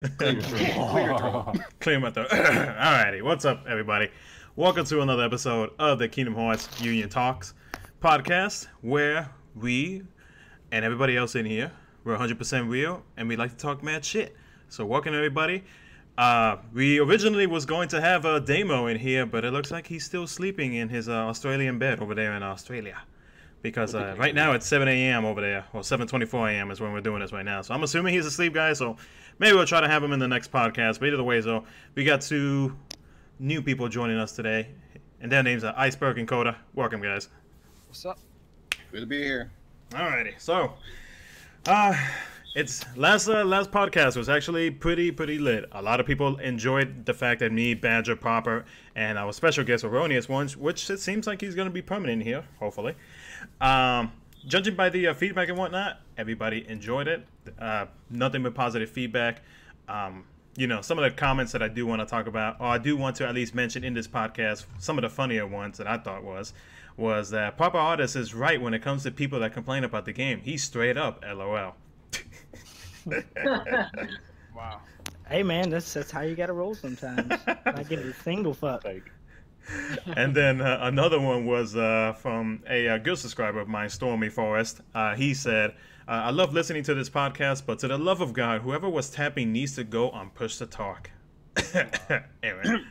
Clear your throat. Clear your throat. Clear my throat. Alrighty, what's up, everybody? Welcome to another episode of the Kingdom Hearts Union Talks podcast, where we and everybody else in here, we're 100% real, and we like to talk mad shit. So welcome, everybody. We originally was going to have a Demo in here, but it looks like he's still sleeping in his Australian bed over there in Australia. Because right now it's 7 a.m. over there, or 7:24 a.m. is when we're doing this right now. So I'm assuming he's asleep, guys, so maybe we'll try to have him in the next podcast. But either way, so we got two new people joining us today, and their names are Iceberg and Coda. Welcome, guys. What's up? Good to be here. Alrighty, so it's last podcast was actually pretty lit. A lot of people enjoyed the fact that me, Badger, Popper, and our special guest Erroneous Ones, which it seems like he's going to be permanent here, hopefully. Judging by the feedback and whatnot, everybody enjoyed it. Nothing but positive feedback. You know, some of the comments that I do want to talk about, or I do want to at least mention in this podcast, some of the funnier ones that I thought was that Papa Artist is right when it comes to people that complain about the game. He's straight up LOL. Wow. Hey man, that's how you gotta roll sometimes. I get a single fuck. And then another one was from a good subscriber of mine, Stormy Forrest. He said, I love listening to this podcast, but to the love of God, whoever was tapping needs to go on Push to Talk. Aaron.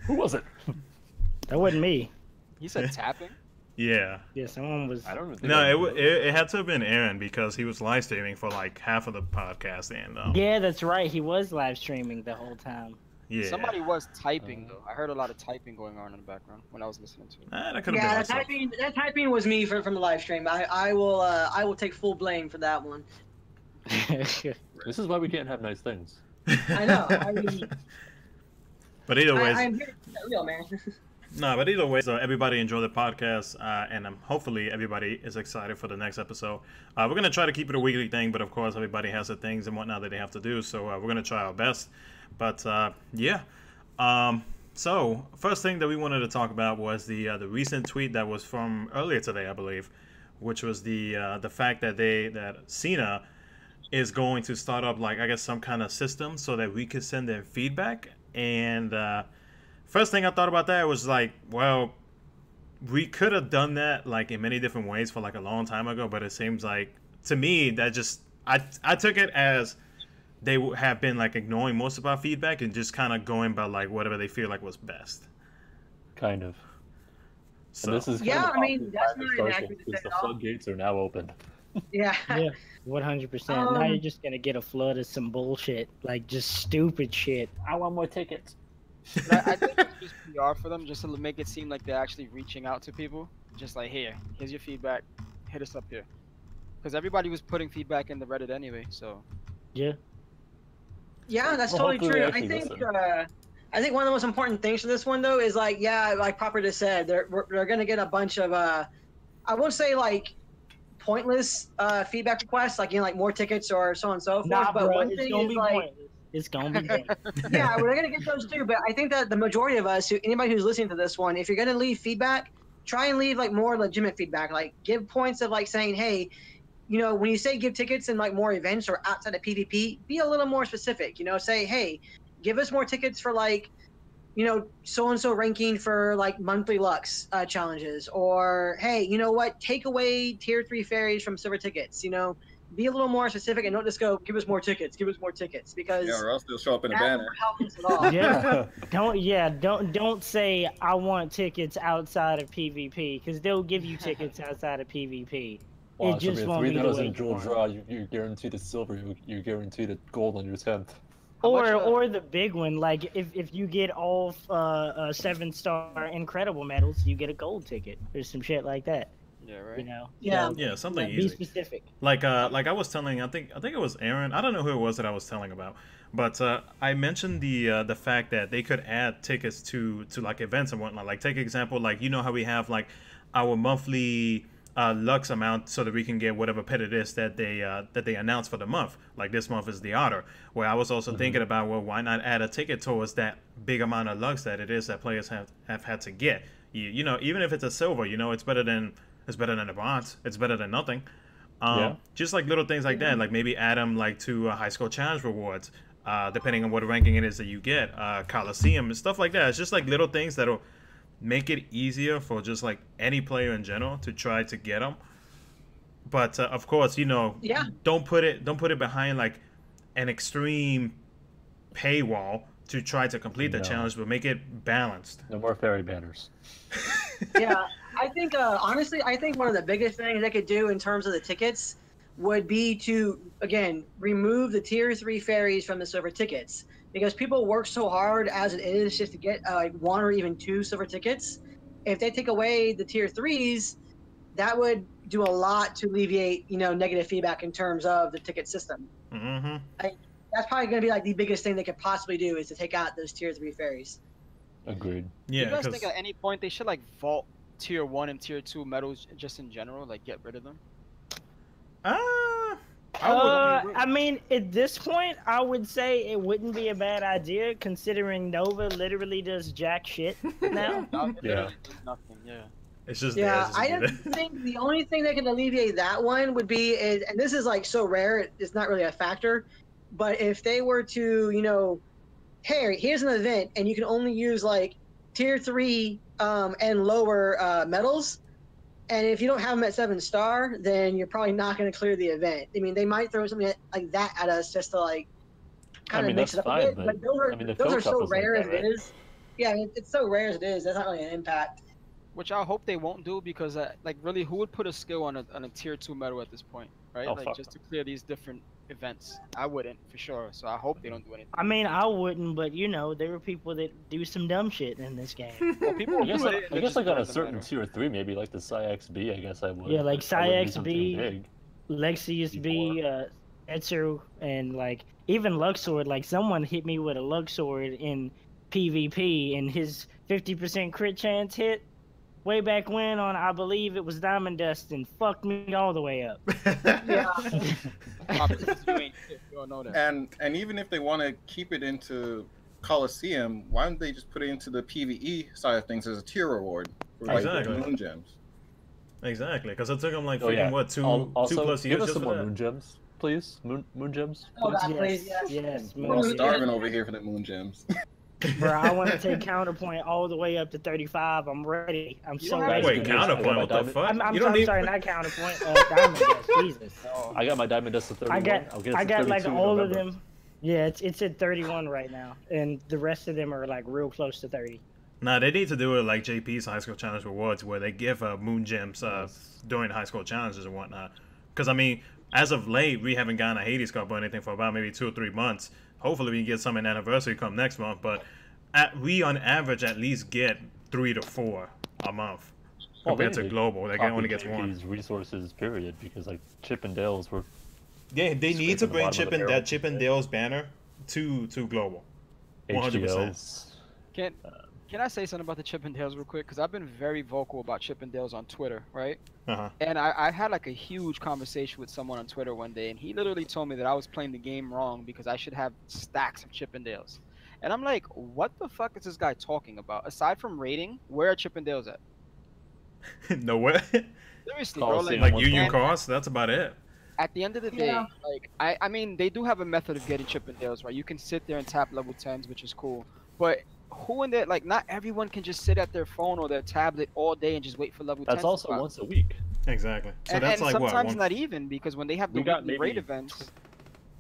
Who was it? That wasn't me. He said tapping? Yeah. Yeah, someone was. I don't think No, it had to have been Aaron because he was live streaming for like half of the podcast. And Yeah, that's right. He was live streaming the whole time. yeah. Somebody was typing though. I heard a lot of typing going on in the background when I was listening to it. That could have Yeah, been myself. that typing was me from the live stream. I will take full blame for that one. This is why we can't have nice things. I know. I mean, But either way, I'm here to real man. no, but either way, so everybody enjoy the podcast, and hopefully everybody is excited for the next episode. We're going to try to keep it a weekly thing, but of course everybody has the things and whatnot that they have to do, so we're going to try our best. But yeah, so first thing that we wanted to talk about was the recent tweet that was from earlier today, I believe, which was the fact that that Cena is going to start up, like, I guess some kind of system so that we could send them feedback. And first thing I thought about that was like, well, we could have done that like in many different ways for like a long time ago, but it seems like, to me, that just I took it as they have been like ignoring most of our feedback and just kind of going by like whatever they feel like was best. Kind of. So And this is Yeah, kind of I mean, awkward that's time to not start inaccurate to because say the at all. floodgates are now open. Yeah. Yeah, 100%. Now you're just gonna get a flood of some bullshit, like just stupid shit. I want more tickets. But I think it's just PR for them, just to make it seem like they're actually reaching out to people. Just like, here's your feedback. Hit us up here. Because everybody was putting feedback in the Reddit anyway, so. Yeah. Yeah, that's Well, totally hopefully true. they actually listen. I think one of the most important things for this one though is like, yeah, like Popper just said, they're gonna get a bunch of I won't say like pointless feedback requests, like, you know, like more tickets or so on and so forth. Nah, but bro, one it's thing gonna is be like, pointless. It's gonna be pointless. yeah, we're gonna get those too. But I think that the majority of us, anybody who's listening to this one, if you're gonna leave feedback, try and leave like more legitimate feedback. Like give points of like saying, hey, you know, when you say give tickets and like more events or outside of PvP, be a little more specific. You know, say, hey, give us more tickets for like, you know, so and so ranking for like monthly Lux challenges, or hey, you know what, take away tier 3 fairies from silver tickets. You know, be a little more specific and don't just go give us more tickets, because Yeah, or else they'll show up in a that banner. won't help us at all. Yeah, don't say I want tickets outside of PvP, because they'll give you tickets outside of PvP. Wow, It just so won't be the 3,000 way jewel you draw, you're guaranteed a silver, you're guaranteed a gold on your 10th. How much, Or the big one, like if you get all 7-star incredible medals, you get a gold ticket. There's some shit like that, Yeah, right. you know. Yeah. So, Yeah, something be easy. specific. Like I was telling, I think it was Aaron. I don't know who it was that I was telling about, but I mentioned the fact that they could add tickets to like events and whatnot. Like take example, like, you know how we have like our monthly Lux amount so that we can get whatever pet it is that they announce for the month. Like this month is the otter. Where I was also thinking about, well, why not add a ticket towards that big amount of Lux that it is that players have had to get. You know, even if it's a silver, you know, it's better than a bronze. It's better than nothing. Just like little things like that, like maybe add them like to high school challenge rewards, depending on what ranking it is that you get, Colosseum and stuff like that. It's just like little things that'll make it easier for just like any player in general to try to get them. But of course, you know, don't put it behind like an extreme paywall to try to complete the challenge, but make it balanced. No more fairy banners. Yeah, I think honestly, I think one of the biggest things they could do in terms of the tickets would be to, again, remove the tier 3 fairies from the silver tickets, because people work so hard as it is just to get like 1 or even 2 silver tickets. If they take away the tier 3s, that would do a lot to alleviate, you know, negative feedback in terms of the ticket system. That's probably going to be like the biggest thing they could possibly do, is to take out those tier 3 fairies. Agreed. Yeah. Do you guys think at any point they should like vault tier 1 and tier 2 medals just in general, like get rid of them? I mean, at this point, I would say it wouldn't be a bad idea, considering Nova literally does jack shit now. Nothing. Yeah. It's just I think the only thing that can alleviate that one would be, and this is like so rare, it's not really a factor, but if they were to, you know, hey, here's an event and you can only use like tier 3 and lower medals, and if you don't have them at 7-star, then you're probably not going to clear the event. I mean, they might throw something like that at us just to like kind of mix it up a bit, but those are so rare as it is. Yeah, I mean, it's so rare as it is. That's not really an impact. Which I hope they won't do, because like really, who would put a skill on a tier 2 medal at this point, right? Like just to clear these different events. I wouldn't, for sure. So I hope they don't do anything. I mean, I wouldn't, but you know, there were people that do some dumb shit in this game. Well, people I guess like on a certain tier 3, maybe like the Psyx B, I guess I would. Yeah, like Psyx B, Lexius B, Etzer, and like even Luxord. Like someone hit me with a Luxord in PvP, and his 50% crit chance hit way back when on, I believe it was Diamond Dust, and fucked me all the way up. And even if they want to keep it into Colosseum, why don't they just put it into the PvE side of things as a tier reward for like moon gems? Exactly, because it took them like what, two plus years give us just some for more that? moon gems, please. Moon gems. Oh, God, please, yes. I'm starving over here for the moon gems. Bro, I want to take counterpoint all the way up to 35. I'm ready. I'm so ready. Wait, counterpoint? What the fuck? I'm sorry, not counterpoint. Diamond Dust. Jesus. I got my Diamond Dust at 31. I got like all of them. Yeah, it's at 31 right now, and the rest of them are like real close to 30. Nah, they need to do it like JP's High School Challenge rewards, where they give moon gems during high school challenges and whatnot. Because I mean, as of late, we haven't gotten a Hades Cup or anything for about maybe 2 or 3 months. Hopefully, we can get some in anniversary come next month. But we on average at least get 3 to 4 a month compared to global. Like, only gets 1. Resources, period. Because like Chip and Dale's were. Yeah, they need to bring Chip and Dale's banner to global. 100%. Can I say something about the Chippendales real quick? Because I've been very vocal about Chippendales on Twitter, right? And I had like a huge conversation with someone on Twitter one day, and he literally told me that I was playing the game wrong because I should have stacks of Chippendales. And I'm like, what the fuck is this guy talking about? Aside from rating, where are Chippendales at? Nowhere. Seriously, bro. Like Union cost, that's about it. At the end of the day, like I mean, they do have a method of getting Chippendales, right? You can sit there and tap level 10s, which is cool. But who in there, like, not everyone can just sit at their phone or their tablet all day and just wait for level 10. That's also once a week. Exactly. So and, that's and like sometimes what? Not even, because when they have the weekly raid events,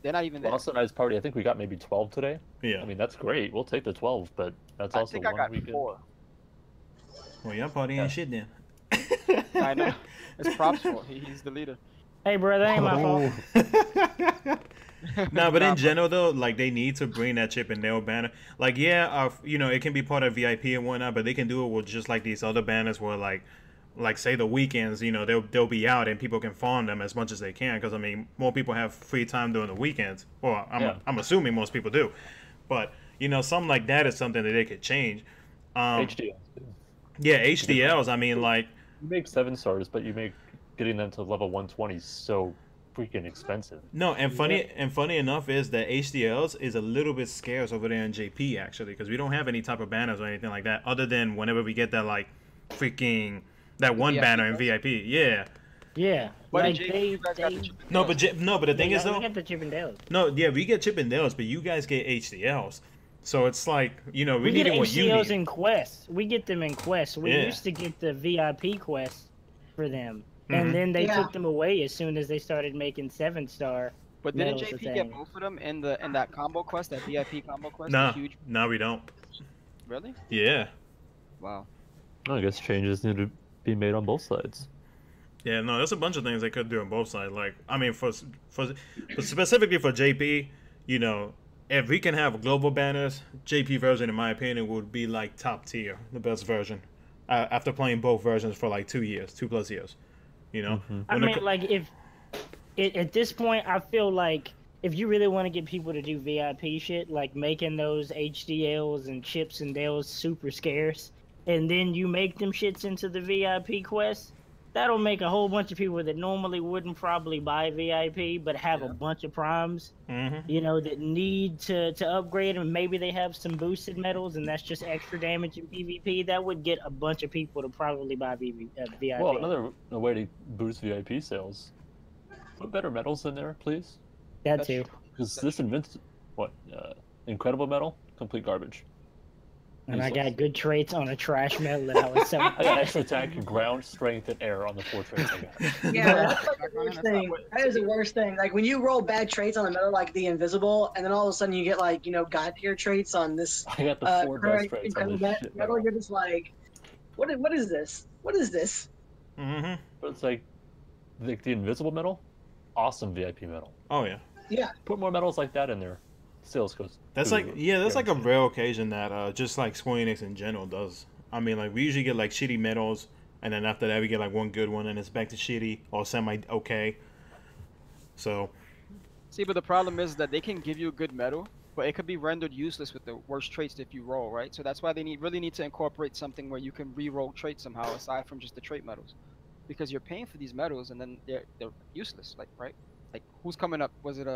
they're not even there. Last night's party, I think we got maybe 12 today. Yeah. I mean, that's great. We'll take the 12, but that's also I one weekend. 4. Well, y'all party ain't shit then. I know. It's props for. He's the leader. Hey, bro, that ain't my fault. No, but in general though, like they need to bring that Chip and Dale banner. Like, yeah, you know, it can be part of VIP and whatnot, but they can do it with just like these other banners where like say the weekends, you know, they'll be out and people can farm them as much as they can. Because I mean, more people have free time during the weekends. Well, I'm assuming most people do, but you know, something like that is something that they could change. HDLs. Yeah, HDLs. I mean, like you make 7 stars, but you make getting them to level 120 so freaking expensive. No, and funny enough is that HDLs is a little bit scarce over there in JP actually, because we don't have any type of banners or anything like that, other than whenever we get that like freaking that one banner in VIP. Yeah. But Like, no, but the thing is though, we get the Chippendales. no, yeah, we get Chippendales, but you guys get HDLs. So it's like, you know, we get what you HDLs need. in quests. We get them in quests. We used to get the VIP quests for them, and then they took them away as soon as they started making 7-star. But didn't JP get both of them in that combo quest, that VIP combo quest? No, we don't. Really? Yeah. Wow. I guess changes need to be made on both sides. Yeah, no, there's a bunch of things they could do on both sides. Like, I mean, for specifically for JP, you know, if we can have global banners, JP version, in my opinion, would be like top tier, the best version. After playing both versions for like 2 years, 2+ years, you know. I mean, like at this point, I feel like if you really want to get people to do VIP shit, like making those HDLs and chips and dales super scarce, and then you make them shits into the VIP quest, that'll make a whole bunch of people that normally wouldn't probably buy VIP, but have a bunch of primes, you know, that need to upgrade, and maybe they have some boosted medals, and that's just extra damage in PvP. That would get a bunch of people to probably buy VIP. Well, another way to boost VIP sales, put better medals in there, please. That too. Because this incredible medal, complete garbage. And I got good traits on a trash medal that I was selling. I got extra attack, ground, strength, and air on the 4 traits I got. Yeah, that's like the worst thing. That is the worst thing. Like when you roll bad traits on a medal like the invisible, and then all of a sudden you get like, you know, god tier traits on this. I got the 4 best traits on this shit medal. You're just like, what is this? What is this? But it's like the invisible medal, awesome VIP medal. Oh yeah. Yeah. Put more medals like that in there. Sales goes. That's like that's like a rare occasion that just like Square Enix in general does. I mean, like we usually get like shitty medals, and then after that we get like one good one, and it's back to shitty or semi okay. So. See, but the problem is that they can give you a good medal, but it could be rendered useless with the worst traits if you roll, right? So that's why they really need to incorporate something where you can re-roll traits somehow aside from just the trait medals, because you're paying for these medals and then they're useless, like, right? Like, who's coming up? Was it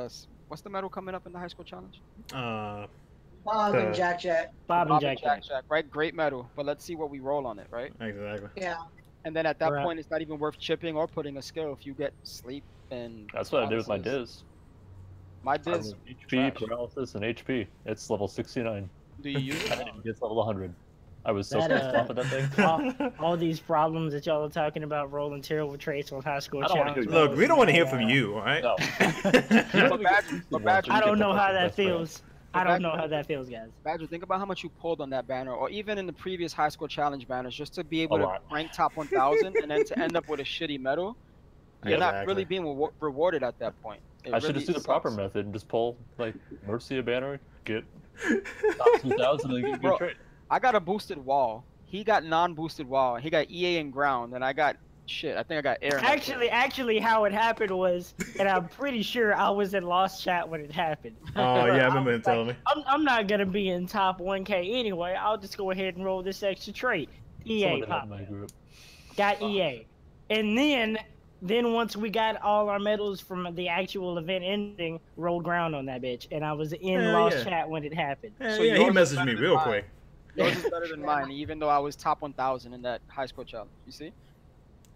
what's the medal coming up in the high school challenge? Bob and Jack Jack. Bob and Jack Jack, right? Great medal, but let's see what we roll on it, right? Exactly. Yeah. And then at that point, it's not even worth chipping or putting a skill if you get sleep and. That's what I did with my Diz. My Diz. HP, paralysis, and HP. It's level 69. Do you use it? I didn't get level 100. I was so pissed off at that thing. All these problems that y'all are talking about rolling terrible traits on high school challenge. Look, we don't want to hear from you, all right? No. I don't know how that feels. I don't know how that feels, guys. Badger, think about how much you pulled on that banner, or even in the previous high school challenge banners, just to be able to rank top 1,000 and then to end up with a shitty medal. You're not really being rewarded at that point. I should just do the proper method and just pull, like, Mercia banner, get top 2,000 and get good trade. I got a boosted wall. He got non-boosted wall. He got EA and ground, and I got shit. I think I got air. Actually, how it happened was, and I'm pretty sure I was in Lost Chat when it happened. Oh yeah, I remember him telling me. I'm not gonna be in top 1K anyway. I'll just go ahead and roll this extra trait. EA popped. Got EA, and then once we got all our medals from the actual event ending, rolled ground on that bitch, and I was in Lost Chat when it happened. So yeah, he messaged me real quick. Yours is better than mine, even though I was top 1,000 in that high school challenge. You see?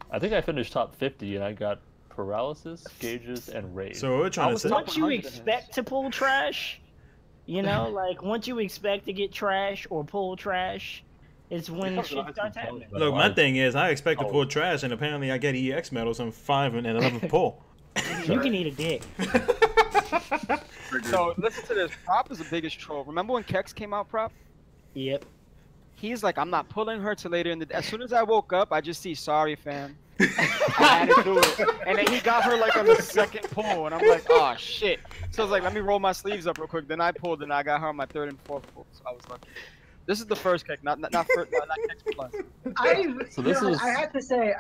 I think I finished top 50 and I got paralysis, gauges, and rage. So we're trying to say. Once you expect to pull trash, you know, like once you expect to get trash or pull trash, it's when shit starts happening. Look, my thing is, I expect to pull trash, and apparently I get EX medals on 5 and 11 pull. You can eat a dick. So listen to this. Prop is the biggest troll. Remember when Kex came out, Prop? Yep. He's like, I'm not pulling her till later in the day. As soon as I woke up, I just see, sorry, fam. I had to do it. And then he got her like on the second pull, and I'm like, oh shit. So I was like, let me roll my sleeves up real quick. Then I pulled, and I got her on my 3rd and 4th pull. So I was lucky. This is the first Kex, not Kex Plus. I had to say,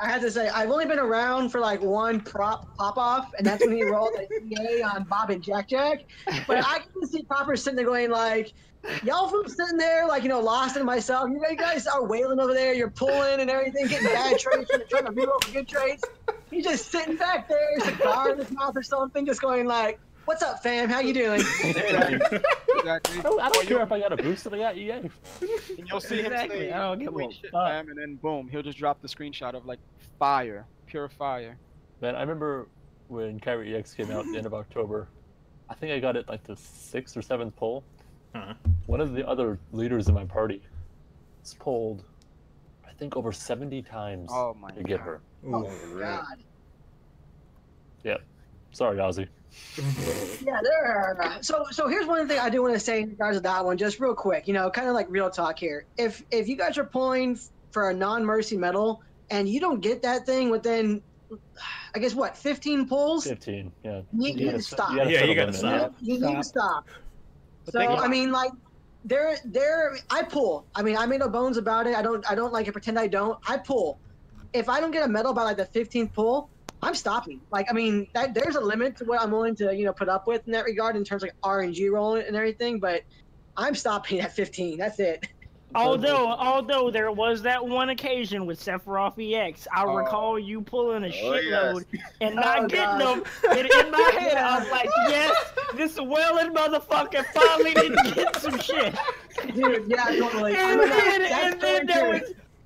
I've only been around for like one prop pop off, and that's when he rolled an EA on Bob and Jack Jack. But I can see Popper sitting there going like, y'all from sitting there like, you know, lost in myself. You guys are wailing over there. You're pulling and everything, getting bad traits, and trying to reroll for good traits. He's just sitting back there, cigar in his mouth or something, just going like, "What's up, fam? How you doing?" Exactly. I don't care if I got a boost if I got EA. And you'll see him say, I don't give a shit, fam, and then boom, he'll just drop the screenshot of like fire, pure fire. Man, I remember when Kyrie EX came out at the end of October. I think I got it like the 6th or 7th pull. One of the other leaders in my party was pulled, I think, over 70 times to get her. Oh my god. Yeah. Sorry, Ozzy. Yeah, there. So here's one thing I do want to say in regards to that one, just real quick. You know, kind of like real talk here. If you guys are pulling for a non-mercy medal and you don't get that thing within, I guess what, 15 pulls? 15. Yeah. You need to stop. You gotta stop. You need to stop. So I mean, like, I pull. I mean, I made no bones about it. I don't like to pretend I don't. I pull. If I don't get a medal by like the 15th pull, I'm stopping. Like, I mean, there's a limit to what I'm willing to, put up with in that regard in terms of like RNG rolling and everything. But I'm stopping at 15. That's it. Although there was that one occasion with Sephiroth EX, I recall you pulling a shitload and not getting them. And in my head, I was like, yes, this Welland motherfucker finally didn't get some shit. Dude, yeah, totally. And then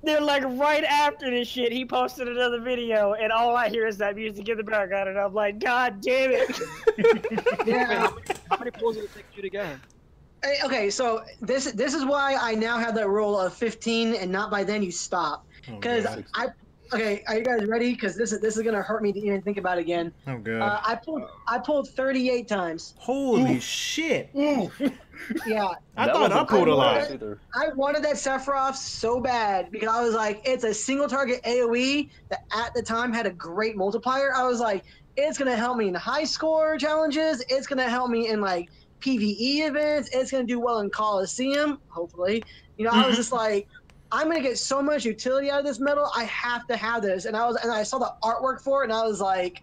they're like right after this shit, he posted another video, and all I hear is that music in the background, and I'm like, God damn it! Yeah. How many pulls did it take you to get him? Okay, so this is why I now have that rule of 15, and not by then you stop. Because okay, are you guys ready? Because this is gonna hurt me to even think about it again. Oh god. I pulled 38 times. Holy shit! Yeah. I thought I pulled a lot. I wanted that Sephiroth so bad because I was like, it's a single target AoE that at the time had a great multiplier. I was like, it's gonna help me in high score challenges. It's gonna help me in like PvE events. It's gonna do well in Colosseum, hopefully. I was just like, I'm gonna get so much utility out of this medal. I have to have this. And I saw the artwork for it, and I was like,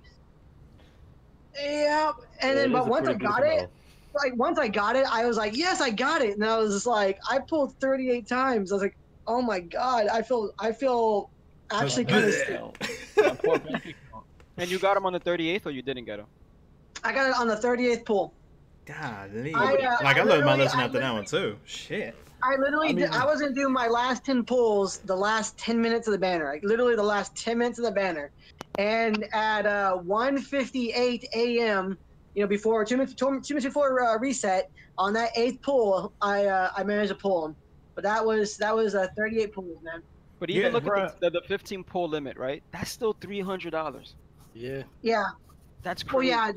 yeah. And then, but once I got it, I was like, yes, I got it. And I was just like, I pulled 38 times. I was like, oh my god, I feel actually kind of sick. And you got him on the 38th, or you didn't get him? I got it on the 38th pull. God, I learned my lesson after that one too. Shit. I was gonna do my last 10 pulls, the last 10 minutes of the banner. Like literally the last 10 minutes of the banner. And at 1:58 a.m., before 2 minutes before reset, on that 8th pull, I managed to pull him. But that was 38 pulls, man. But even look at the 15 pull limit, right? That's still $300. Yeah. Yeah. That's crazy. Well, yeah,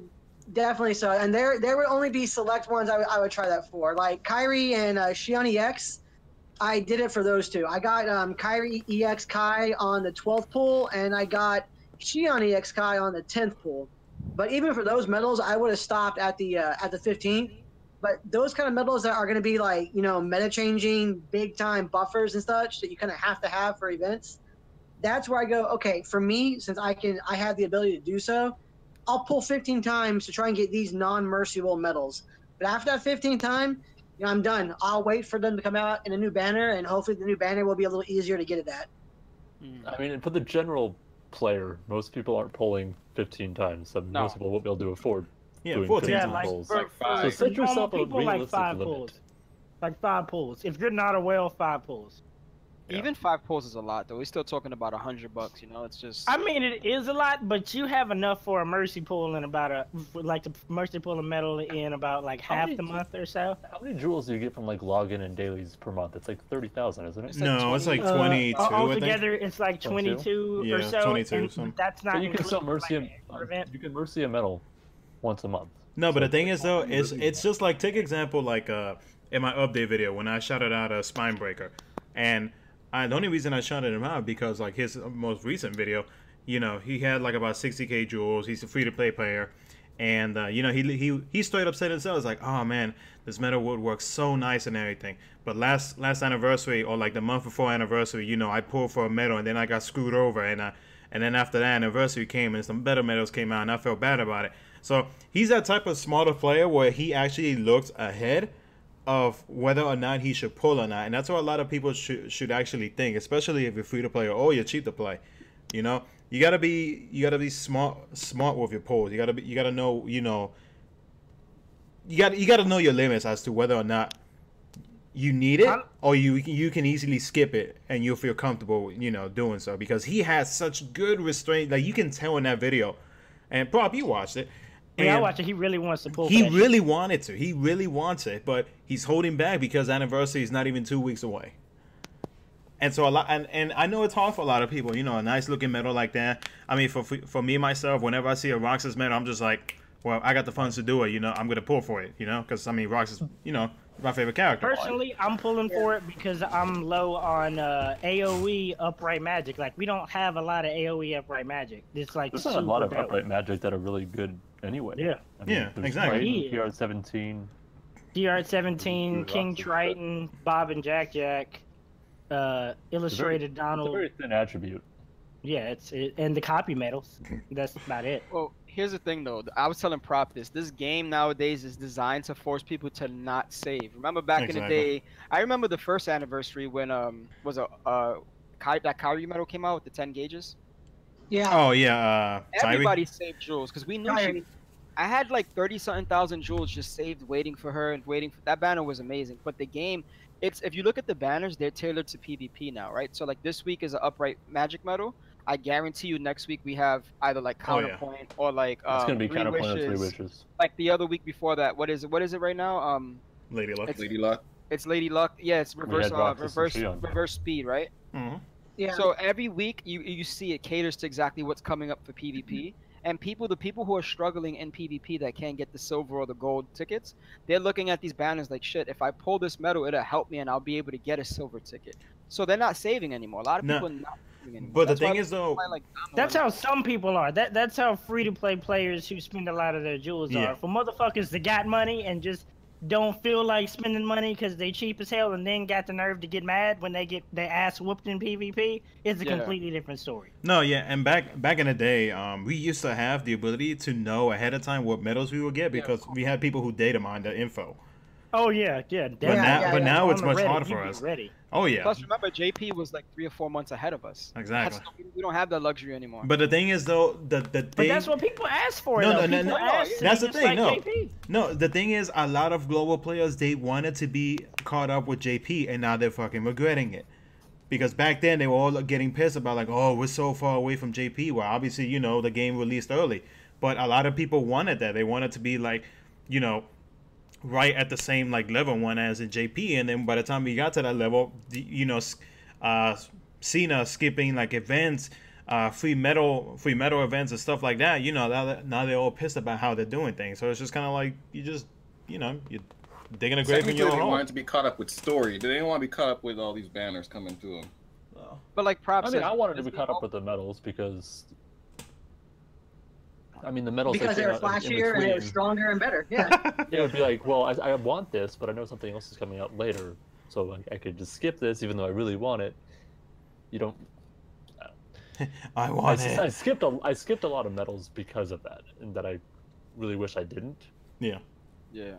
definitely so. And there would only be select ones I would try that for. Like Kyrie and Xion EX, I did it for those two. I got Kyrie EX Kai on the 12th pull, and I got Xion EX Kai on the 10th pull. But even for those medals, I would have stopped at the 15th. But those kind of medals that are going to be like, meta changing, big time buffers and such that you kind of have to have for events, that's where I go, okay, for me, since I have the ability to do so, I'll pull 15 times to try and get these non-merciable medals. But after that 15th time, I'm done. I'll wait for them to come out in a new banner, and hopefully the new banner will be a little easier to get it at. I mean, for the general player, most people aren't pulling 15 times, so most people won't be able to afford doing 15 pulls. So set yourself a realistic limit. Like 5 pulls. If you're not a whale, 5 pulls. Yeah. Even 5 pulls is a lot, though. We're still talking about $100. It's just. I mean, it is a lot, but you have enough for a mercy pull in about the mercy pull a medal in about like half the month or so. How many jewels do you get from like login and dailies per month? It's like 30,000, isn't it? It's like 22. Altogether, it's like 22 or so. 22. That's not. So you can still mercy you can mercy a medal once a month. No, but the thing is though, it's just like, take example like in my update video when I shouted out a Spinebreaker, and the only reason I shouted him out because like his most recent video, he had like about 60k jewels. He's a free-to-play player, and he straight up said himself, like, oh man, this medal would work so nice and everything. But last anniversary, or like the month before anniversary, I pulled for a medal and then I got screwed over, and then after that anniversary came and some better medals came out and I felt bad about it. So he's that type of smarter player where he actually looks ahead of whether or not he should pull or not, and that's what a lot of people should actually think, especially if you're free to play or you're cheap to play. You gotta be smart with your pulls. You gotta know you gotta know your limits as to whether or not you need it or you can easily skip it and you'll feel comfortable doing so, because he has such good restraint. Like you can tell in that video And Prop, you watched it. Yeah, I watched it. He really wants to pull. He really wanted to. He really wants it, but he's holding back because anniversary is not even 2 weeks away. And so a lot, and I know it's hard for a lot of people. You know, a nice looking medal like that. I mean, for me myself, whenever I see a Roxas medal, I'm just like, well, I got the funds to do it. You know, I'm gonna pull for it. You know, because I mean, Roxas, you know, my favorite character. Personally, I'm pulling for it because I'm low on AOE upright magic. Like, we don't have a lot of AOE upright magic. It's like there's not a lot of upright magic that are really good anyway. Yeah. I mean, yeah, exactly. TR-17. TR-17, King Triton, Bob and Jack Jack, Illustrated Donald. It's a very thin attribute. Yeah, and the copy medals. That's about it. Well, here's the thing though. I was telling Prop this game nowadays is designed to force people to not save. Remember back in the day, I remember the first anniversary when that Kyrie medal came out with the 10 gauges. Yeah. Oh yeah. Everybody saved jewels because we knew I had like 30-something thousand jewels just saved, waiting for her and waiting for that banner was amazing. But the game, if you look at the banners, they're tailored to PvP now, right? So like this week is an upright magic medal. I guarantee you next week we have either like counterpoint or like it's gonna be counterpoint or 3 wishes. Like the other week before that, what is it right now? Lady Luck. Lady Luck. It's Lady Luck. Yeah, it's reverse speed, right? Mm-hmm. Yeah. So every week you see it caters to exactly what's coming up for PvP. And the people who are struggling in PvP that can't get the silver or the gold tickets, they're looking at these banners like, shit, if I pull this medal, it'll help me and I'll be able to get a silver ticket. So they're not saving anymore. A lot of people are not saving anymore. But the thing is, though, that's how some people are. That's how free-to-play players who spend a lot of their jewels are. For motherfuckers that got money and just don't feel like spending money because they cheap as hell and then got the nerve to get mad when they get their ass whooped in PvP, it's a completely different story. No, yeah, and back in the day, we used to have the ability to know ahead of time what medals we would get because we had people who data mined the info. Oh yeah. But now it's much harder for us. Oh yeah. Plus, remember, JP was like 3 or 4 months ahead of us. Exactly. We don't have that luxury anymore. But the thing is, though, but that's what people ask for. No, that's the thing. No, the thing is, a lot of global players, they wanted to be caught up with JP, and now they're fucking regretting it. Because back then they were all getting pissed about like, oh, we're so far away from JP. Well, obviously, you know, the game released early, but a lot of people wanted that. They wanted to be like, you know, right at the same like level one as in JP, and then by the time we got to that level, you know, Cena skipping like events, free metal events and stuff like that. You know, now they're all pissed about how they're doing things. So it's just kind of like you're digging a grave in your hole. They wanted to be caught up with story. They didn't want to be caught up with all these banners coming to them. But like props. I mean, I wanted to be caught up with the medals because. I mean, the medals because they're flashier and they're stronger and better. Yeah. It would be like, well, I want this, but I know something else is coming out later, so I could just skip this, even though I really want it. You don't. I want it. I skipped a lot of medals because of that, and that I really wish I didn't. Yeah. Yeah.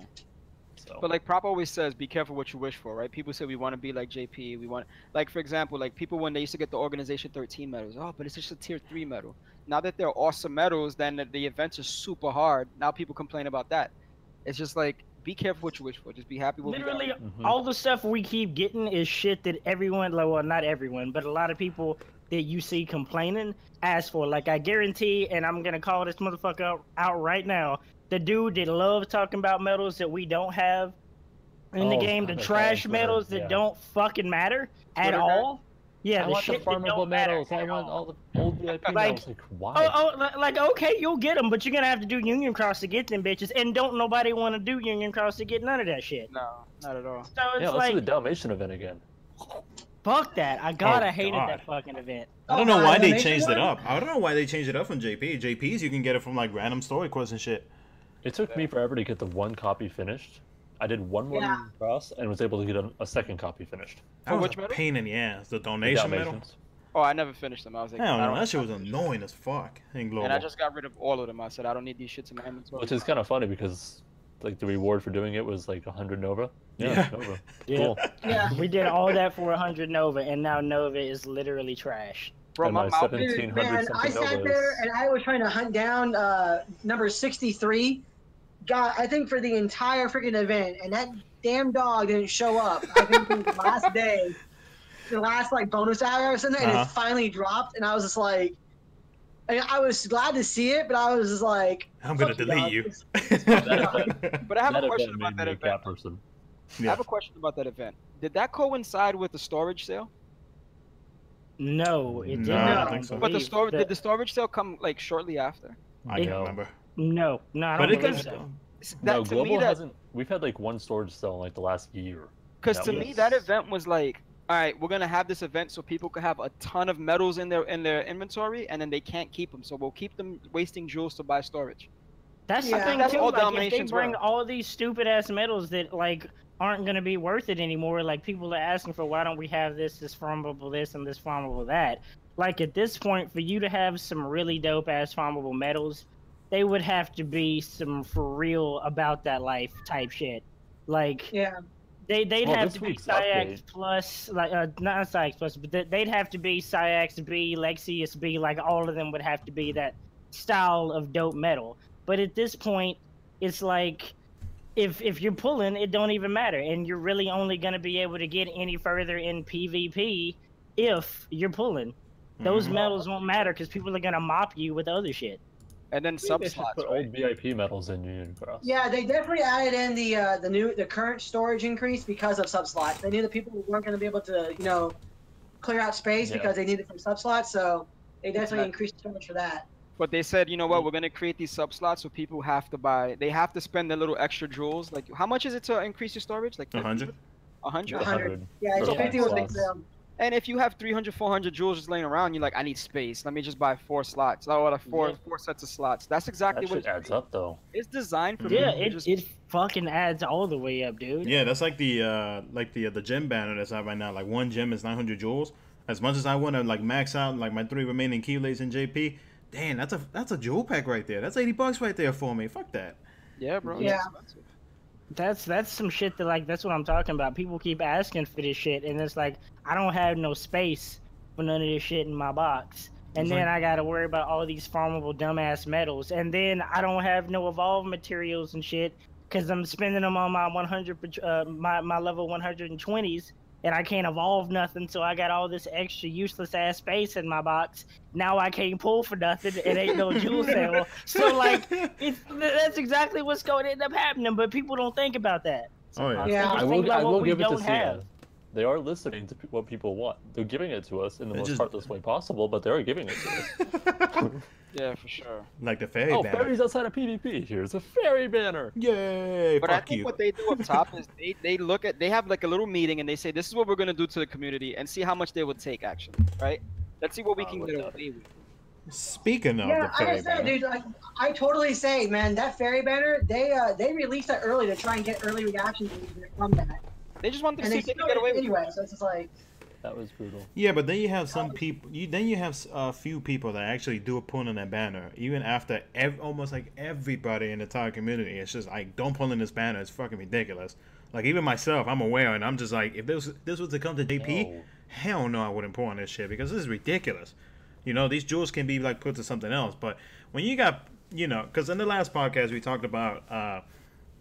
So. But like Prop always says, be careful what you wish for, right? People say we want to be like JP. We want, like for example, like people when they used to get the Organization 13 medals. Oh, but it's just a Tier 3 medal. Now that they're awesome medals, then the events are super hard. Now people complain about that. It's just like, be careful what you wish for. Just be happy with literally all the stuff we keep getting is shit that everyone, well, not everyone, but a lot of people that you see complaining ask for. Like, I guarantee, and I'm gonna call this motherfucker out right now, the dude that loves talking about medals that we don't have in the game, the trash medals that don't fucking matter at all. Yeah, I want the farmable medals. I want all the old VIP medals. Like, why? Like, okay, you'll get them, but you're gonna have to do Union Cross to get them bitches, and don't nobody want to do Union Cross to get none of that shit. No, not at all. So it's let's do the Dalmatian event again. Fuck that! I hated that fucking event. I don't know why they changed it up. I don't know why they changed it up from JP. JP's you can get it from like random story quests and shit. It took me forever to get the one copy finished. I did one more cross and was able to get a second copy finished. That was a pain in the ass. The donation medal. Oh, I never finished them. I was like, hell no, that shit was annoying as fuck. And I just got rid of all of them. I said, I don't need these shits in my inventory. Which is kind of funny because, like, the reward for doing it was like 100 Nova. Nova. Cool. Yeah. We did all that for 100 Nova, and now Nova is literally trash. Bro, my 1700 man, I sat there and I was trying to hunt down number 63. God, I think for the entire freaking event, and that damn dog didn't show up. I think the last day, the last like bonus hour or something, and it finally dropped, and I was just like, I was glad to see it, but I was just like, I'm gonna delete you. But I have a question about that event. I have a question about that event. Did that coincide with the storage sale? No, it did No, I not. don't think so. But did the storage sale come like shortly after? I can't remember. No, I don't believe so. No, Global hasn't. We've had like one storage sale in like the last year. Because to me, that event was like, all right, we're gonna have this event so people could have a ton of metals in their inventory, and then they can't keep them, so we'll keep them wasting jewels to buy storage. That's the thing too. Like, if they bring all these stupid ass metals that like aren't gonna be worth it anymore, like people are asking for, why don't we have this farmable this and this farmable that? Like at this point, for you to have some really dope ass farmable metals, they would have to be some for real about that life type shit. Like they'd have to be Syax plus, like not Syax plus, but they'd have to be Syax B, Lexius B, like all of them would have to be that style of dope metal. But at this point, it's like if you're pulling, it don't even matter, and you're really only gonna be able to get any further in PvP if you're pulling. Those metals won't matter because people are gonna mop you with other shit. And then sub slots, put old VIP metals in Union Cross. Yeah, they definitely added in the current storage increase because of sub slots. They knew that people weren't going to be able to clear out space because they needed some sub slots, so they definitely increased storage for that. But they said, you know what, we're going to create these sub slots so people have to buy. They have to spend a little extra jewels. Like, how much is it to increase your storage? Like 100. 100. Yeah, it's 50 was big sale. And if you have 300, 400 jewels just laying around, you're like, I need space. Let me just buy 4 slots. Oh, what, four sets of slots. That's exactly what it adds up, though. It's designed for. Yeah, it fucking adds all the way up, dude. Yeah, that's like the gem banner that's out right now. Like one gem is 900 jewels. As much as I want to like max out like my 3 remaining chelates in JP, damn, that's a jewel pack right there. That's $80 right there for me. Fuck that. Yeah, bro. Yeah. That's some shit that, like, that's what I'm talking about. People keep asking for this shit, and it's like, I don't have no space for none of this shit in my box. And then I gotta worry about all these farmable dumbass metals. And then I don't have no evolved materials and shit, because I'm spending them on my 100, my level 120s, and I can't evolve nothing, so I got all this extra useless ass space in my box. Now I can't pull for nothing. It ain't no jewel sale. So like, that's exactly what's going to end up happening. But people don't think about that. Oh yeah. Yeah, I will give it to CN. They are listening to what people want. They're giving it to us in the most heartless way possible, but they are giving it to us. Yeah, for sure. Like the fairy banner. Fairies outside of PvP. Here's a fairy banner. Yay! But I think what they do up top is they have like a little meeting and they say, this is what we're gonna do to the community and see how much they would take actually, right? Let's see what we can get away with. Speaking of the fairy banner, dude, like, I totally say, man, that fairy banner, they released that early to try and get early reactions from that. They just want to see if they can get away with it. Anyway, so it's just like. That was brutal. Yeah, but then you have some people. Then you have a few people that actually do a pull on that banner, even after almost like everybody in the entire community. It's just like, don't pull in this banner. It's fucking ridiculous. Like even myself, I'm aware, and I'm just like, if this was to come to JP, hell no, I wouldn't pull on this shit because this is ridiculous. You know, these jewels can be like put to something else, but when you got, because in the last podcast we talked about,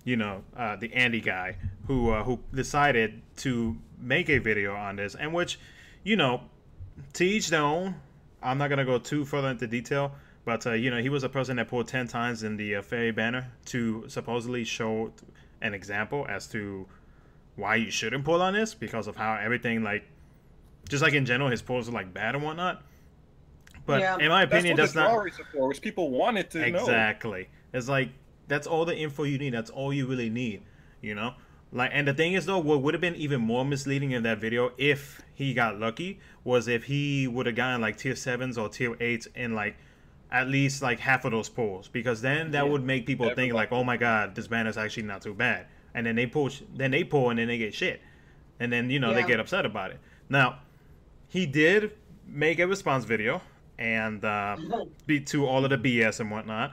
the Andy guy who decided to make a video on this, and which, to each their own. I'm not gonna go too further into detail, but he was a person that pulled 10 times in the fairy banner to supposedly show an example as to why you shouldn't pull on this because of how everything, like, just like in general, his pulls are like bad and whatnot. But in my opinion, that's not for, which people wanted to know. Exactly. It's like that's all the info you need. That's all you really need. Like, and the thing is though, what would have been even more misleading in that video if he got lucky was if he would have gotten like tier 7s or tier 8s in like at least like half of those pulls, because then that would make people think like, oh my god, this banner is actually not too bad. And then they pull and then they get shit, and then they get upset about it. Now, he did make a response video and to all of the BS and whatnot,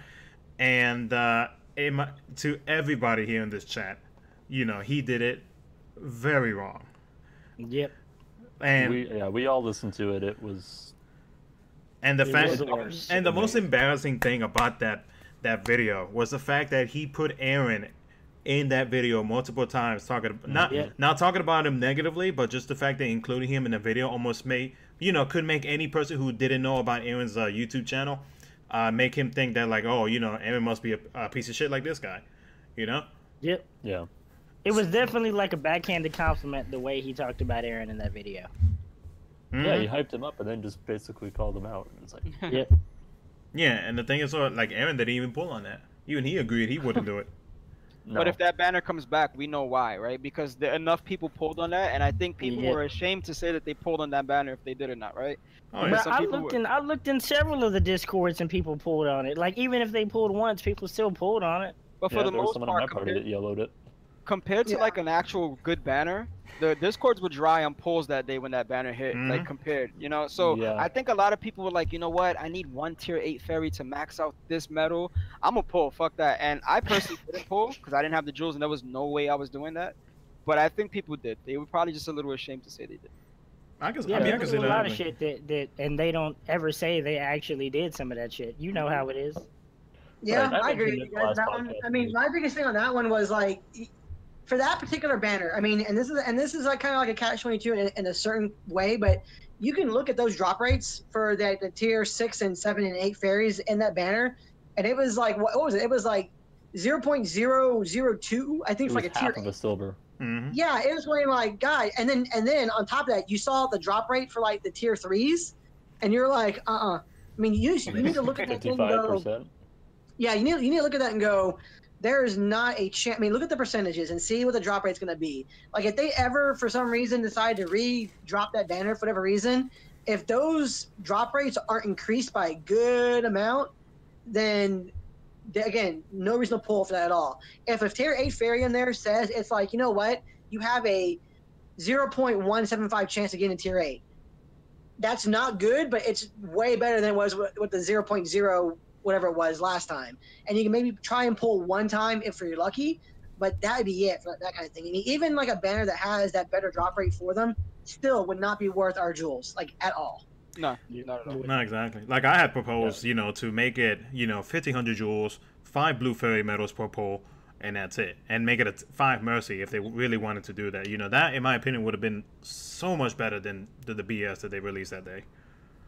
and to everybody here in this chat, he did it very wrong. Yep. And we all listened to it. It was. And the most embarrassing thing about that video was the fact that he put Aaron in that video multiple times, not talking about him negatively, but just the fact that including him in the video almost could make any person who didn't know about Aaron's YouTube channel make him think that like, oh, you know, Aaron must be a piece of shit like this guy, you know? Yep. Yeah. It was definitely like a backhanded compliment the way he talked about Aaron in that video. Yeah, he hyped him up and then just basically called him out. It's like, Yep. Yeah, and the thing is, like, Aaron didn't even pull on that. Even he agreed he wouldn't do it. no. But if that banner comes back, we know why, right? Because enough people pulled on that, and I think people were ashamed to say that they pulled on that banner if they did or not, right? Oh, yeah. But I looked in several of the discords and people pulled on it. Like even if they pulled once, people still pulled on it. But for the most someone on part, my party that yellowed it. compared to like an actual good banner, the discords were dry on polls that day when that banner hit. Like compared, you know. So I think a lot of people were like, you know what? I need one tier 8 fairy to max out this medal. I'm gonna pull. Fuck that. And I personally didn't pull because I didn't have the jewels and there was no way I was doing that. But I think people did. They were probably just a little ashamed to say they did. I can see a that. lot of shit that and they don't ever say they actually did some of that shit. You know how it is. Yeah, I agree with you guys on that one. I mean, my biggest thing on that one was like, for that particular banner. I mean, and this is like kind of like a catch-22 in a certain way, but you can look at those drop rates for the tier 6 and 7 and 8 fairies in that banner, and it was like what was it? It was like 0.002, I think, for like a tier half of a silver. Yeah, it was going like, God, and then on top of that, you saw the drop rate for like the tier 3s, and you're like, I mean, you need to look at that thing and go, yeah, you need to look at that and go, there is not a chance. I mean, look at the percentages and see what the drop rate's going to be. Like, if they ever, for some reason, decide to re-drop that banner for whatever reason, if those drop rates aren't increased by a good amount, then again, no reason to pull for that at all. If a tier 8 fairy in there says it's like, you know what, you have a 0.175 chance of getting a tier 8. That's not good, but it's way better than it was with the 0.0 whatever it was last time. And you can maybe try and pull one time if you're lucky, but that'd be it for that kind of thing. I mean, even like a banner that has that better drop rate for them still would not be worth our jewels, like at all. No, not at all. No, exactly. Like I had proposed, you know, to make it, you know, 1,500 jewels, 5 blue fairy medals per pull, and that's it. And make it a 5 mercy if they really wanted to do that. You know, that, in my opinion, would have been so much better than the BS that they released that day.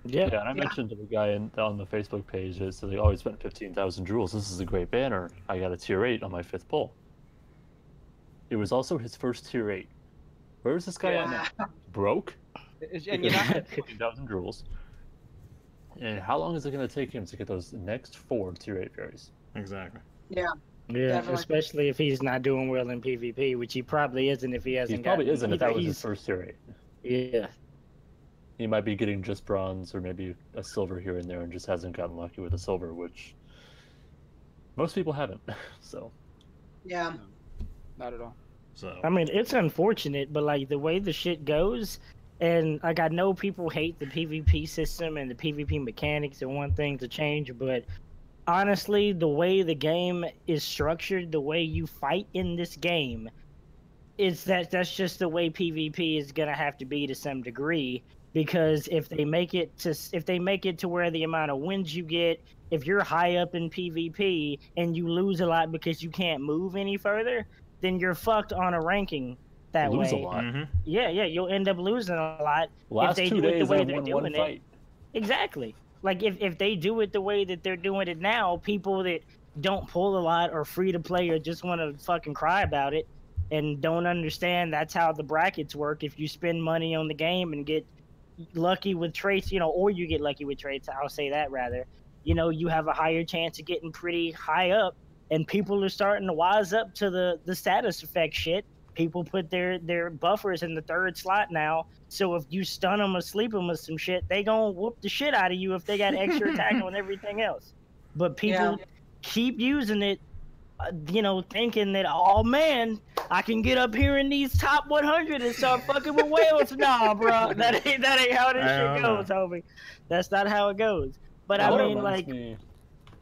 Yeah, and I mentioned to the guy on the Facebook page, so they always spent 15,000 jewels. This is a great banner. I got a tier 8 on my 5th pull. It was also his first tier 8. Where's this guy at now? Broke? And you're not 15,000 jewels. And how long is it going to take him to get those next 4 tier 8 fairies? Exactly. Yeah. Yeah, Definitely. especially if he's not doing well in PvP, which he probably isn't if he hasn't. He probably isn't if that was his first tier 8. Yeah. He might be getting just bronze or maybe a silver here and there and just hasn't gotten lucky with a silver, which most people haven't. So. Yeah. No, not at all. So. I mean, it's unfortunate, but like the way the shit goes, and like I know people hate the PvP system and the PvP mechanics and want things to change, but honestly, the way the game is structured, the way you fight in this game, that's just the way PvP is gonna have to be to some degree. Because if they make it to where the amount of wins you get, if you're high up in PvP and you lose a lot because you can't move any further, then you're fucked on a ranking that way. Lose a lot. Yeah, you'll end up losing a lot Last if they 2 do it days the way I they're won doing one it. fight. Exactly. Like if they do it the way that they're doing it now, people that don't pull a lot or free to play or just want to fucking cry about it and don't understand that's how the brackets work. If you spend money on the game and get lucky with traits, you know, or you get lucky with traits, I'll say that rather, you know, you have a higher chance of getting pretty high up, and people are starting to wise up to the status effect shit. People put their buffers in the 3rd slot now, so if you stun them or sleep them with some shit, they gonna whoop the shit out of you if they got extra attack on everything else. But people keep using it, you know, thinking that, oh man, I can get up here in these top 100 and start fucking with whales. Nah, bro, that ain't how this shit goes, homie. That's not how it goes. But I mean, like,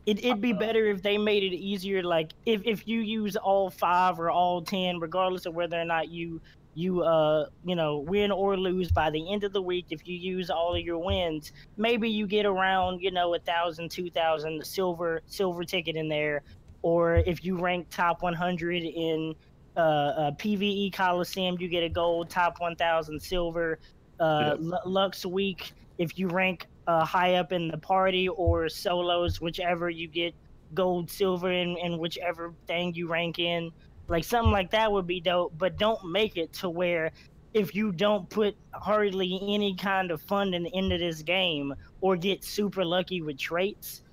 it'd be better if they made it easier. Like, if you use all 5 or all 10, regardless of whether or not you know, win or lose by the end of the week, if you use all of your wins, maybe you get around, you know, 1,000, 2,000 silver ticket in there. Or if you rank top 100 in PvE Colosseum, you get a gold, top 1,000 silver. Lux Week, if you rank high up in the party, or solos, whichever you get gold, silver, and whichever thing you rank in. Like something like that would be dope, but don't make it to where if you don't put hardly any kind of funding into this game or get super lucky with traits,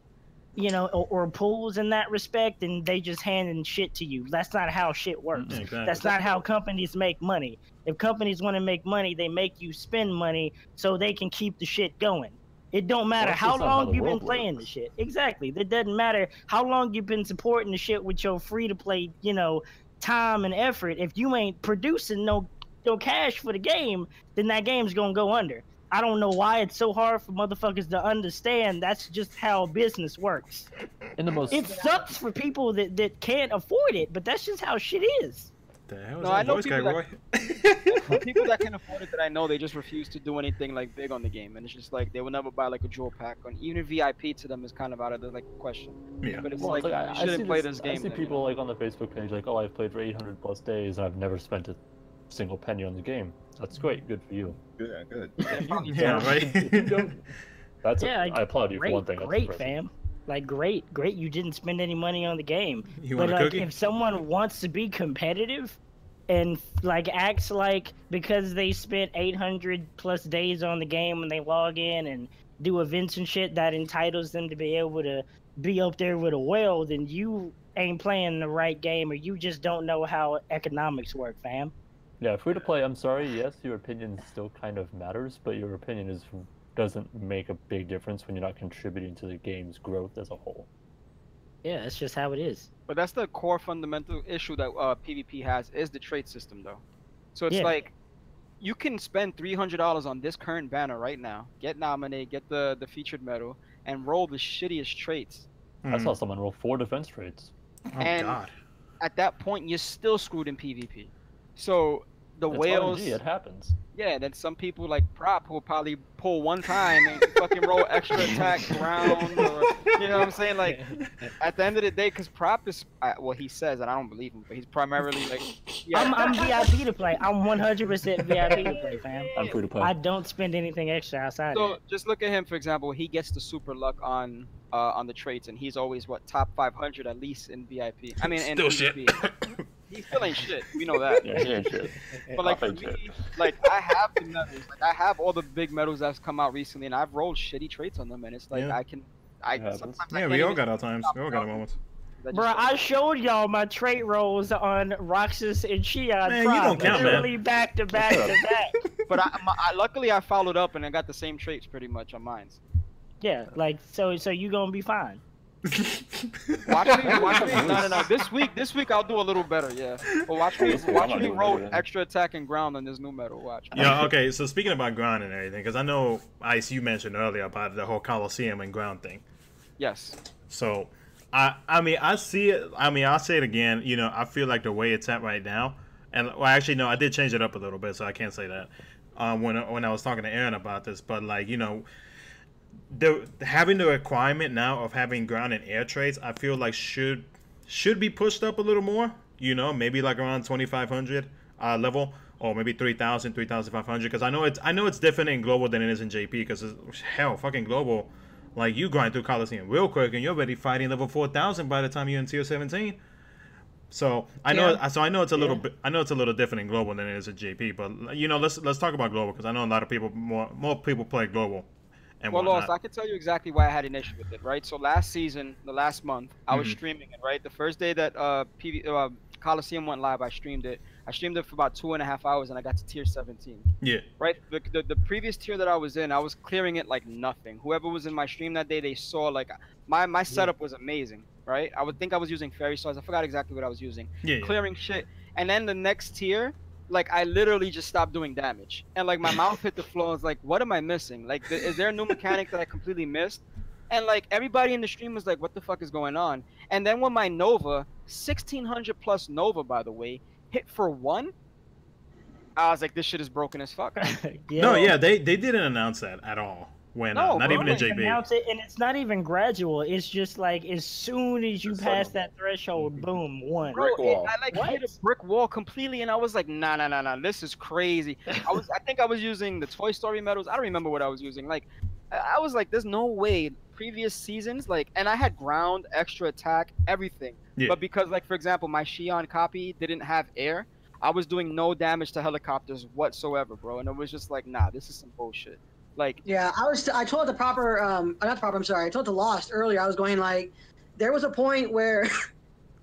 you know, or pools in that respect, and they just handing shit to you. That's not how shit works. Exactly. That's not how companies make money. If companies want to make money, they make you spend money so they can keep the shit going. It don't matter how long you've been playing the shit. Exactly. It doesn't matter how long you've been supporting the shit with your free-to-play, you know, time and effort. If you ain't producing no cash for the game, then that game's gonna go under. I don't know why it's so hard for motherfuckers to understand. That's just how business works. It sucks for people that can't afford it, but that's just how shit is. The hell is that voice guy, Roy? People that can afford it that I know, they just refuse to do anything like big on the game, and it's just like they will never buy like a jewel pack, and even VIP to them is kind of out of the like question. Yeah. But it's you shouldn't play this game. I see people like on the Facebook page like, oh, I've played for 800 plus days and I've never spent a single penny on the game. That's great. Good for you. Yeah, good. Yeah, right. I applaud you for one thing. Great, fam. Like great. You didn't spend any money on the game. You but want a cookie? If someone wants to be competitive and like acts like because they spent 800 plus days on the game and they log in and do events and shit that entitles them to be able to be up there with a whale, then you ain't playing the right game, or you just don't know how economics work, fam. Yeah, free to play, I'm sorry, yes, your opinion still kind of matters, but your opinion doesn't make a big difference when you're not contributing to the game's growth as a whole. Yeah, that's just how it is. But that's the core fundamental issue that PvP has, is the trait system, though. So it's like, you can spend $300 on this current banner right now, get nominated, get the featured medal, and roll the shittiest traits. I saw someone roll 4 defense traits. Oh, God. At that point, you're still screwed in PvP. So the whales, RNG, it happens. Yeah, then some people like Prop will probably pull one time and fucking roll extra attack round, or you know what I'm saying? Like at the end of the day, because Prop is well, he says, and I don't believe him, but he's primarily like. Yeah. I'm VIP to play. I'm 100% VIP to play, fam. I'm free to play. I don't spend anything extra outside. So just look at him, for example. He gets the super luck on the traits, and he's always top 500 at least in VIP. I mean, in PvP. He still ain't shit. We know that. Yeah, he ain't shit. But like for me, like I have the medals. Like I have all the big medals that's come out recently, and I've rolled shitty traits on them, and it's like sometimes we all got our times. We all got our moments. Bro, I showed y'all my trait rolls on Roxas and Shion. Man, you don't count, literally back to back to back. But luckily I followed up and I got the same traits pretty much on mine. Yeah, like so you gonna be fine. Watch me. No. This week I'll do a little better. Yeah. But watch me roll extra attack and ground on this new medal. Watch. Yeah. Okay. So speaking about ground and everything, because I know Ice, you mentioned earlier about the whole Colosseum and ground thing. Yes. So, I mean, I see it. I mean, I'll say it again. You know, I feel like the way it's at right now, and well, actually, no, I did change it up a little bit, so I can't say that. When I was talking to Aaron about this, but like, you know. Having the requirement now of having ground and air traits, I feel like should be pushed up a little more. You know, maybe like around 2,500 level, or maybe 3,000, 3,500. Because I know it's different in global than it is in JP. Because hell, fucking global, like you grind through Colosseum real quick, and you're already fighting level 4,000 by the time you're in tier 17. So I know it's a little bit. I know it's a little different in global than it is in JP. But you know, let's talk about global, because I know a lot of people more people play global. Well, Lost, I can tell you exactly why I had an issue with it, right? So last season, the last month, I was streaming it, right? The first day that Colosseum went live, I streamed it. I streamed it for about 2.5 hours, and I got to tier 17. Yeah. Right? The previous tier that I was in, I was clearing it like nothing. Whoever was in my stream that day, they saw like my setup was amazing, right? I would think I was using fairy stars. I forgot exactly what I was using. Yeah. Clearing shit. And then the next tier, like I literally just stopped doing damage, and like my mouth hit the floor. I was like, what am I missing? Like is there a new mechanic that I completely missed? And like everybody in the stream was like, what the fuck is going on? And then when my Nova, 1,600 plus Nova, by the way, hit for 1, I was like, this shit is broken as fuck. No, yeah, they didn't announce that at all. When not even in JP. Announce it, and it's not even gradual. It's just like as soon as you pass that threshold, boom, 1. Bro, I like hit a brick wall completely, and I was like, nah, this is crazy. I think I was using the Toy Story medals. I don't remember what I was using. Like, I was like, there's no way. Previous seasons, like, and I had ground, extra attack, everything. Yeah. But because, like, for example, my Xion copy didn't have air, I was doing no damage to helicopters whatsoever, bro. And it was just like, nah, this is some bullshit. Like, yeah, I told the proper, not proper, I'm sorry, I told the Lost earlier, I was going like, there was a point where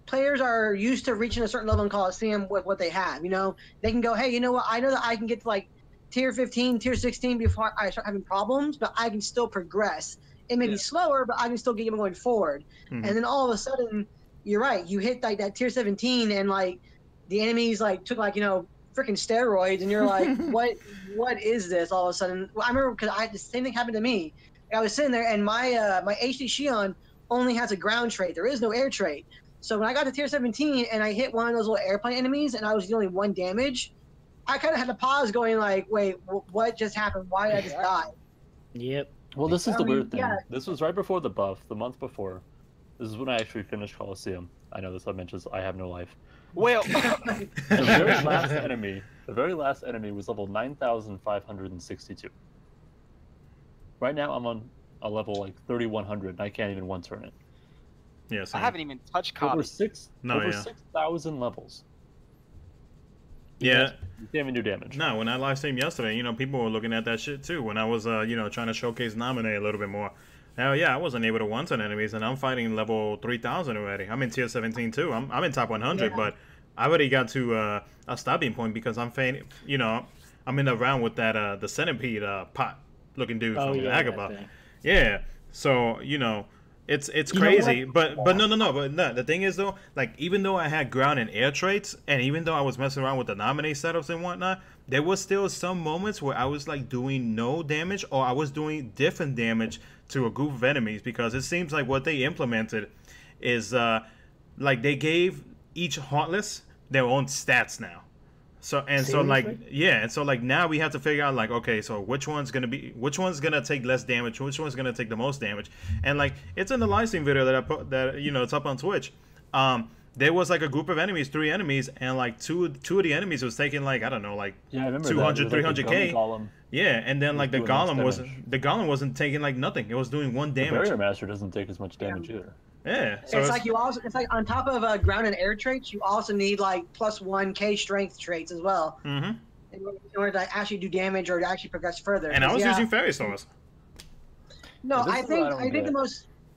players are used to reaching a certain level in Colosseum with what they have, you know? They can go, hey, you know what, I know that I can get to, like, tier 15, tier 16 before I start having problems, but I can still progress. It may be slower, but I can still get them going forward. And then all of a sudden, you're right, you hit, like, that tier 17, and, like, the enemies, like, took, like, you know, freaking steroids, and you're like, what is this all of a sudden? Well, I remember, because the same thing happened to me. I was sitting there, and my my HD Xion only has a ground trait. There is no air trait. So when I got to tier 17 and I hit one of those little airplane enemies and I was dealing 1 damage, I kind of had to pause going like, wait, what just happened? Why did I just die? Yep. Well, this is the weird thing. Yeah. This was right before the buff, the month before. This is when I actually finished Colosseum. I know this mentions I have no life. Well, the very last enemy was level 9,562. Right now I'm on a level like 3,100 and I can't even one-turn it. Yeah, I haven't even touched copy. Over 6,000 levels. Yeah. You can't even do damage. No, when I live streamed yesterday, you know, people were looking at that shit too. When I was, you know, trying to showcase Nominate a little bit more. Hell yeah, I wasn't able to one-turn enemies, and I'm fighting level 3,000 already. I'm in tier 17 too. I'm in top 100, but I already got to a stopping point because I'm you know, I'm in the round with that the centipede pot looking dude from Agaba. Yeah, so you know. It's crazy, but no. The thing is though, like even though I had ground and air traits, and even though I was messing around with the nominate setups and whatnot, there was still some moments where I was like doing no damage, or I was doing different damage to a group of enemies, because it seems like what they implemented is like they gave each Heartless their own stats now. So like now we have to figure out like, okay, so which one's gonna take less damage, which one's gonna take the most damage, and like it's in the live stream video that I put, that you know, it's up on Twitch. There was like a group of enemies, 3 enemies, and like two of the enemies was taking like, I don't know, like 200, 300k. Yeah, and then like the golem wasn't taking like nothing. It was doing 1 damage. The barrier master doesn't take as much damage either. Yeah, so it's like on top of ground and air traits, you also need like +1 K strength traits as well. Mm-hmm. In order to actually do damage or to actually progress further. And I was using fairy stars. No, I think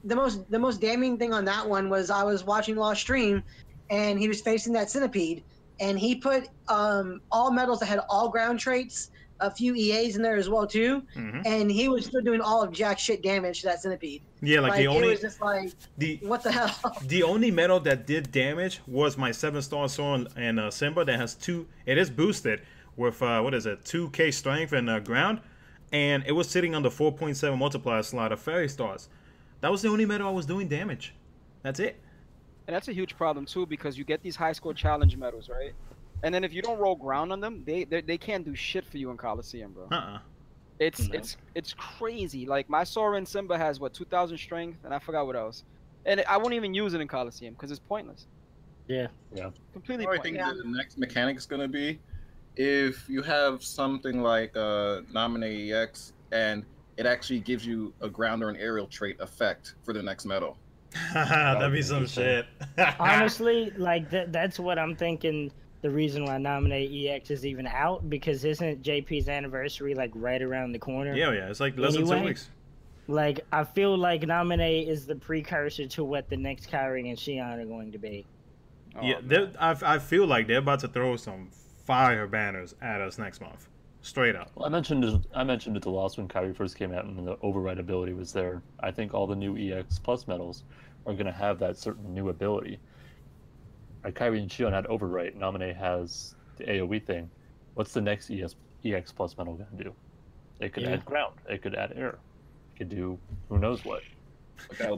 the most damning thing on that one was I was watching Lost stream, and he was facing that centipede, and he put all medals that had all ground traits, a few EAs in there as well too, and he was still doing all of jack shit damage to that centipede. Yeah, like the only, it was just like, what the hell? The only medal that did damage was my 7-star sword and Simba that has 2. It is boosted with 2k strength and ground, and it was sitting on the 4.7 multiplier slot of fairy stars. That was the only medal I was doing damage. That's it. And that's a huge problem too, because you get these high score challenge medals, right? And then if you don't roll ground on them, they can't do shit for you in Colosseum, bro. It's crazy. Like my Sora and Simba has what, 2,000 strength, and I forgot what else. And I won't even use it in Colosseum because it's pointless. Yeah. Completely pointless. I think that the next mechanic is gonna be if you have something like Nominate EX and it actually gives you a ground or an aerial trait effect for the next medal. That'd be some shit. Honestly, like that's what I'm thinking. The reason why Nominate EX is even out, because isn't JP's anniversary like right around the corner? Yeah, it's like less than 2 weeks. Like I feel like Nominate is the precursor to what the next Kyrie and Xion are going to be. I feel like they're about to throw some fire banners at us next month, straight up. Well, I mentioned it to Lost when Kyrie first came out and the override ability was there. I think all the new EX Plus medals are going to have that certain new ability. Kyrie and Xion had overwrite. Nominate has the AoE thing. What's the next EX Plus medal going to do? It could add ground. It could add air. It could do who knows what. I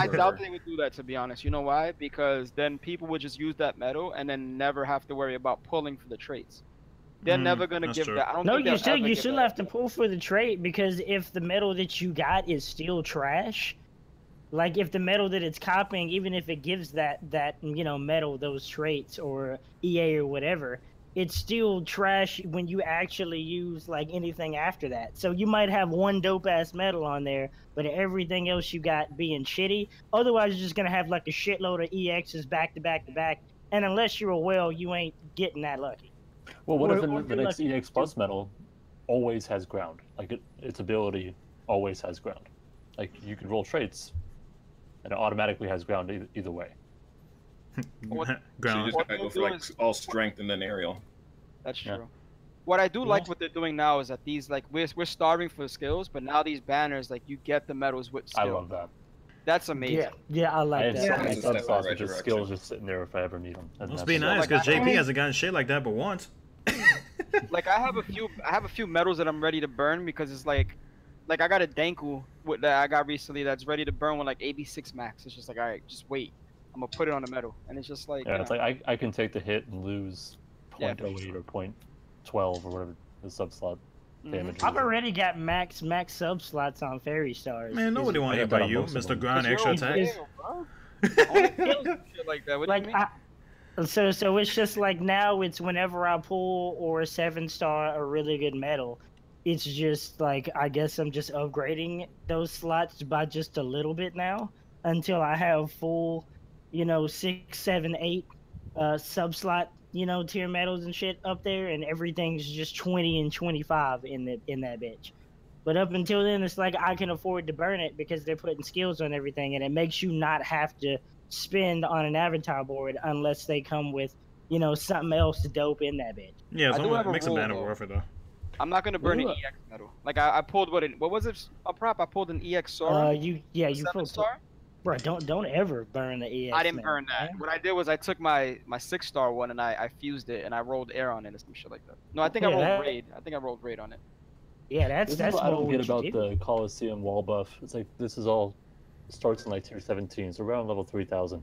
doubt they would do that, to be honest. You know why? Because then people would just use that medal and then never have to worry about pulling for the traits. They're never going to give that. I don't think you still have to pull for the trait, because if the medal that you got is still trash, like if the medal that it's copying, even if it gives that medal those traits or EA or whatever, it's still trash when you actually use like anything after that. So you might have one dope ass medal on there, but everything else you got being shitty. Otherwise, you're just gonna have like a shitload of EXs back to back to back, and unless you're a whale, you ain't getting that lucky. Well, what if the next EX Plus medal always has ground? Like its ability always has ground. Like you can roll traits, and it automatically has ground either way. Ground. So you just gotta go for like all strength and then aerial. That's true. Yeah. What I do like what they're doing now is that these like we're starving for skills, but now these banners like you get the medals with skill. I love that. That's amazing. Yeah, I like that. I have so many subslots with just skills just sitting there if I ever need them. Must be nice because JP hasn't gotten shit like that but once. Like I have a few medals that I'm ready to burn because it's like I got a Danku that I got recently that's ready to burn with like 86 max. It's just like, all right, just wait. I'm gonna put it on the medal, and it's just like it's like I can take the hit and lose 0.08 or 0.12 or whatever the subslot damage. I've already got max subslots on Fairy Stars. Man, nobody want to hit by you, Mr. Ground extra attacks. Like that. What do you mean? So it's just like now it's whenever I pull or a 7-star a really good medal, it's just like I guess I'm just upgrading those slots by just a little bit now until I have full, 6, 7, 8 sub-slot, tier medals and shit up there, and everything's just 20 and 25 in that bitch. But up until then, it's like I can afford to burn it because they're putting skills on everything, and it makes you not have to spend on an avatar board unless they come with, something else dope in that bitch. Yeah, it makes a banner worth it though. I'm not gonna burn an EX medal. Like I pulled what was it? A prop? I pulled an EX Sora. You pulled star. Bro, don't ever burn the EX. I didn't burn that. What I did was I took my 6-star one and I fused it and I rolled air on it and some shit like that. No, I think I rolled raid. I think I rolled raid on it. Yeah, that's what I don't get about the Colosseum wall buff. It's like this is all starts in like tier 17, so around level 3000.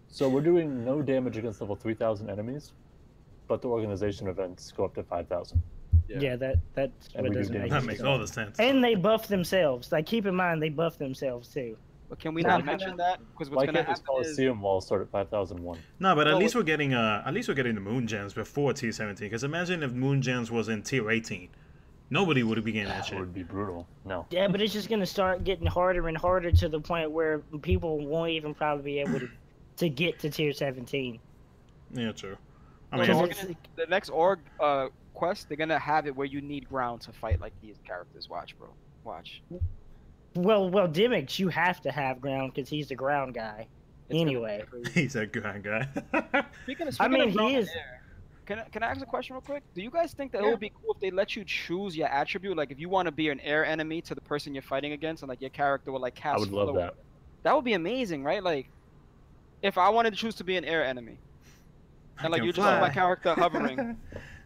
So we're doing no damage against level 3000 enemies, but the organization events go up to 5000. Yeah, that's what doesn't make sense. That makes all the sense. And they buff themselves. Like keep in mind they buff themselves too. But can we not mention that? Because what's gonna happen Colosseum wall start at 5001? No, but at least we're getting the moon gems before tier 17. Because imagine if moon gems was in tier 18, nobody would be getting that shit. It would be brutal. No. Yeah, but it's just gonna start getting harder and harder to the point where people won't even probably be able to get to tier 17. Yeah, true. I mean, the next org quest, they're gonna have it where you need ground to fight like these characters. Watch, bro. Watch. Well, Dimmix, you have to have ground because he's the ground guy. Anyway, he's a ground guy. Speaking I mean, he is. Can I ask a question real quick? Do you guys think that it would be cool if they let you choose your attribute? Like, if you want to be an air enemy to the person you're fighting against, and like your character would like cast. I would love that. That would be amazing, right? Like, if I wanted to choose to be an air enemy, and like you just saw my character hovering.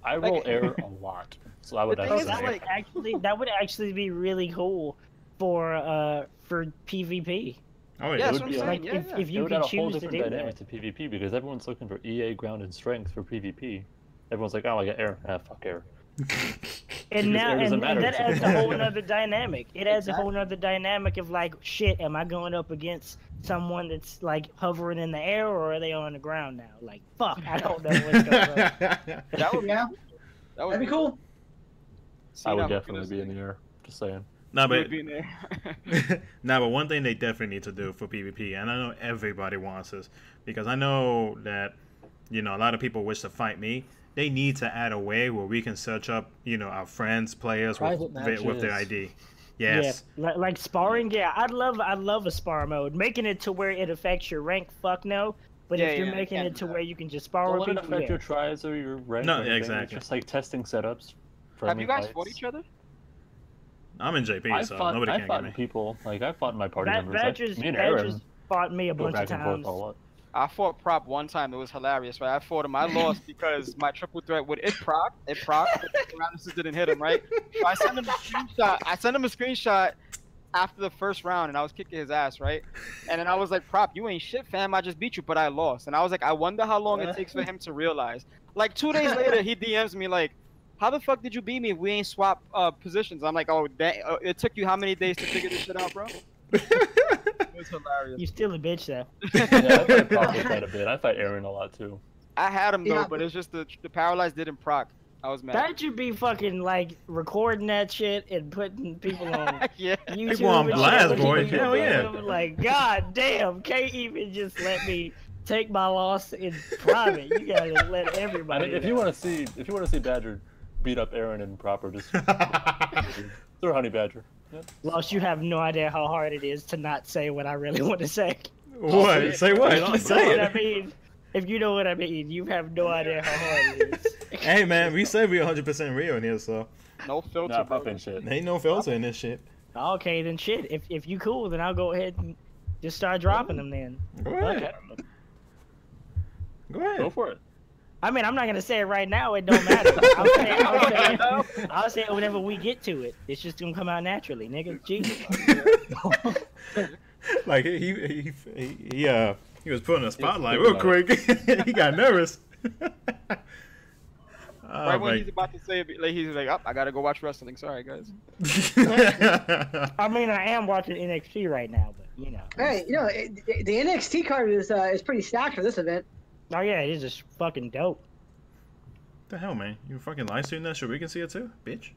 I roll air a lot, so I would that would actually be really cool for PvP. Oh yeah, that's what I'm saying. If you could choose to do dynamic to PvP because everyone's looking for EA ground and strength for PvP. Everyone's like, oh, I got air. Fuck air. And now and that adds a whole other dynamic. It adds a whole other dynamic of like, shit, am I going up against someone that's like hovering in the air or are they on the ground now? Like, fuck, I don't know what's going on. That'd be cool. I would definitely be in the air. Just saying. No, but one thing they definitely need to do for PvP, and I know everybody wants this, because I know that, a lot of people wish to fight me. They need to add a way where we can search up, our friends, players with their ID. Yes. Yeah, like sparring. Yeah, I'd love a spar mode. Making it to where it affects your rank, fuck no. But if you're making it to where you can just spar with people, affect your tries or your rank. No, exactly. It's just like testing setups. Have you guys fought each other? I'm in JP, so nobody can get me. People like I fought my party members. Badgers, Badgers fought me a bunch of times. I fought Prop one time. It was hilarious, right? I fought him. I lost because my triple threat would it proc, but the paralysis didn't hit him, right? So I sent him a screenshot after the first round, and I was kicking his ass, right? And then I was like, Prop, you ain't shit, fam. I just beat you, but I lost. And I was like, I wonder how long it takes for him to realize. Like 2 days later, he DMs me like, how the fuck did you beat me if we ain't swap positions? I'm like, oh, it took you how many days to figure this shit out, bro? It was hilarious. You still a bitch, though. Yeah, I fight Prop quite a bit. I fight Aaron a lot, too. I had them though, but it's just the paralyzed didn't proc. I was mad. That should be fucking like recording that shit and putting people on yeah. YouTube. People on blast, boy. Hell yeah. Like, god damn, can't even just let me take my loss in private. You gotta let everybody. I mean, if you want to see Badger beat up Aaron in proper, just throw Honey Badger. Yep. Lost, you have no idea how hard it is to not say what I really want to say. What? Say what? Say it. I mean, if you know what I mean, you have no idea how hard it is. Hey man, we say we're 100% real in here, so no filter. Not popping shit. Ain't no filter in this shit. Okay, then shit. If you cool, then I'll go ahead and just start dropping them then. Go ahead. Okay. Go ahead. Go for it. I mean, I'm not gonna say it right now. It don't matter. I'll say it whenever we get to it. It's just gonna come out naturally, nigga. Jesus. Like he was put in a spotlight real quick. He got nervous. Right when he's about to say it, like, he's like, "Oh, I gotta go watch wrestling." Sorry, guys. I mean, I am watching NXT right now, but you know. Hey, you know, the NXT card is pretty stacked for this event. Oh yeah, it is just fucking dope. The hell, man? You fucking live stream that shit? We can see it too, bitch.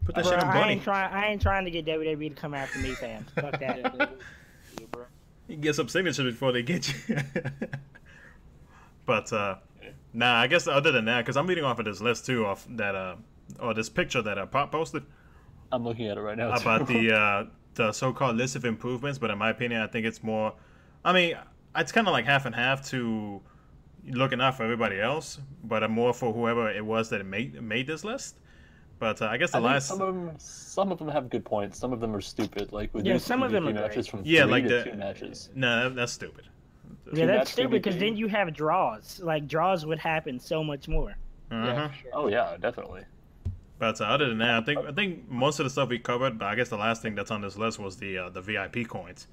Put that shit on Bunny. I ain't trying to get WWE to come after me, fans. Fuck that. You get some signatures before they get you. But nah, I guess other than that, because I'm reading off of this list too, off that or this picture that Pop posted. I'm looking at it right now. About the so-called list of improvements, but in my opinion, I think it's more. I mean, it's kind of like half and half to looking out for everybody else, but more for whoever it was that made this list. But I guess some of them have good points. Some of them are stupid. Like with some of them are matches from like to the 2 matches. No, that's stupid. Yeah, that's stupid because then you have draws. Like draws would happen so much more. Yeah, sure. Oh yeah, definitely. But other than that, I think most of the stuff we covered. But I guess the last thing that's on this list was the VIP coins.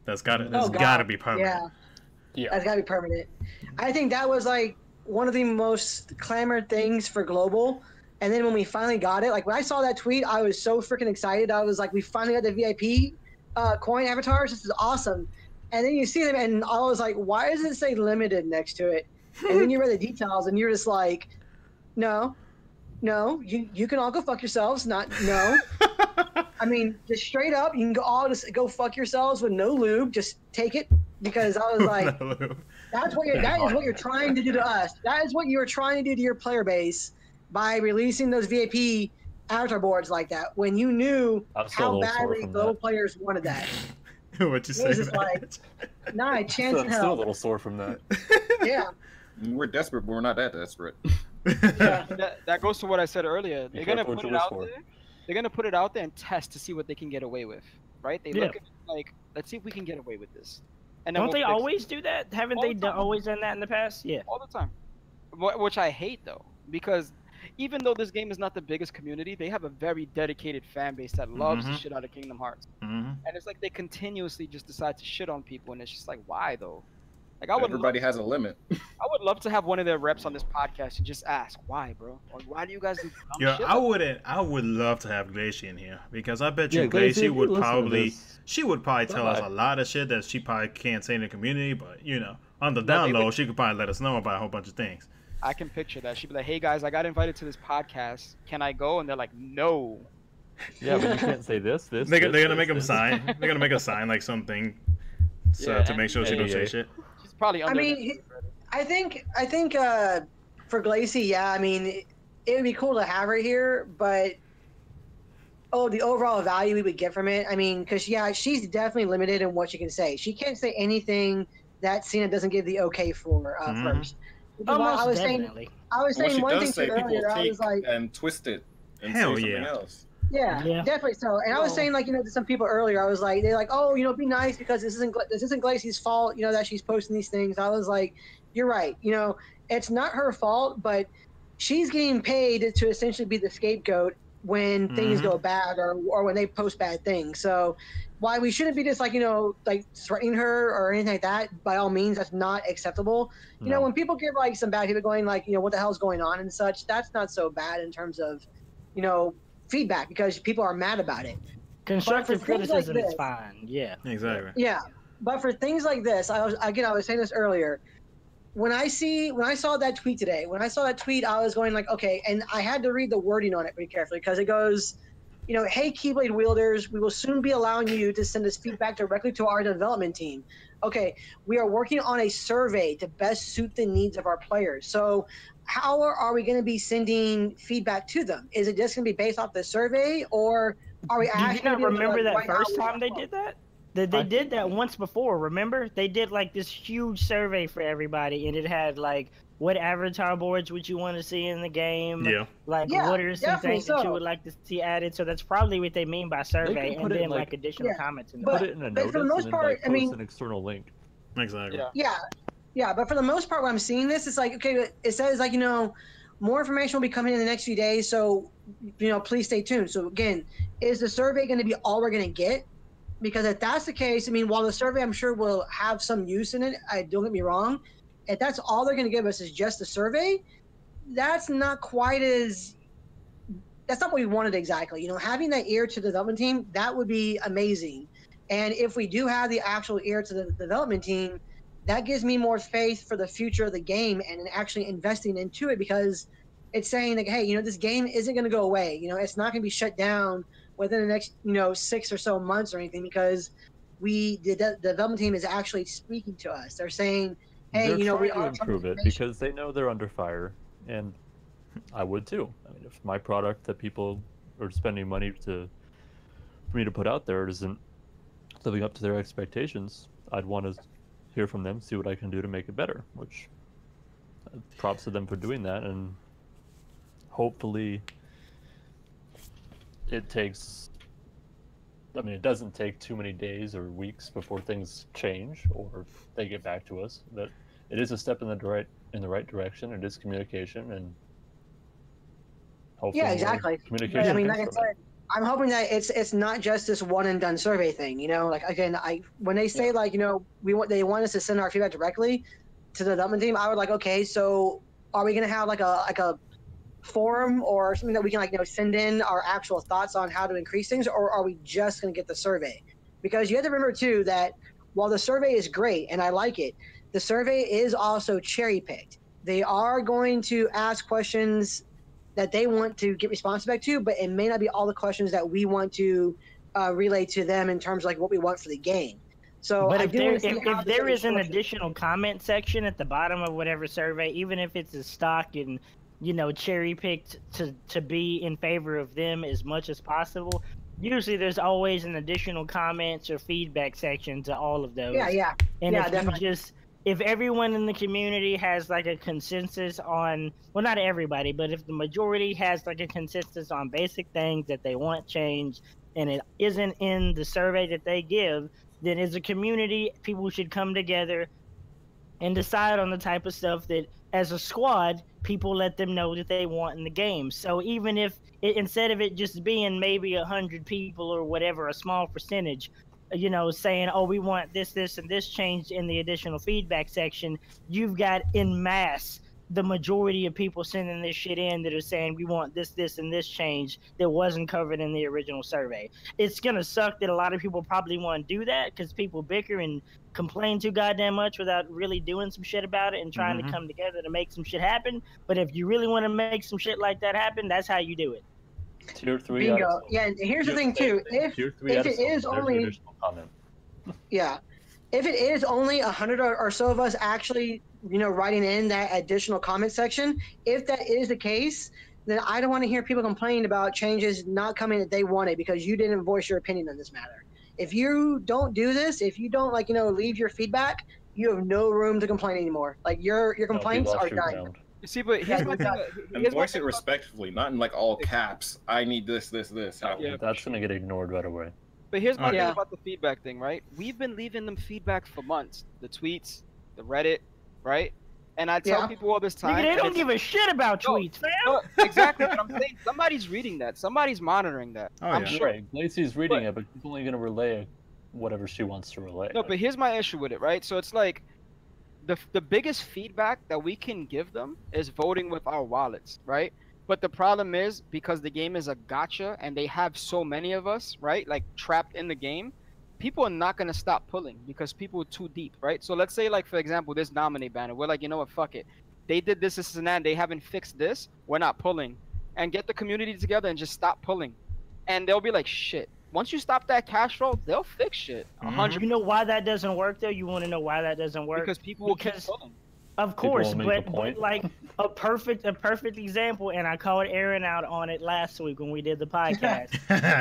That's got to be permanent. Yeah, that's got to be permanent. I think that was like one of the most clamored things for global. And then when we finally got it, like when I saw that tweet, I was so freaking excited. I was like, we finally got the VIP coin avatars. This is awesome. And then you see them, and I was like, why does it say limited next to it? And then you read the details, and you're just like, no, you can all go fuck yourselves. No. I mean, just straight up, you can all just go fuck yourselves with no lube. Just take it, because I was like, that is what you're trying to do to us. That is what you're trying to do to your player base by releasing those VIP avatar boards like that, when you knew how badly global players wanted that. What you say? It was just like, nah, chance in hell. I'm still a little sore from that. Yeah. We're desperate, but we're not that desperate. Yeah, that goes to what I said earlier. They're gonna put it out there. They're gonna put it out there and test to see what they can get away with, right? They look at it like, let's see if we can get away with this. And then don't they always do that? Haven't they always done that in the past? Yeah. All the time. Which I hate though, because even though this game is not the biggest community, they have a very dedicated fan base that loves the shit out of Kingdom Hearts. And it's like they continuously just decide to shit on people, and it's just like, why though? Like everybody has a limit. I would love to have one of their reps on this podcast and just ask, why, bro? Or why do you guys do dumb shit? I would love to have Glacier in here, because I bet you Glacier would probably tell us a lot of shit that she probably can't say in the community, but you know, on the down low, she could probably let us know about a whole bunch of things. I can picture that. She'd be like, hey guys, I got invited to this podcast. Can I go? And they're like, no. Yeah, but you can't say this. They're gonna make them sign. They're gonna make us sign like something, to make sure she don't say shit. She's probably under. I mean, I think for Glacie, yeah. I mean, it would be cool to have her here, but the overall value we would get from it. I mean, because she's definitely limited in what she can say. She can't say anything that Cena doesn't give the okay for first. Almost I was definitely. saying one thing to earlier. I was like, and twist it and hell say something else. Yeah, definitely so. And I was saying, like, you know, to some people earlier, I was like, they're like, oh, you know, be nice because this isn't Glacie's fault, you know, that she's posting these things. I was like, you're right. You know, it's not her fault, but she's getting paid to essentially be the scapegoat when things go bad or when they post bad things. So why we shouldn't be just like, you know, like threatening her or anything like that, by all means, that's not acceptable. You know, when people give like some bad people going like, you know, what the hell's going on and such, that's not so bad in terms of, you know, feedback, because people are mad about it. Constructive criticism is fine. Yeah. Exactly. Yeah. But for things like this, I was saying this earlier, when I saw that tweet today, I was going like, okay, and I had to read the wording on it pretty carefully because it goes, hey, Keyblade wielders, we will soon be allowing you to send us feedback directly to our development team. Okay, we are working on a survey to best suit the needs of our players. So how are we going to be sending feedback to them? Is it just going to be based off the survey, or are we actually Do you not remember that right first time they did that? They did that once before, remember? They did like this huge survey for everybody, and it had like, what avatar boards would you want to see in the game? Yeah. Like, what are some things that you would like to see added? So that's probably what they mean by survey, and then like additional comments. Put it in a notice, for the most and part, then post an external link. Exactly. Yeah, but for the most part, when I'm seeing this, it's like, okay, it says like, more information will be coming in the next few days, so, please stay tuned. So again, is the survey going to be all we're going to get? Because if that's the case, I mean, while the survey I'm sure will have some use in it, don't get me wrong, if that's all they're going to give us is just the survey, that's not what we wanted exactly. Having that ear to the development team, that would be amazing. And if we do have the actual ear to the development team, that gives me more faith for the future of the game and actually investing into it, because it's saying like, hey, this game isn't going to go away. It's not going to be shut down within the next, 6 or so months or anything, because the development team is actually speaking to us. They're saying, hey, they're we trying are to improve it because they know they're under fire, and I would too. I mean, if my product that people are spending money for me to put out there isn't living up to their expectations, I'd want to hear from them, see what I can do to make it better, which props to them for doing that. And hopefully it doesn't take too many days or weeks before things change or they get back to us. But it is a step in the right direction. It is communication, and hopefully exactly. Communication. I mean, like I said, I'm hoping that it's not just this one and done survey thing. Like again, when they say like they want us to send our feedback directly to the development team, I would like, okay, so are we gonna have like a forum or something that we can send in our actual thoughts on how to increase things, or are we just going to get the survey? Because you have to remember too that while the survey is great and I like it, the survey is also cherry picked. They are going to ask questions that they want to get response back to, but it may not be all the questions that we want to relay to them in terms of like what we want for the game. So but if there is an additional comment section at the bottom of whatever survey, even if it's a stock and cherry picked to be in favor of them as much as possible, usually there's always an additional comments or feedback section to all of those. And if everyone in the community has like a consensus on, well, not everybody, but if the majority has like a consensus on basic things that they want changed and it isn't in the survey that they give, then as a community, people should come together and decide on the type of stuff that, as a squad, people let them know that they want in the game. So even if instead of it just being maybe 100 people or whatever, a small percentage, saying, oh, we want this, and this changed in the additional feedback section, you've got en masse the majority of people sending this shit in that are saying we want this, and this change that wasn't covered in the original survey. It's gonna suck that a lot of people probably want to do that because people bicker and complain too goddamn much without really doing some shit about it and trying to come together to make some shit happen. But if you really want to make some shit like that happen, that's how you do it. Tier 3. Bingo. Yeah, and here's the thing too. If it is only if it is only 100 or so of us actually, writing in that additional comment section, if that is the case, then I don't want to hear people complain about changes not coming that they wanted because you didn't voice your opinion on this matter. If you don't do this, if you don't leave your feedback, you have no room to complain anymore. Like your complaints are done. You see, but here's my thing. And voice it respectfully, not in like all caps. I need this. Yeah, that's gonna get ignored right away. But here's my thing about the feedback thing, right? We've been leaving them feedback for months. The tweets, the Reddit, right? And I tell people all this time. Nigga, they don't give a shit about tweets, fam. No, exactly. But I'm saying somebody's reading that. Somebody's monitoring that. Oh, I'm sure. Right. Lacey's reading it, but she's only going to relay whatever she wants to relay. No, but here's my issue with it, right? So it's like the biggest feedback that we can give them is voting with our wallets, right? But the problem is because the game is a gacha and they have so many of us, right? Like trapped in the game, people are not gonna stop pulling because people are too deep, right? So let's say, like, for example, this nominate banner, we're like, you know what, fuck it, they did this and that, they haven't fixed this, we're not pulling, and get the community together and just stop pulling, and they'll be like, shit. Once you stop that cash flow, they'll fix shit. 100. You know why that doesn't work though? You want to know why that doesn't work? Because people will keep pulling. Of course, but point. like a perfect example, and I called Aaron out on it last week when we did the podcast.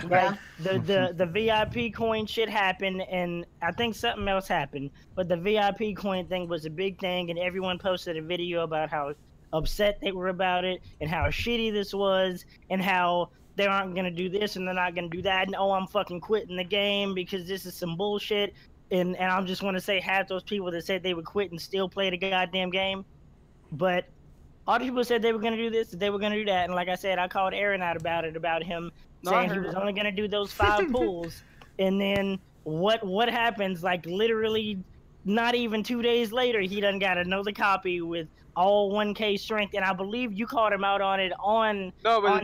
Like the VIP coin shit happened, and I think something else happened, but the VIP coin thing was a big thing, and everyone posted a video about how upset they were about it, and how shitty this was, and how they aren't gonna do this and they're not gonna do that, and oh, I'm fucking quitting the game because this is some bullshit. And I just want to say half those people that said they would quit and still play the goddamn game. But all the people said they were going to do this, they were going to do that. And like I said, I called Aaron out about it, about him saying he was only going to do those 5 pulls. And then what happens, like literally not even 2 days later, he done got another copy with all 1K strength. And I believe you called him out on it on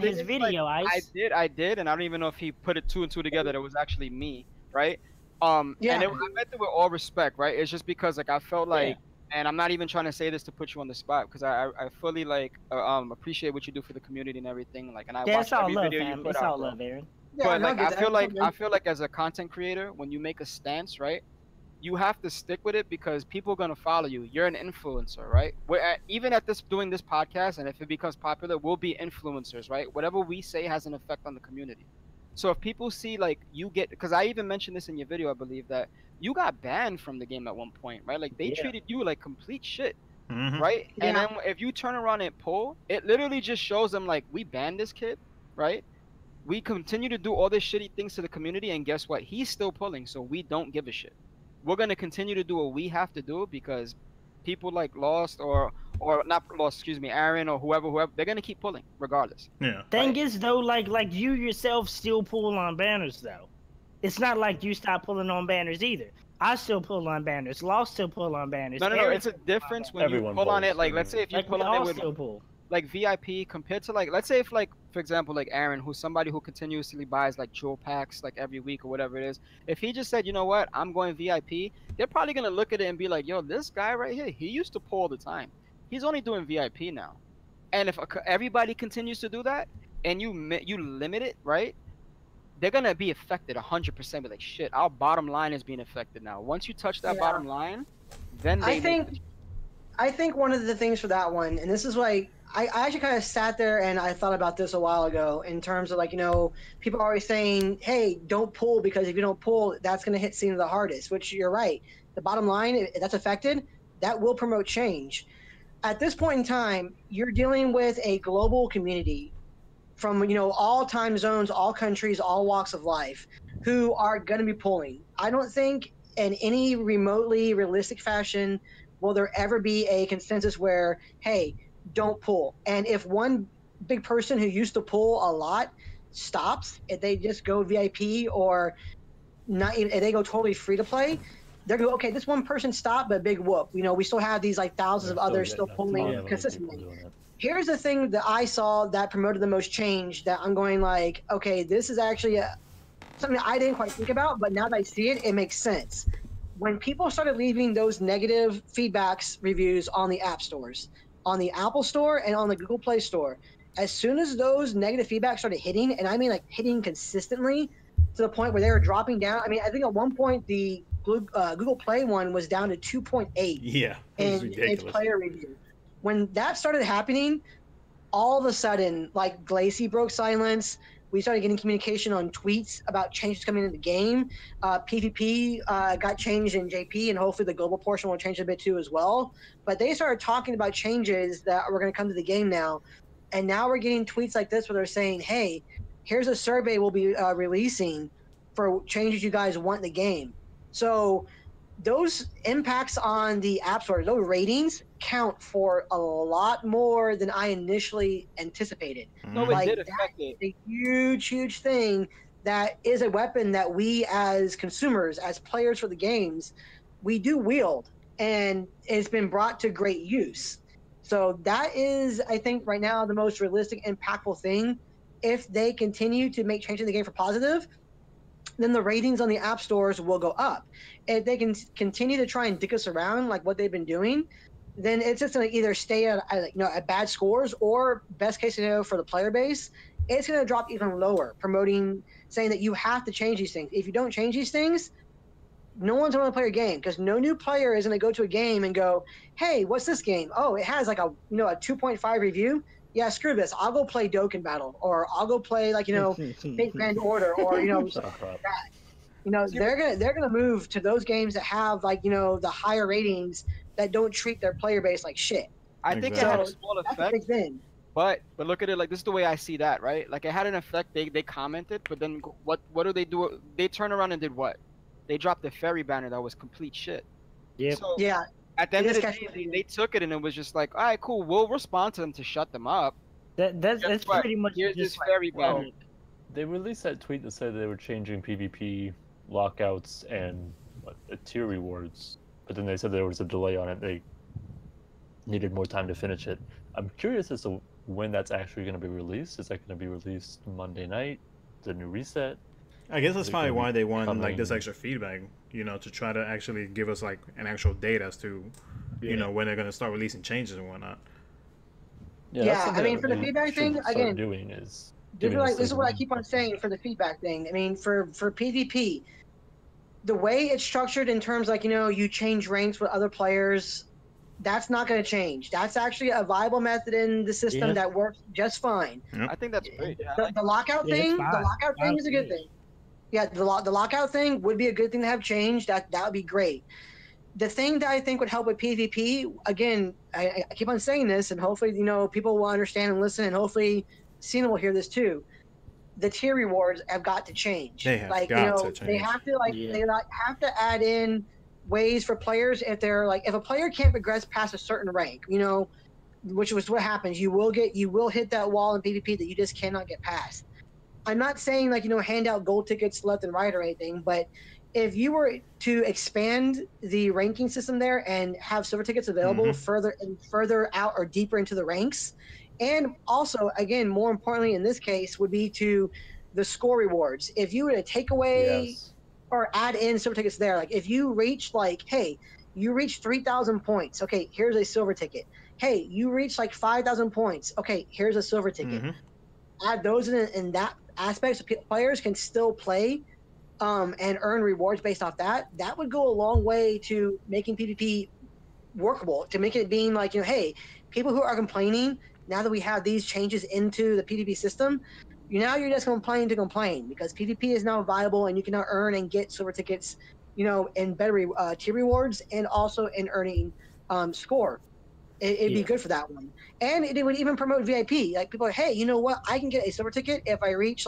his video, like, Ice. I did. And I don't even know if he put it 2 and 2 together. It was actually me, right? And I meant it with all respect, right? It's just because, like, I felt like, and I'm not even trying to say this to put you on the spot, because I fully, like, appreciate what you do for the community and everything, like, and I watch every video you put out. It's all love, Aaron. But like, I feel like as a content creator, when you make a stance, right, you have to stick with it because people are gonna follow you. You're an influencer, right? Even at doing this podcast, and if it becomes popular, we'll be influencers, right? Whatever we say has an effect on the community. So if people see, like, you get, because I even mentioned this in your video, I believe, that you got banned from the game at one point, right? Like, they treated you like complete shit, right? Yeah. And then if you turn around and pull, it literally just shows them, like, we banned this kid, right? We continue to do all this shitty things to the community, and guess what? He's still pulling, so we don't give a shit. We're going to continue to do what we have to do because people like Lost or not Lost, excuse me, Aaron or whoever, they're gonna keep pulling regardless. Yeah. Thing is though, like you yourself still pull on banners though. It's not like you stop pulling on banners either. I still pull on banners. Lost still pull on banners. No. It's a difference when you pull on it. Like, let's say if you pull on it with like VIP compared to, like, let's say if, like, for example, like Aaron, who's somebody who continuously buys like jewel packs like every week or whatever it is, if he just said, you know what, I'm going VIP, they're probably gonna look at it and be like, yo, this guy right here, he used to pull all the time, he's only doing VIP now. And if everybody continues to do that and you limit it, right, they're gonna be affected 100%. Be like, shit, our bottom line is being affected now. Once you touch that bottom line, then I think one of the things for that one, and this is like, I actually kind of sat there and I thought about this a while ago in terms of, like, you know, people are always saying, hey, don't pull, because if you don't pull, that's going to hit Cena the hardest, which you're right. The bottom line, if that's affected, that will promote change. At this point in time, you're dealing with a global community from, you know, all time zones, all countries, all walks of life, who are going to be pulling. I don't think in any remotely realistic fashion will there ever be a consensus where, hey, don't pull. And if one big person who used to pull a lot stops, if they just go VIP or not, if they go totally free to play, they're going, okay, this one person stopped, but big whoop. You know, we still have these like thousands of others still pulling consistently. Here's the thing that I saw that promoted the most change, that I'm going like, okay, this is actually something I didn't quite think about, but now that I see it, it makes sense. When people started leaving those negative feedbacks reviews on the app stores, on the Apple Store and on the Google Play Store, as soon as those negative feedback started hitting, and I mean like hitting consistently to the point where they were dropping down. I mean, I think at one point the Google Play one was down to 2.8 in its player review. When that started happening, all of a sudden, like Glacy broke silence. We started getting communication on tweets about changes coming in the game. PvP got changed in JP, and hopefully the global portion will change a bit too as well. But they started talking about changes that were going to come to the game now. And now we're getting tweets like this where they're saying, hey, here's a survey we'll be releasing for changes you guys want in the game. So those impacts on the App Store, those ratings count for a lot more than I initially anticipated. No, like, it did affect it. A huge, huge thing that is a weapon that we as consumers, as players for the games, we do wield, and it's been brought to great use. So that is, I think, right now the most realistic, impactful thing. If they continue to make changes in the game for positive, then the ratings on the app stores will go up. If they can continue to try and dick us around like what they've been doing, then it's just going to either stay at bad scores, or best case scenario for the player base, it's going to drop even lower, saying that you have to change these things. If you don't change these things, no one's going to play your game, because no new player is going to go to a game and go, hey, what's this game? Oh, it has like a 2.5 review. Yeah, screw this. I'll go play Dokkan Battle, or I'll go play Fate Grand Order, or that. They're gonna move to those games that have the higher ratings that don't treat their player base like shit. I think it had a small effect. But look at it like this is the way I see that, right? Like it had an effect. They commented, but then what do they do? They turn around and did what? They dropped the fairy banner that was complete shit. Yeah. So, yeah. At the end of the day, they took it and it was just like, all right, cool. We'll respond to them to shut them up. That's pretty much here's this fairy banner. They released that tweet that said they were changing PvP lockouts and tier rewards, but then they said there was a delay on it. They needed more time to finish it. I'm curious as to when that's actually going to be released. Is that going to be released Monday night? The new reset? I guess that's probably why they want this extra feedback, to try to actually give us an actual date as to, when they're going to start releasing changes and whatnot. Yeah, I mean, for the feedback thing, again, this is what I keep on saying for the feedback thing. I mean, for PvP, the way it's structured in terms you change ranks with other players, that's not going to change. That's actually a viable method in the system that works just fine. Yep. I think that's great. The lockout thing, is a good thing. Yeah, the lockout thing would be a good thing to have changed. That would be great. The thing that I think would help with PvP, again, I keep on saying this, and hopefully, people will understand and listen, and hopefully Cena will hear this too. The tier rewards have got to change. They have got to change. They have to they have to add in ways for players if a player can't progress past a certain rank, which was what happens. You will hit that wall in PvP that you just cannot get past. I'm not saying hand out gold tickets left and right or anything, but if you were to expand the ranking system there and have silver tickets available further out or deeper into the ranks, and also, again, more importantly in this case, would be to the score rewards. If you were to take away or add in silver tickets there, if you reach hey, you reach 3,000 points, okay, here's a silver ticket. Hey, you reach 5,000 points, okay, here's a silver ticket. Add those in that aspect so players can still play and earn rewards based off that. That would go a long way to making PvP workable, to make it being hey, people who are complaining, now that we have these changes into the PvP system, you're just complaining to complain, because PvP is now viable and you can now earn and get silver tickets, in better tier rewards and also in earning score. It'd be good for that one. And it would even promote VIP. People are, hey, you know what? I can get a silver ticket if I reach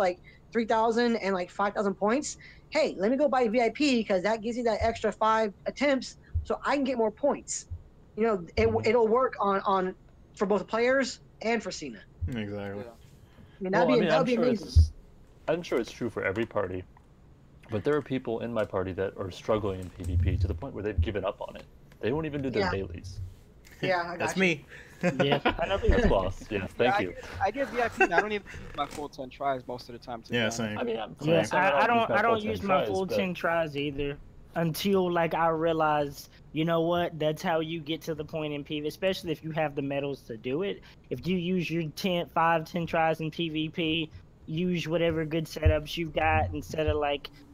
3,000 and 5,000 points. Hey, let me go buy VIP because that gives you that extra 5 attempts so I can get more points. It'll work on for both players and for Cena. Exactly. Yeah. That'd be amazing. I'm sure it's true for every party, but there are people in my party that are struggling in PvP to the point where they've given up on it. They won't even do their dailies. Yeah, that's me. Yeah, that's boss. Yeah, thank you. I get VIP. I don't even use my full 10 tries most of the time. Yeah, same. I don't use my full 10 tries either until I realize, that's how you get to the point in PvP, especially if you have the medals to do it. If you use your 10 tries in PvP, use whatever good setups you've got instead of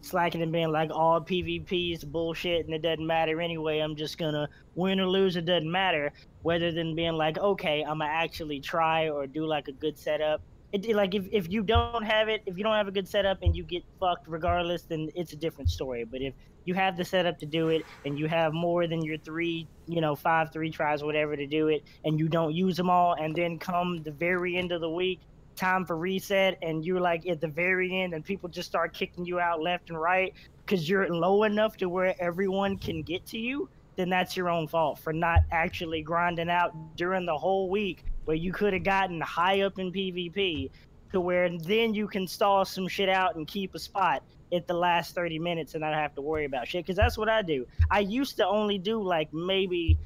slacking and being all PvP is bullshit and it doesn't matter anyway. I'm just gonna win or lose, it doesn't matter. Rather than being okay, I'm gonna actually try or do a good setup. If you don't have it, if you don't have a good setup and you get fucked regardless, then it's a different story. But if you have the setup to do it and you have more than your 5 3 tries or whatever to do it, and you don't use them all, and then come the very end of the week, time for reset, and you're at the very end and people just start kicking you out left and right because you're low enough to where everyone can get to you, then that's your own fault for not actually grinding out during the whole week where you could have gotten high up in PvP to where then you can stall some shit out and keep a spot at the last 30 minutes and not have to worry about shit, because that's what I do. I used to only do maybe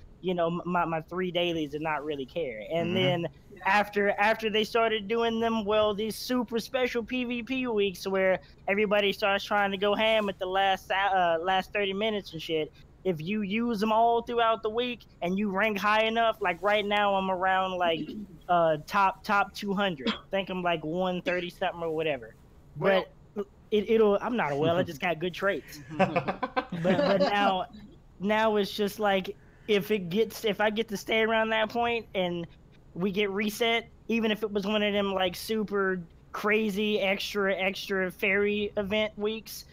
my 3 dailies and not really care. And then after they started doing them, these super special PvP weeks where everybody starts trying to go ham at the last 30 minutes and shit. If you use them all throughout the week and you rank high enough, like right now I'm around like top 200. I think I'm like 130 something or whatever. But I'm not a whale. I just got good traits. but now it's just like if I get to stay around that point and we get reset, even if it was one of them like super crazy extra fairy event weeks.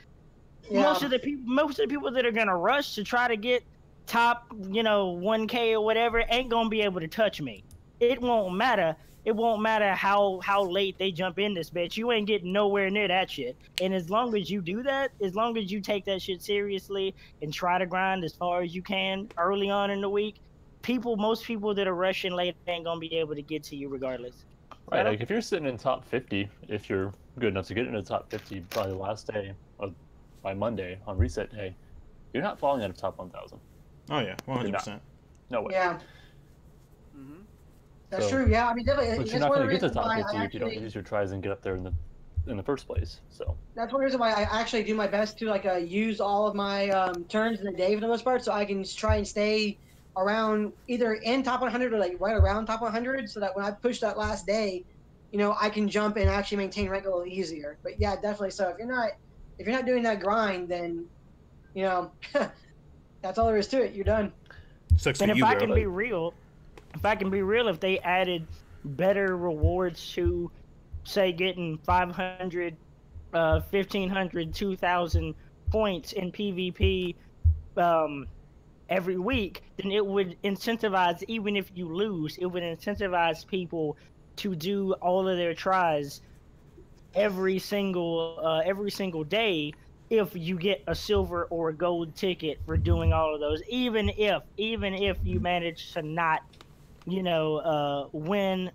Yeah. Most of the people that are gonna rush to try to get top, 1K or whatever ain't gonna be able to touch me. It won't matter. It won't matter how late they jump in this bitch. You ain't getting nowhere near that shit. And as long as you do that, as long as you take that shit seriously and try to grind as far as you can early on in the week, most people that are rushing late ain't gonna be able to get to you regardless. Right, like if you're sitting in top 50, if you're good enough to get into top 50 probably the last day of by Monday on reset day, you're not falling out of top 1,000. Oh yeah, 100%. No way. Yeah. That's true. Yeah, I mean, definitely. But you're not going to get to top 50 if you don't use your tries and get up there in the first place. So that's one reason why I actually do my best to use all of my turns in the day for the most part, so I can try and stay around either in top 100 or like right around top 100, so that when I push that last day, I can jump and actually maintain rank a little easier. But yeah, definitely. So if you're not doing that grind, then that's all there is to it. You're done. And if I can be real, if they added better rewards to, say, getting 500, 1,500, 2,000 points in PvP every week, then it would incentivize, even if you lose, it would incentivize people to do all of their tries every single day if you get a silver or a gold ticket for doing all of those, even if you manage to not win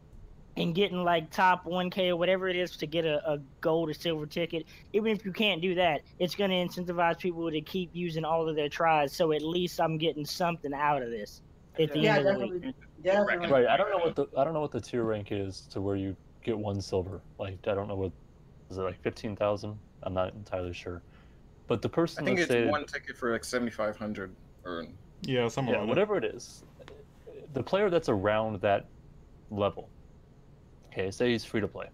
and getting like top 1K or whatever it is to get a gold or silver ticket. Even if you can't do that, it's going to incentivize people to keep using all of their tries, so at least I'm getting something out of this at the end of the week. Definitely. Right, I don't know what the tier rank is to where you get 1 silver. Like, I don't know what is it, like 15,000? I'm not entirely sure. But the person I think it's 1 ticket for like 7,500 or whatever it is. The player that's around that level, okay, say he's free to play,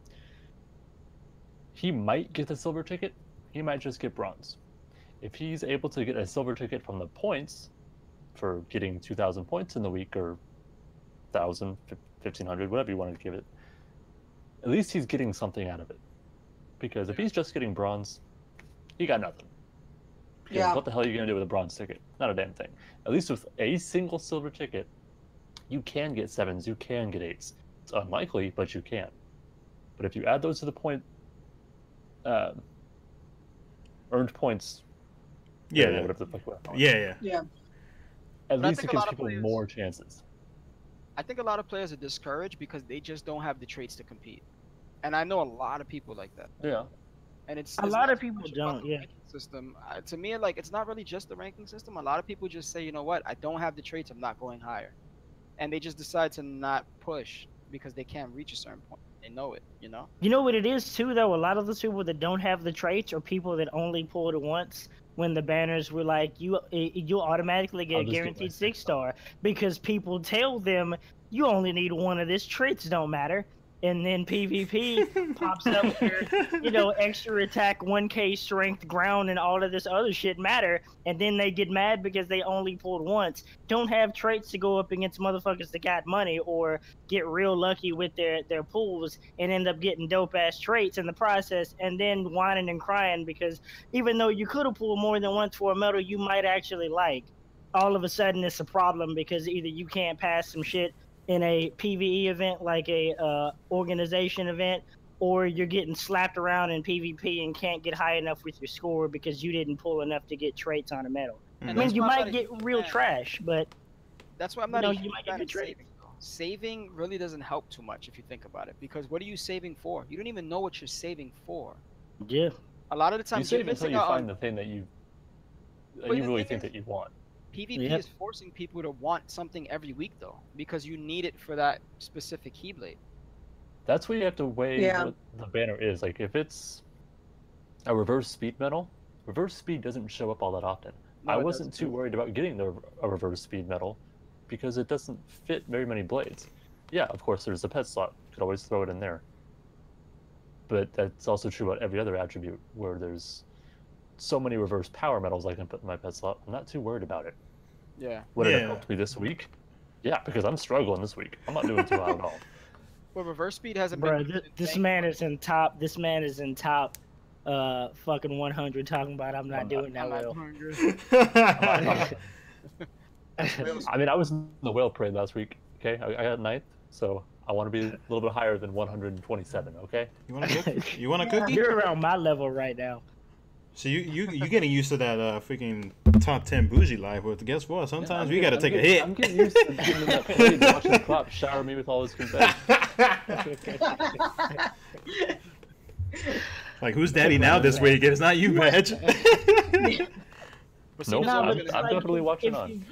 he might get the silver ticket, he might just get bronze. If he's able to get a silver ticket from the points for getting 2,000 points in the week, or 1,000, 1,500, whatever you want to give it, at least he's getting something out of it. Because if he's just getting bronze, he got nothing. Because what the hell are you going to do with a bronze ticket? Not a damn thing. At least with a single silver ticket, you can get 7s, you can get 8s. It's unlikely, but you can. But if you add those to the point, earned points, whatever the fuck. At least it gives people more chances. I think a lot of players are discouraged because they just don't have the traits to compete, and I know a lot of people like that. Yeah. And it's a lot of people don't. Yeah. System. To me, like, it's not really just the ranking system. A lot of people just say, you know what, I don't have the traits, I'm not going higher. And they just decide to not push because they can't reach a certain point. They know it, You know what it is, too, though? A lot of those people that don't have the traits are people that only pulled it once when the banners were like, you'll automatically get a guaranteed 6-star because people tell them you only need 1 of this, traits don't matter. And then PvP pops up where, extra attack, 1K strength, ground, and all of this other shit matter. And then they get mad because they only pulled once. Don't have traits to go up against motherfuckers that got money or get real lucky with their pulls and end up getting dope-ass traits in the process and then whining and crying because even though you could have pulled more than once for a medal you might actually like, all of a sudden it's a problem because either you can't pass some shit in a PvE event like a organization event, or you're getting slapped around in PvP and can't get high enough with your score because you didn't pull enough to get traits on a medal. I mean, you might get real trash, but that's why I'm not you might get good traits. Saving really doesn't help too much if you think about it, because what are you saving for? You don't even know what you're saving for. Yeah. A lot of the time, you save until you find the thing that you really think that you want. PvP is forcing people to want something every week though, because you need it for that specific Keyblade. That's where you have to weigh what the banner is. Like if it's a reverse speed medal, reverse speed doesn't show up all that often. No, I wasn't too worried about getting a reverse speed medal because it doesn't fit very many blades. Yeah, of course there's a pet slot. You could always throw it in there. But that's also true about every other attribute where there's so many reverse power medals I can put in my pet slot. I'm not too worried about it. Yeah. Would it have helped me this week? Yeah, because I'm struggling this week. I'm not doing too hot at all. Well, reverse speed hasn't been. Bro, this man is in top. This man is in top. Fucking 100. Talking about I'm not doing that well. I mean, I was in the whale parade last week. Okay, I got 9th, so I want to be a little bit higher than 127. Okay. You want a cookie? You want a cookie? You're around my level right now. So you getting used to that freaking top 10 bougie life, but guess what? Sometimes we gotta take a hit. I'm getting used to getting in that parade, watching the clock shower me with all this confetti. Like, who's daddy now this week? It's not you, Madge. Nope, I'm definitely watching on.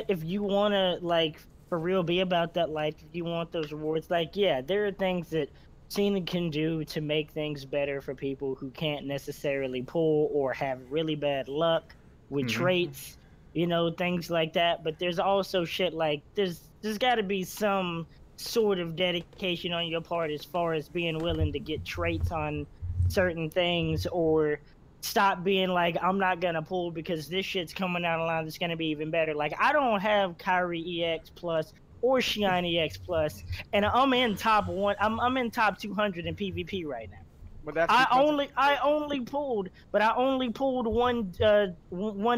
If you wanna like for real be about that life, if you want those rewards, like yeah, there are things that Cena can do to make things better for people who can't necessarily pull or have really bad luck with traits, you know, things like that. But there's also shit like there's got to be some sort of dedication on your part as far as being willing to get traits on certain things or stop being like, I'm not going to pull because this shit's coming down the line that's going to be even better. Like, I don't have Kyrie EX Plus or Shine EX Plus, and I'm in top 1. I'm in top 200 in PvP right now. But that's I only pulled one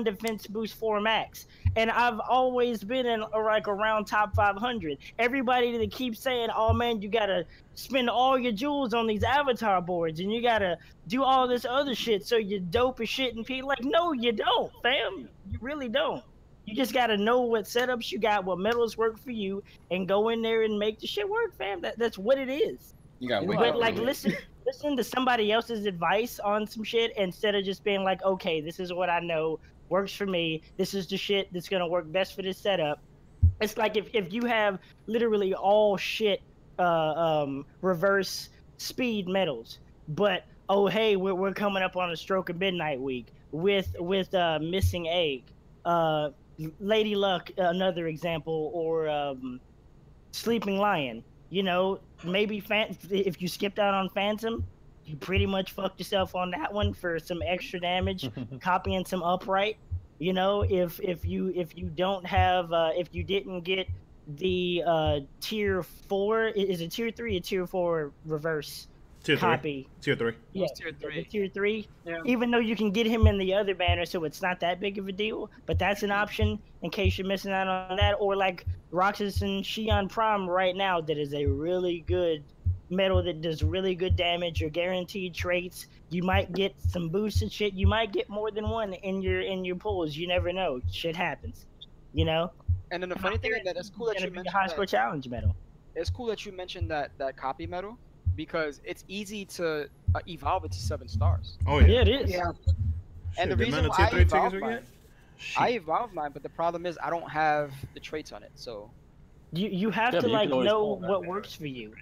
defense boost 4 max, and I've always been in like around top 500. Everybody that keeps saying, "Oh man, you gotta spend all your jewels on these avatar boards, and you gotta do all this other shit, so you're dope as shit." And people like, no, you don't, fam. You really don't. You just gotta know what setups you got, what medals work for you, and go in there and make the shit work, fam. That's what it is. You gotta wait. But like, listen to somebody else's advice on some shit instead of just being like, okay, this is what I know works for me. This is the shit that's gonna work best for this setup. It's like if you have literally all shit reverse speed medals, but oh hey, we're coming up on a stroke of midnight week with missing egg. Lady Luck, another example, or Sleeping Lion. You know, maybe if you skipped out on Phantom, you pretty much fucked yourself on that one for some extra damage, copying some upright. You know, if you don't have if you didn't get the tier 4, is it tier 3 or tier 4 reverse? Tier 3. Copy. Tier 3. Yeah, tier 3. Tier 3. Yeah. Even though you can get him in the other banner, so it's not that big of a deal. But that's an option in case you're missing out on that. Or like Roxas and Xion Prime right now, that is a really good medal that does really good damage. Your guaranteed traits. You might get some boosted shit. You might get more than one in your pulls. You never know. Shit happens. You know. And then the funny thing is that it's cool that you mentioned high score challenge medal. It's cool that you mentioned that copy medal, because it's easy to evolve it to 7 stars. Oh yeah. Yeah, it is. Yeah. And the reason why I evolved mine, but the problem is I don't have the traits on it. So you have to like know what works for you.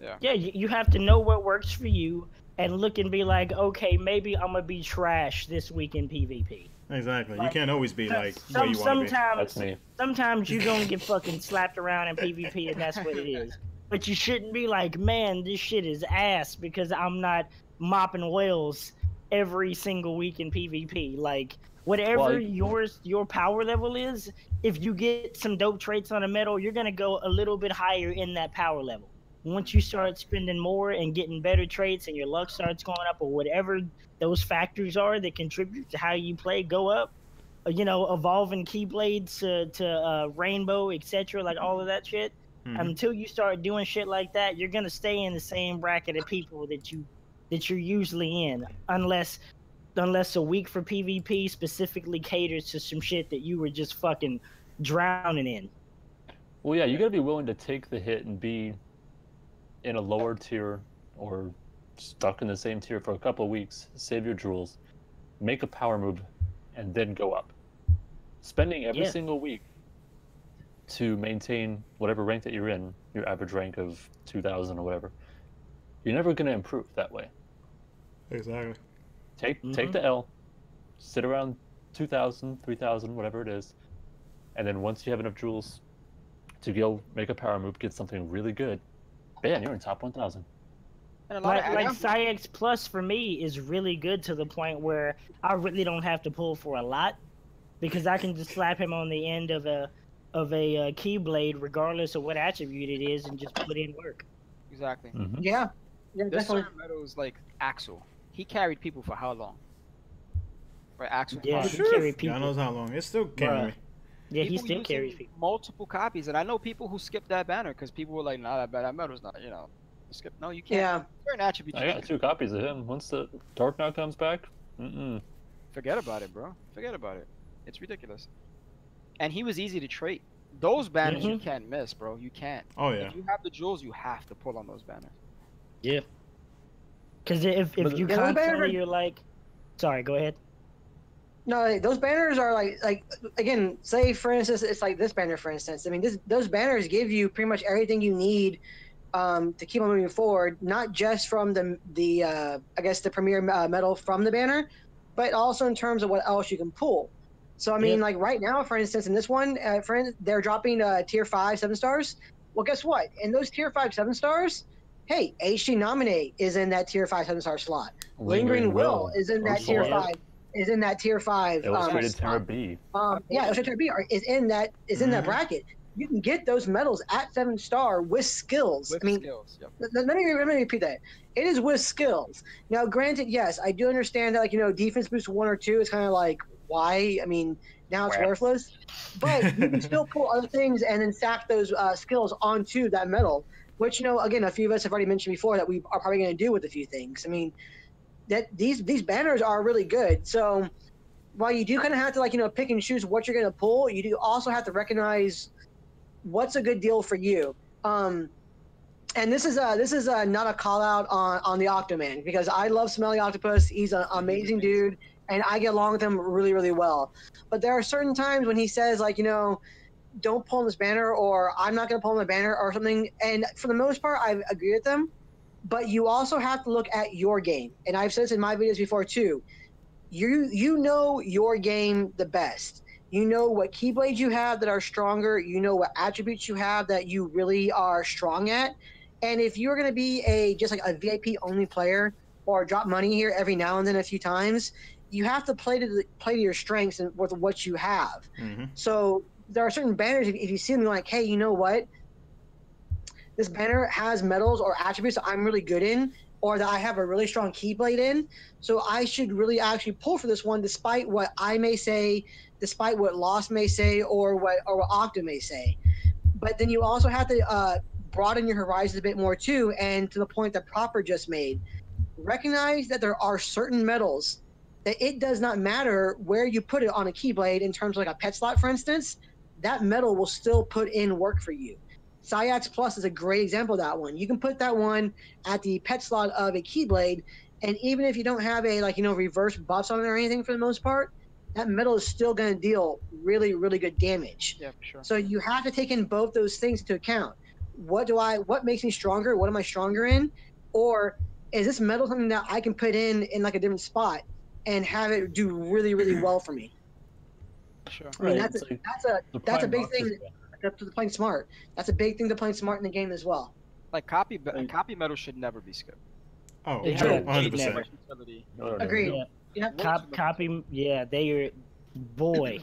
Yeah. Yeah, you have to know what works for you and look and be like, okay, maybe I'm gonna be trash this week in PvP. Exactly. You can't always be like where you want to be. That's me. Sometimes you're gonna get fucking slapped around in PvP, and that's what it is. But you shouldn't be like, man, this shit is ass because I'm not mopping whales every single week in PvP. Like, whatever your power level is, if you get some dope traits on a medal, you're gonna go a little bit higher in that power level. Once you start spending more and getting better traits and your luck starts going up, or whatever those factors are that contribute to how you play go up, you know, evolving Keyblades to Rainbow, etc., like all of that shit. Until you start doing shit like that, you're gonna stay in the same bracket of people that you're usually in, unless a week for PvP specifically caters to some shit that you were just fucking drowning in. Well, yeah, you gotta be willing to take the hit and be in a lower tier or stuck in the same tier for a couple of weeks, save your jewels, make a power move, and then go up. spending every single week to maintain whatever rank that you're in, your average rank of 2,000 or whatever, you're never going to improve that way. Exactly. Take the L, sit around 2,000, 3,000, whatever it is, and then once you have enough jewels to go make a power move, get something really good, bam, you're in top 1,000. Like Psyx Plus for me is really good to the point where I really don't have to pull for a lot, because I can just slap him on the end of a Keyblade, regardless of what attribute it is, and just put in work. Exactly. Yeah. There's definitely. certain medals like Axel. He carried people for how long? Right, Axel. Yeah, he carried people. God knows how long. It's still carrying me. Yeah, he People still using carries people. multiple copies, and I know people who skipped that banner because people were like, "Nah, that medal's not, skip." No, you can't. Yeah. Certain attributes. I got 2 copies of him. Once the Dark Knight comes back, Forget about it, bro. Forget about it. It's ridiculous. And he was easy to trade. Those banners you can't miss, bro. You can't. Oh yeah. If you have the jewels, you have to pull on those banners. Yeah. Because if you constantly, you're like, sorry, go ahead. No, those banners are like again, say for instance, it's like this banner, for instance. I mean, those banners give you pretty much everything you need to keep on moving forward, not just from the I guess the premier medal from the banner, but also in terms of what else you can pull. So I mean, like right now, for instance, in this one, they're dropping tier 5 7 stars. Well, guess what? In those tier 5 7 stars, hey, HD Nominate is in that tier 5 7 star slot. Lingering Will is in that tier 5. Is in that tier 5. Illustrated Terra B. Illustrated Terra B is in that bracket. You can get those medals at 7 star with skills. Skills. Yep. Let me repeat that. It is with skills. Now, granted, yes, I do understand that, defense boost 1 or 2 is kind of like, why? I mean, now it's worthless. But you can still pull other things and then stack those skills onto that medal, which, again, a few of us have already mentioned before that we are probably going to do with a few things. I mean, that these banners are really good. So while you do kind of have to pick and choose what you're going to pull, you do also have to recognize what's a good deal for you. And this is not a call out on the Octoman, because I love Smelly Octopus. He's an amazing dude, and I get along with him really, really well. But there are certain times when he says don't pull on this banner, or I'm not going to pull on the banner or something. And for the most part, I agree with them. But you also have to look at your game. And I've said this in my videos before too. You know your game the best. You know what keyblades you have that are stronger. You know what attributes you have that you really are strong at. And if you're going to be just a VIP only player, or drop money here every now and then a few times, you have to play to your strengths and with what you have. So there are certain banners, if you see them, you're like, hey, you know what? This banner has medals or attributes that I'm really good in, or that I have a really strong keyblade in. So I should really actually pull for this one, despite what I may say, despite what Lost may say, or what Octa may say. But then you also have to broaden your horizons a bit more too, and to the point that Proper just made, recognize that there are certain medals that it does not matter where you put it on a keyblade. In terms of a pet slot, for instance, that medal will still put in work for you. Psyx Plus is a great example of that one. You can put that one at the pet slot of a Keyblade, and even if you don't have a reverse buffs on it or anything for the most part, that medal is still going to deal really, really good damage. Yeah, for sure. So you have to take in both those things into account. What makes me stronger? What am I stronger in? Or is this medal something that I can put in a different spot and have it do really, really well for me? Sure. I mean, that's a big thing. To playing smart. That's a big thing to playing smart in the game as well. Copy medal should never be skipped. Oh, 100%. Agreed. Yeah. Copy. Yeah, boy.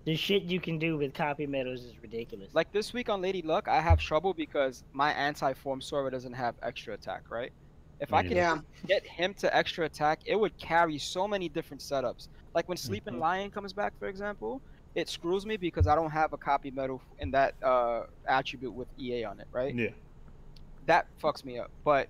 The shit you can do with copy medals is ridiculous. Like this week on Lady Luck, I have trouble because my anti-form Sora doesn't have extra attack, right? If I could get him to extra attack, it would carry so many different setups. Like when Sleeping Lion comes back, for example, it screws me because I don't have a copy medal in that attribute with EA on it, right? Yeah. That fucks me up. But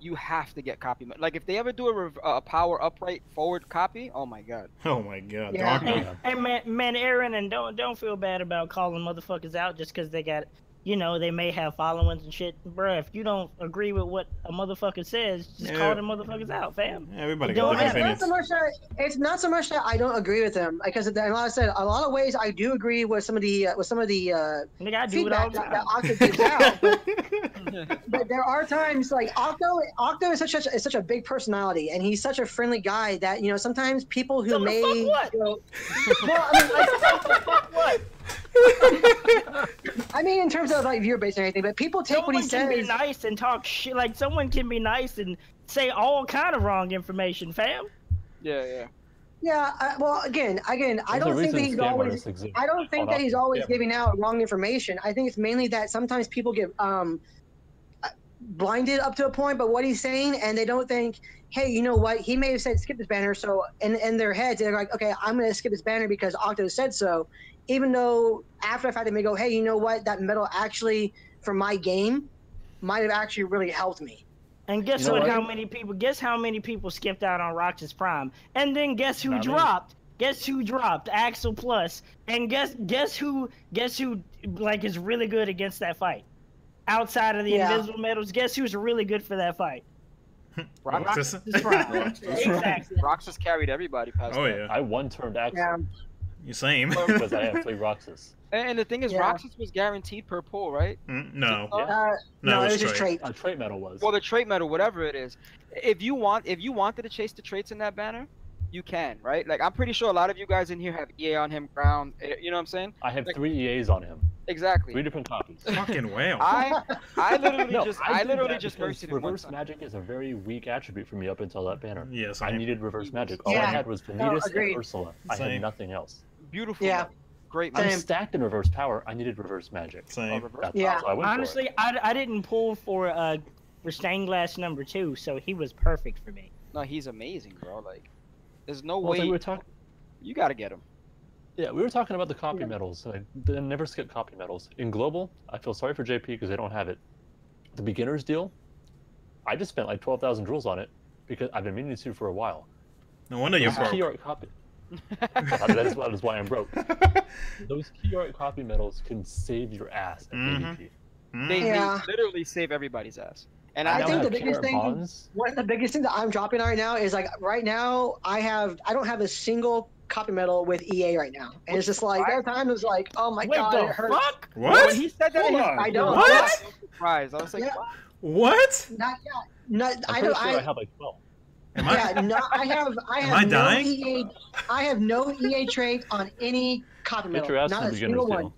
you have to get copy medal. Like if they ever do a power upright forward copy, oh my god. Oh my god. Yeah. Hey man, Aaron, and don't feel bad about calling motherfuckers out just because they got you know, they may have followings and shit. Bruh, if you don't agree with what a motherfucker says, just call them motherfuckers out, fam. Everybody got different opinions. It's not so much that I don't agree with them, because like I said, a lot of ways I do agree with some of the feedback that Octo gives out. But there are times like Octo is such a big personality, and he's such a friendly guy that, you know, sometimes people who may well, I mean, I mean, in terms of like viewer base and everything, but people take what he says. Someone can be nice and talk shit. Like someone can be nice and say all kind of wrong information, fam. Yeah. Well, again, I don't think that he's always. I don't think that he's always giving out wrong information. I think it's mainly that sometimes people get blinded up to a point by what he's saying, and they don't think, hey, you know what? He may have said skip this banner, so in their heads they're like, okay, I'm gonna skip this banner because Octo said so. Even though after the fact they may go, hey, you know what? That medal actually, for my game, might have actually really helped me. And guess what? How many people? Guess how many people skipped out on Roxas Prime? And then guess who dropped? Guess who dropped? Axel Plus. And guess who? Like is really good against that fight. Outside of the invisible medals, guess who's really good for that fight? Roxas Prime. Exactly. Roxas carried everybody past. Oh yeah. I one-turned Axel. You same. Because I have 3 Roxas. And the thing is, Roxas was guaranteed per pull, right? No. No, it was just trait. A trait medal was. Well, the trait medal, whatever it is. If you wanted to chase the traits in that banner, you can, right? Like, I'm pretty sure a lot of you guys in here have EA on him, ground. You know what I'm saying? I have 3 EAs on him. Exactly. 3 different copies. Fucking whale. I literally just merged him. Reverse magic is a very weak attribute for me up until that banner. Yes, I needed reverse magic. All I had was Vanitas and Ursula. I had nothing else. Beautiful. Yeah. Great. I'm stacked in reverse power. I needed reverse magic. Same. Yeah. Honestly, I didn't pull for stained glass number 2, so he was perfect for me. No, he's amazing, bro. Like, there's no way. You gotta get him. Yeah, we were talking about the copy medals. I never skip copy medals. In global, I feel sorry for JP because they don't have it. The beginner's deal, I just spent like 12,000 jewels on it because I've been meaning to for a while. No wonder you're broke. Key art copy. That is why I'm broke. Those key art copy medals can save your ass at PvP. They literally save everybody's ass. And I think the biggest thing, one of the biggest things that I'm dropping right now is like right now I don't have a single copy medal with EA right now, and it's just like there are times it's like, oh my god, it hurts. Fuck? What? When he said that, I don't. What? I was surprised. I was like, what? Not yet. Not. I'm pretty sure I have like 12. I have no EA. I have no EA trait on any copy medal. Not a single one.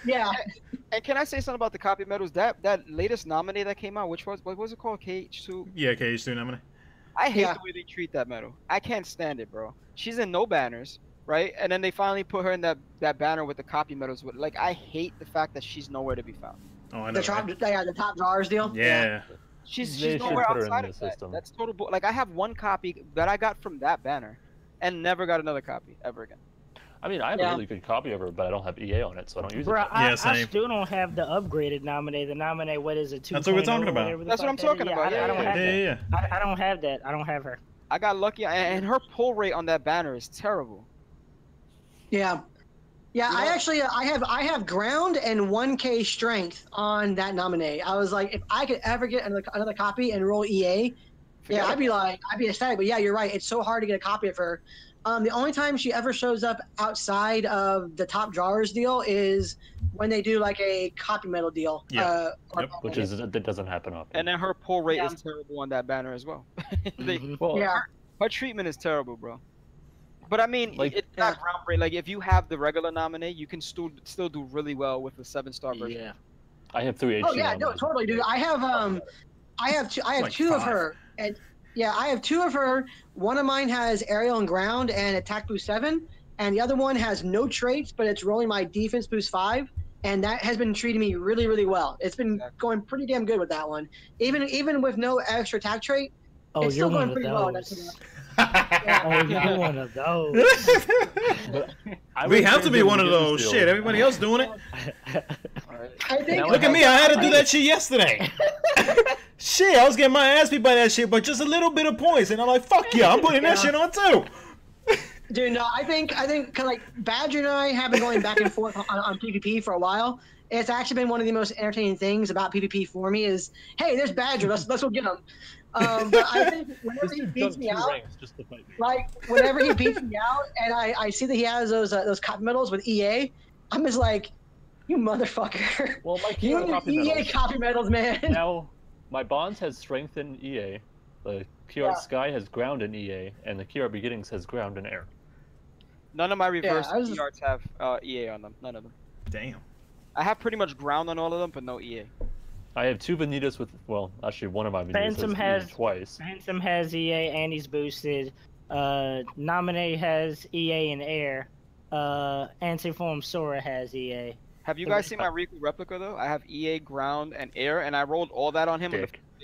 Yeah. And can I say something about the copy medals? That latest nominee that came out, what was it called? KHU? Yeah, KHU nominee. I hate the way they treat that medal. I can't stand it, bro. She's in no banners, right? And then they finally put her in that banner with the copy medals. Like, I hate the fact that she's nowhere to be found. Oh, I know. The top drawers deal. Yeah. She's nowhere outside of that. That's total bull. Like, I have one copy that I got from that banner, and never got another copy ever again. I mean, I have a really good copy of her, but I don't have EA on it, so I don't use it. I still don't have the upgraded nominee. The nominee, what is it? 2.0? That's what we're talking about. That's what I'm talking about. I don't have that. Yeah. I don't have that. I don't have her. I got lucky, and her pull rate on that banner is terrible. Yeah. Yeah, I actually I have ground and 1K strength on that nominee. I was like, if I could ever get another copy and roll EA, I'd be ecstatic. But yeah, you're right. It's so hard to get a copy of her. The only time she ever shows up outside of the top drawers deal is when they do like a copy medal deal. Yeah. Which is that doesn't happen often. And then her pull rate is terrible on that banner as well. Her treatment is terrible, bro. But I mean, it's not groundbreaking. Like, if you have the regular nominee, you can still do really well with the 7-star version. Yeah. I have 3 HG. Oh yeah, no, totally, dude. I have two of her, and I have 2 of her. One of mine has aerial and ground and attack boost 7, and the other one has no traits, but it's rolling my defense boost 5, and that has been treating me really, really well. It's been going pretty damn good with that one, even with no extra attack trait. It's still going pretty well. Oh, you're one of those. We have to be one of those. Shit, everybody else doing it. Look at me, I had to do that shit yesterday. Shit, I was getting my ass beat by that shit, but just a little bit of points, and I'm like, fuck yeah, I'm putting that shit on too. Dude, no, I think, cause like Badger and I have been going back and forth on PvP for a while, it's actually been one of the most entertaining things about PvP for me is, hey, there's Badger, let's go get him. But I think whenever he beats me out, just to fight me. like whenever he beats me out, and I see that he has those copy medals with EA, I'm just like, you motherfucker. Well, my you and copy EA medals. copy medals, man. Now, my Bonds has strength in EA, the KR Sky has ground in EA, and the KR Beginnings has ground in air. None of my reverse arts have EA on them. None of them. Damn. I have pretty much ground on all of them, but no EA. I have 2 Vanitas with, well, actually one of my Vanitas has EA twice. Phantom has EA and he's boosted. Nominate has EA and air. Antiform Sora has EA. Have you guys seen my Riku replica though? I have EA, ground, and air, and I rolled all that on him.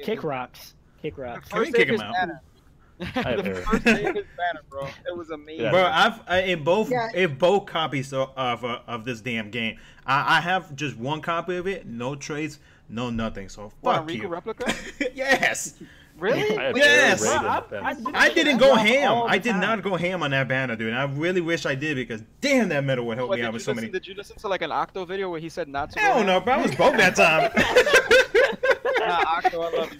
Kick rocks. Kick rocks. Can we kick him out? The first day of his banner, bro. It was amazing. Yeah. Bro, in both copies of this damn game, I have just one copy of it, no trades, no nothing. So fuck you. Riku replica? Yes. Really? Yes. I didn't go ham. I did not go ham on that banner, dude. I really wish I did because damn, that medal would help me out with so many. Did you listen to like an Octo video where he said not to? Hell no, bro. I was broke that time. Nah, Octo, I love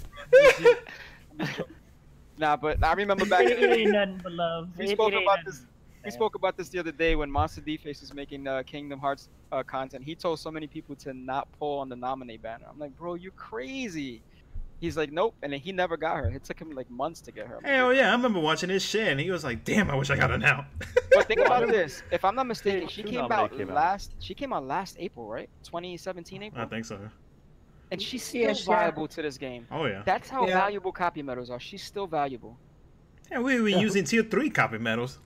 you. Nah, but I remember back. It ain't nothing but love. We spoke about this. We spoke about this the other day when Monster D-Face was making Kingdom Hearts content. He told so many people to not pull on the nominate banner. I'm like, bro, you're crazy. He's like, nope, and then he never got her. It took him like months to get her. Hell yeah, I remember watching his shit, and he was like, damn, I wish I got her now. But think about this. If I'm not mistaken, she came out last April, right? 2017 April? I think so. And she's still viable to this game. Oh, yeah. That's how valuable copy medals are. She's still valuable. Yeah, we were using tier 3 copy medals.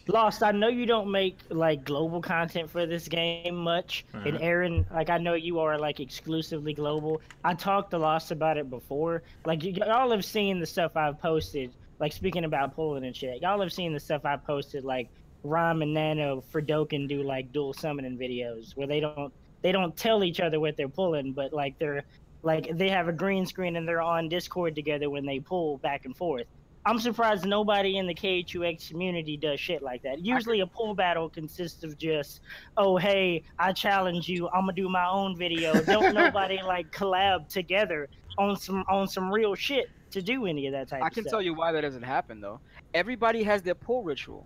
Lost, I know you don't make like global content for this game much, and Aaron, like I know you are like exclusively global. I talked to Lost about it before. Like y'all have seen the stuff I've posted. Like speaking about pulling and shit, y'all have seen the stuff I posted. Like Rom and Nano for Doken do like dual summoning videos where they don't tell each other what they're pulling, but like they have a green screen and they're on Discord together when they pull back and forth. I'm surprised nobody in the KHUX community does shit like that. Usually a pull battle consists of just, oh, hey, I challenge you. I'm going to do my own video. Don't nobody like collab together on some real shit to do any of that type of stuff. I can tell you why that doesn't happen, though. Everybody has their pull ritual.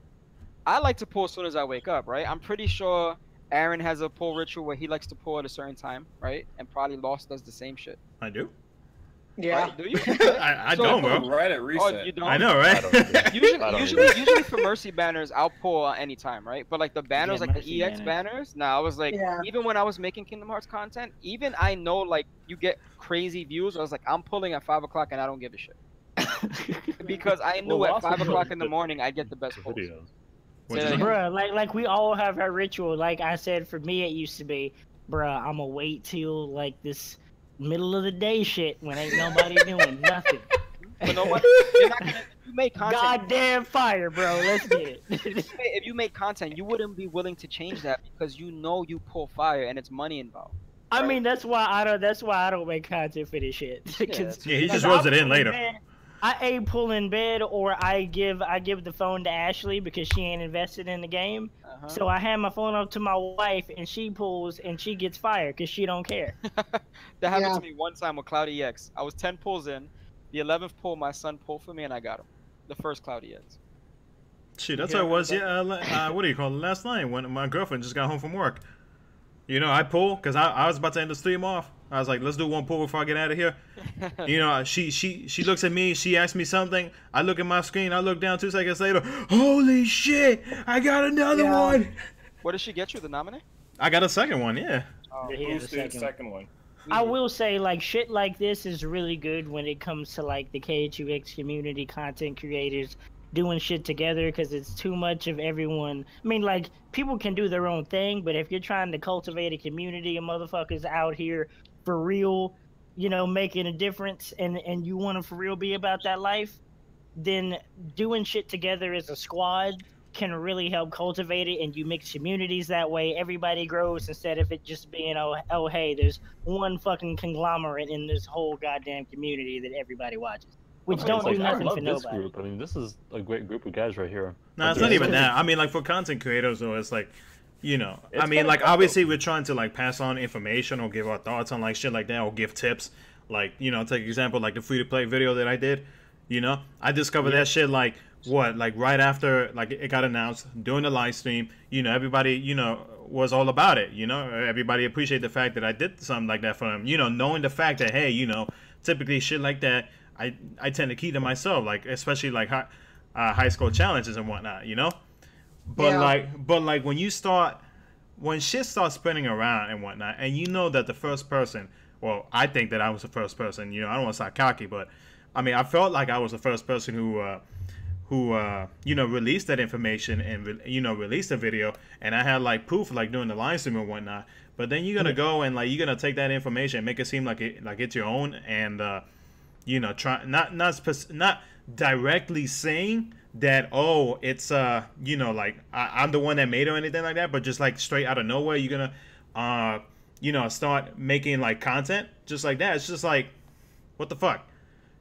I like to pull as soon as I wake up, right? I'm pretty sure Aaron has a pull ritual where he likes to pull at a certain time, right? And probably Lost does the same shit. I do. Yeah. Right, do you? I don't, bro. Right at reset. Oh, you don't? I know, right? Usually for Mercy banners, I'll pull at any time, right? But like the banners, like the EX banners, I was like, even when I was making Kingdom Hearts content, even I know like you get crazy views. I was like, I'm pulling at 5 o'clock and I don't give a shit. Because I knew at 5 o'clock in the morning I'd get the best pulls. Bruh, like we all have our ritual. Like I said, for me it used to be, bruh, I'ma wait till like this middle of the day shit when ain't nobody doing nothing. But you're not gonna, if you make content, goddamn fire, bro. Let's get it. If you make content, you wouldn't be willing to change that because you know you pull fire and it's money involved. Right? I mean, that's why I don't make content for this shit. Yeah, he just rolls it in later. I pull in bed, or I give the phone to Ashley because she ain't invested in the game. So I hand my phone up to my wife, and she pulls, and she gets fired because she don't care. That happened to me one time with Cloud EX. I was 10 pulls in. The 11th pull, my son pulled for me, and I got him. The first Cloud EX. Shit, that's how it was. Yeah, what do you call it? Last night when my girlfriend just got home from work. You know, I pull because I was about to end the stream off. I was like, let's do one pull before I get out of here. You know, she looks at me. She asks me something. I look at my screen. I look down 2 seconds later. Holy shit! I got another one. What did she get you? The nominee? I got a second one. Yeah. Oh, the second one. I will say, like, shit like this is really good when it comes to, like, the KHUX community, content creators doing shit together, because it's too much of everyone. I mean, like, people can do their own thing, but if you're trying to cultivate a community of motherfuckers out here for real, you know, making a difference, and you want to for real be about that life, then doing shit together as a squad can really help cultivate it, and you mix communities that way. Everybody grows instead of it just being, oh hey, there's one fucking conglomerate in this whole goddamn community that everybody watches, which don't do nothing for nobody. Group. I mean, this is a great group of guys right here. No, it's not even that. I mean, like, for content creators, though, it's like You know, It's I mean, kinda like, tough, obviously we're trying to like pass on information or give our thoughts on like shit like that or give tips. Like, you know, take example like the free to play video that I did. You know, I discovered that shit like what, like right after like it got announced during the live stream. You know, everybody, you know, was all about it. You know, everybody appreciated the fact that I did something like that for them. You know, knowing the fact that, hey, you know, typically shit like that, I tend to keep to myself, like especially like high school challenges and whatnot. You know. But like when shit starts spinning around and whatnot, and you know that the first person, well, I think that I was the first person. You know, I don't want to sound cocky, but I mean, I felt like I was the first person who you know, released that information and you know, released the video, and I had like proof like doing the live stream and whatnot. But then you're gonna go and like you're gonna take that information and make it seem like it's your own, and you know, try not directly saying that, oh, it's you know, like I'm the one that made it or anything like that, but just like straight out of nowhere you're gonna you know, start making like content just like that. It's just like, what the fuck,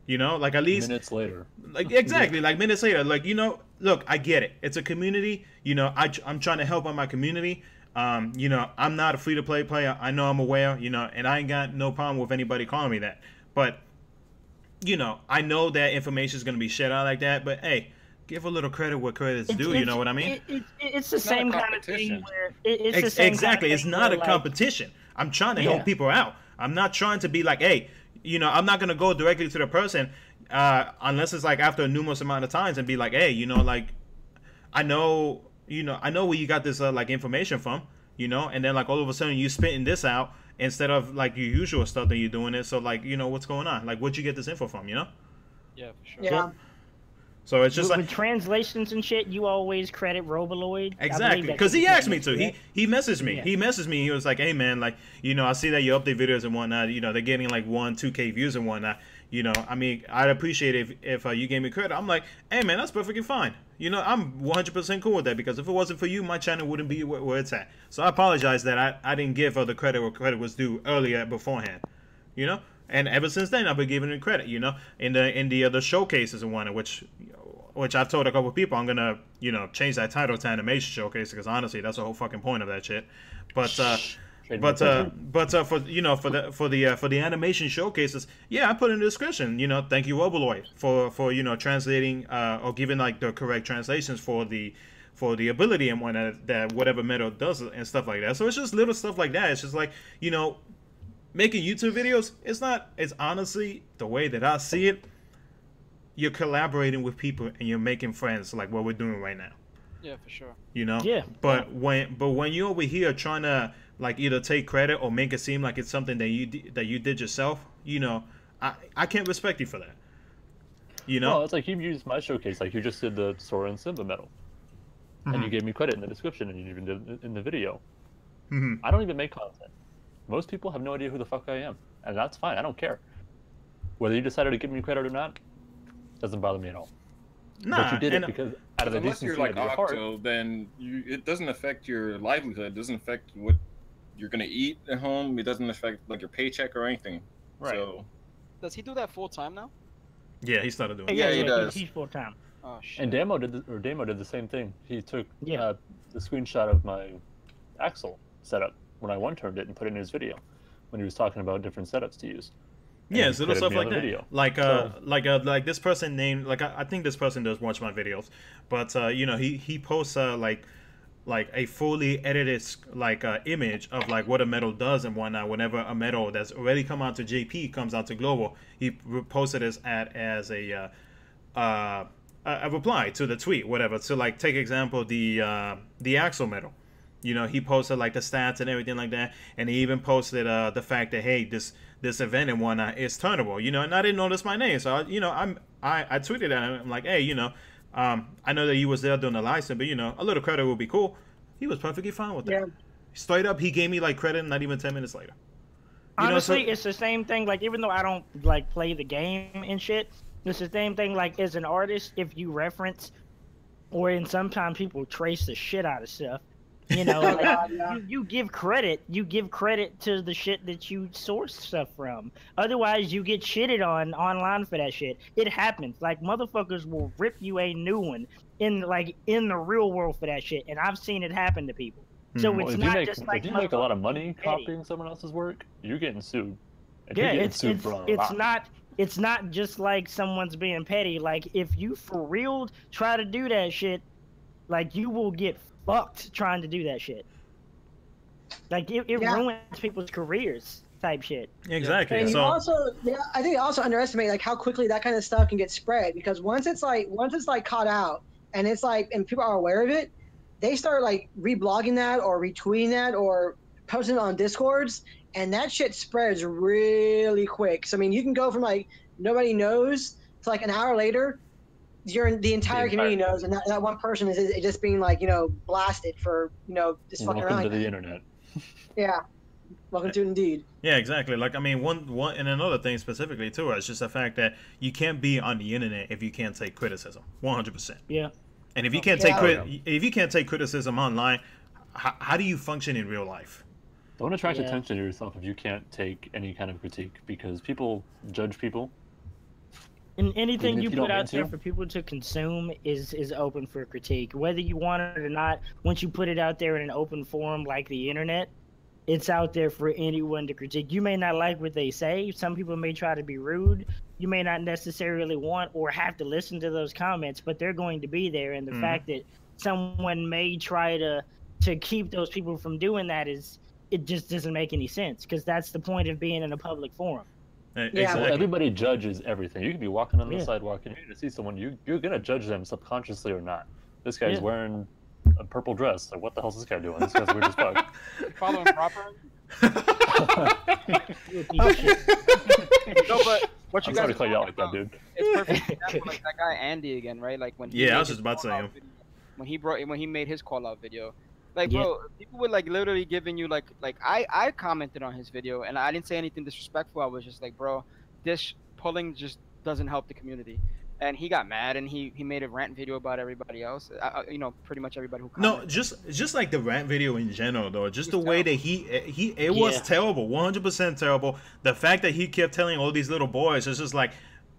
you know? Like at least minutes later, like exactly like minutes later, like, you know, look, I get it, it's a community, you know, I'm trying to help out my community. You know, I'm not a free to play player, I know, I'm aware, you know, and I ain't got no problem with anybody calling me that, but you know, I know that information is going to be shared out like that, but hey, give a little credit where credit's due. You know what I mean? It's the same kind of thing where it's the same exactly. Kind of it's thing not a like, competition. I'm trying to help people out. I'm not trying to be like, hey, you know, I'm not going to go directly to the person unless it's like after a numerous amount of times and be like, hey, you know, like I know where you got this like information from, you know, and then like all of a sudden you spitting this out instead of like your usual stuff that you're doing it. So like, you know, what's going on? Like, where'd you get this info from? You know? Yeah, for sure. Yeah. So it's just with translations and shit, you always credit Roboloid. Exactly, because he asked me to. Right? He messaged me. Yeah. He messaged me. He was like, "Hey man, like, you know, I see that you update videos and whatnot. You know, they're getting like 1-2K views and whatnot. You know, I mean, I'd appreciate if you gave me credit." I'm like, "Hey man, that's perfectly fine. You know, I'm 100% cool with that because if it wasn't for you, my channel wouldn't be where it's at. So I apologize that I didn't give her the credit where credit was due earlier beforehand. You know, and ever since then I've been giving her credit. You know, in the other showcases and whatnot, which I've told a couple of people I'm gonna, you know, change that title to animation showcase because honestly that's the whole fucking point of that shit. But for, you know, for the animation showcases, yeah, I put in the description, you know, thank you Roboloid for you know, translating or giving like the correct translations for the ability and whatnot that whatever metal does and stuff like that. So it's just little stuff like that. It's just like, you know, making YouTube videos. It's honestly the way that I see it. You're collaborating with people and you're making friends, like what we're doing right now. Yeah, for sure. You know. Yeah. But when you're over here trying to like either take credit or make it seem like it's something that you did yourself, you know, I can't respect you for that. You know. Well, it's like you used my showcase, like you just did the Sora and Simba medal, and you gave me credit in the description, and you even did it in the video. I don't even make content. Most people have no idea who the fuck I am, and that's fine. I don't care. Whether you decided to give me credit or not doesn't bother me at all. Nah, but you did it because out of the unless decency you're like of your heart. Octo, then it doesn't affect your livelihood. It doesn't affect what you're gonna eat at home. It doesn't affect like your paycheck or anything. Right. So, Does he do that full time now? Yeah, he started doing it. Yeah, he does. He's full time. Oh shit. And Damo did the same thing. He took the screenshot of my Axel setup when I one-turned it and put it in his video when he was talking about different setups to use. Yeah, little stuff like that. Video. Like this person named, like I think this person does watch my videos, but you know, he posts like a fully edited like image of like what a medal does and whatnot. Whenever a medal that's already come out to JP comes out to global, he posted as a reply to the tweet, whatever. So like take example the Axel medal. You know, he posted like the stats and everything like that, and he even posted the fact that hey, this event and whatnot is turnable. You know, and I didn't notice my name, so I tweeted at him. I'm like, hey, you know, I know that you was there doing the live stream, but you know, a little credit would be cool. He was perfectly fine with that. Yeah. Straight up, he gave me like credit, not even 10 minutes later. You Honestly, know, so, it's the same thing. Like, even though I don't like play the game and shit, it's the same thing. Like, as an artist, if you reference, or in sometimes people trace the shit out of stuff. You know, like, you give credit. You give credit to the shit that you source stuff from. Otherwise, you get shitted on online for that shit. It happens. Like, motherfuckers will rip you a new one in the real world for that shit, and I've seen it happen to people. So it's not if just like you make a lot of money copying someone else's work, you're getting sued. And yeah, you're getting sued for a lot. It's not just like someone's being petty. Like if you for real try to do that shit, like you will get fucked trying to do that shit. Like it ruins people's careers type shit. Exactly. And so you also, I think you also underestimate like how quickly that kind of stuff can get spread, because once it's like caught out and it's like and people are aware of it, they start like reblogging that or retweeting that or posting it on Discords, and that shit spreads really quick. So I mean, you can go from like nobody knows to like an hour later, the entire community knows, and that one person is just being like blasted for just fucking around. Welcome to the internet. Yeah. Welcome to it indeed. Yeah, exactly. Like, I mean, one, and another thing specifically too is just the fact that you can't be on the internet if you can't take criticism. 100%. Yeah. And if you can't take criticism online, how do you function in real life? Don't attract attention to yourself if you can't take any kind of critique, because people judge people. And anything you put out there for people to consume is open for critique, whether you want it or not. Once you put it out there in an open forum like the internet, it's out there for anyone to critique. You may not like what they say. Some people may try to be rude. You may not necessarily want or have to listen to those comments, but they're going to be there. And the fact that someone may try to keep those people from doing that it just doesn't make any sense, because that's the point of being in a public forum. Exactly. Well, everybody judges everything. You could be walking on the sidewalk and you're going to see someone, you're going to judge them subconsciously or not. This guy's wearing a purple dress. Like, what the hell is this guy doing? This guy's weird as fuck. Follow him proper. No, but what you guys sorry to call you out like that, dude. It's perfect example, like that guy Andy again, right? Like when I was just about to say him. When he made his call out video. Like, bro, people were like literally giving you like I commented on his video and I didn't say anything disrespectful. I was just like, bro, this pulling just doesn't help the community. And he got mad and he made a rant video about everybody else. Pretty much everybody who commented. No, just like the rant video in general though. Just the way that it was terrible, 100% terrible. The fact that he kept telling all these little boys, it's just like,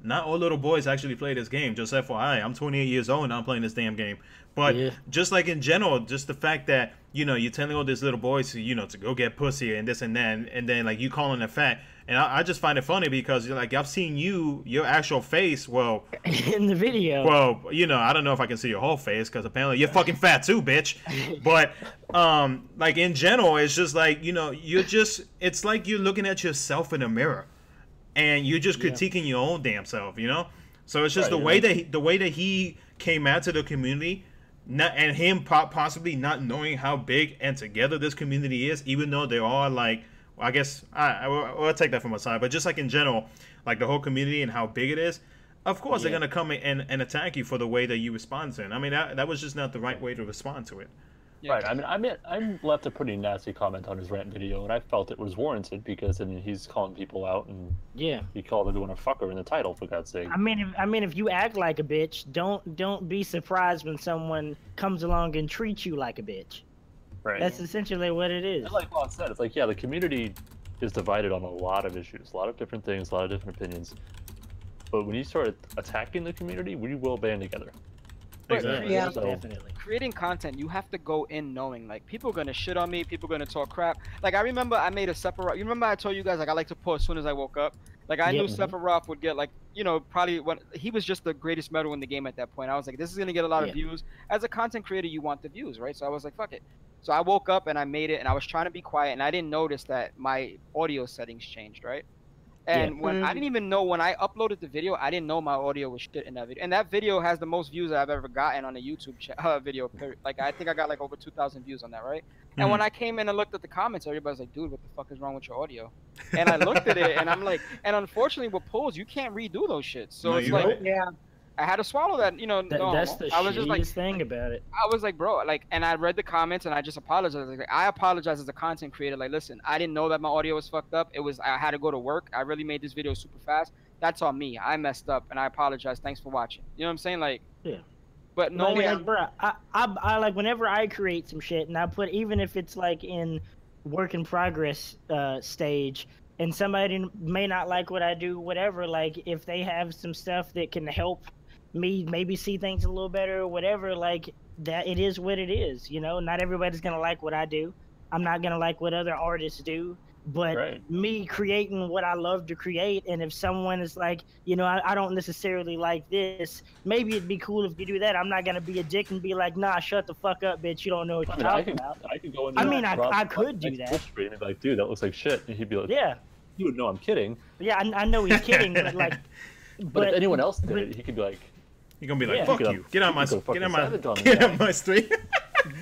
not all little boys actually play this game. Just FYI, I'm 28 years old and I'm playing this damn game. But just like in general, just the fact that, you're telling all these little boys to go get pussy and this and that, and then like you calling them fat. And I just find it funny because like I've seen your actual face, well, in the video. Well, I don't know if I can see your whole face because apparently you're fucking fat too, bitch. But like in general, it's just like, it's like you're looking at yourself in a mirror. And you're just critiquing your own damn self, So it's just the way that he came out to the community, and him possibly not knowing how big and together this community is, even though they are like, I guess I'll take that from a side, but just like in general, like the whole community and how big it is, of course they're gonna come and attack you for the way that you respond to it. I mean, that was just not the right way to respond to it. Yeah. Right. I mean, I left a pretty nasty comment on his rant video, and I felt it was warranted because he's calling people out, and he called everyone a fucker in the title, for God's sake. I mean, if you act like a bitch, don't be surprised when someone comes along and treats you like a bitch. Right. That's essentially what it is. And like Paul said, it's like the community is divided on a lot of issues, a lot of different things, a lot of different opinions. But when you start attacking the community, we will band together. Exactly. Yeah, so, definitely. Creating content, you have to go in knowing like people are gonna shit on me, people are gonna talk crap. Like I remember I made a Sephiroth. You remember I told you guys like I like to pull as soon as I woke up. Like I knew Sephiroth would get like probably when he was just the greatest metal in the game at that point. I was like, this is gonna get a lot of views. As a content creator, you want the views, right? So I was like, fuck it. So I woke up and I made it, and I was trying to be quiet, and I didn't notice that my audio settings changed, right? And when I didn't even know when I uploaded the video, I didn't know my audio was shit in that video. And that video has the most views I've ever gotten on a YouTube video. Like I think I got like over 2,000 views on that, right? And when I came in and looked at the comments, everybody's like, "Dude, what the fuck is wrong with your audio?" And I looked at it, and I'm like, and unfortunately with polls, you can't redo those shits. So it's like, I had to swallow that, That's the shittiest thing about it. I was like, bro, like, and I read the comments and I just apologized. Like, I apologize as a content creator. Like, listen, I didn't know that my audio was fucked up. I had to go to work. I really made this video super fast. That's on me. I messed up and I apologize. Thanks for watching. You know what I'm saying? Like, but no way. Like, bro, I like whenever I create some shit and I put, even if it's like in work in progress stage, and somebody may not like what I do, whatever, like if they have some stuff that can help me maybe see things a little better or whatever, like that it is what it is. You know, not everybody's gonna like what I do. I'm not gonna like what other artists do. But me creating what I love to create, and if someone is like, you know, I don't necessarily like this, maybe it'd be cool if you do that. I'm not gonna be a dick and be like, nah, shut the fuck up, bitch. You don't know what you're talking about. I could go into I could do that. Stream and be like, dude, that looks like shit, and he'd be like, yeah, you would know I'm kidding. Yeah, I know he's kidding, but like, but if anyone else did it, he could be like, you're gonna be like, fuck you, get out my stream.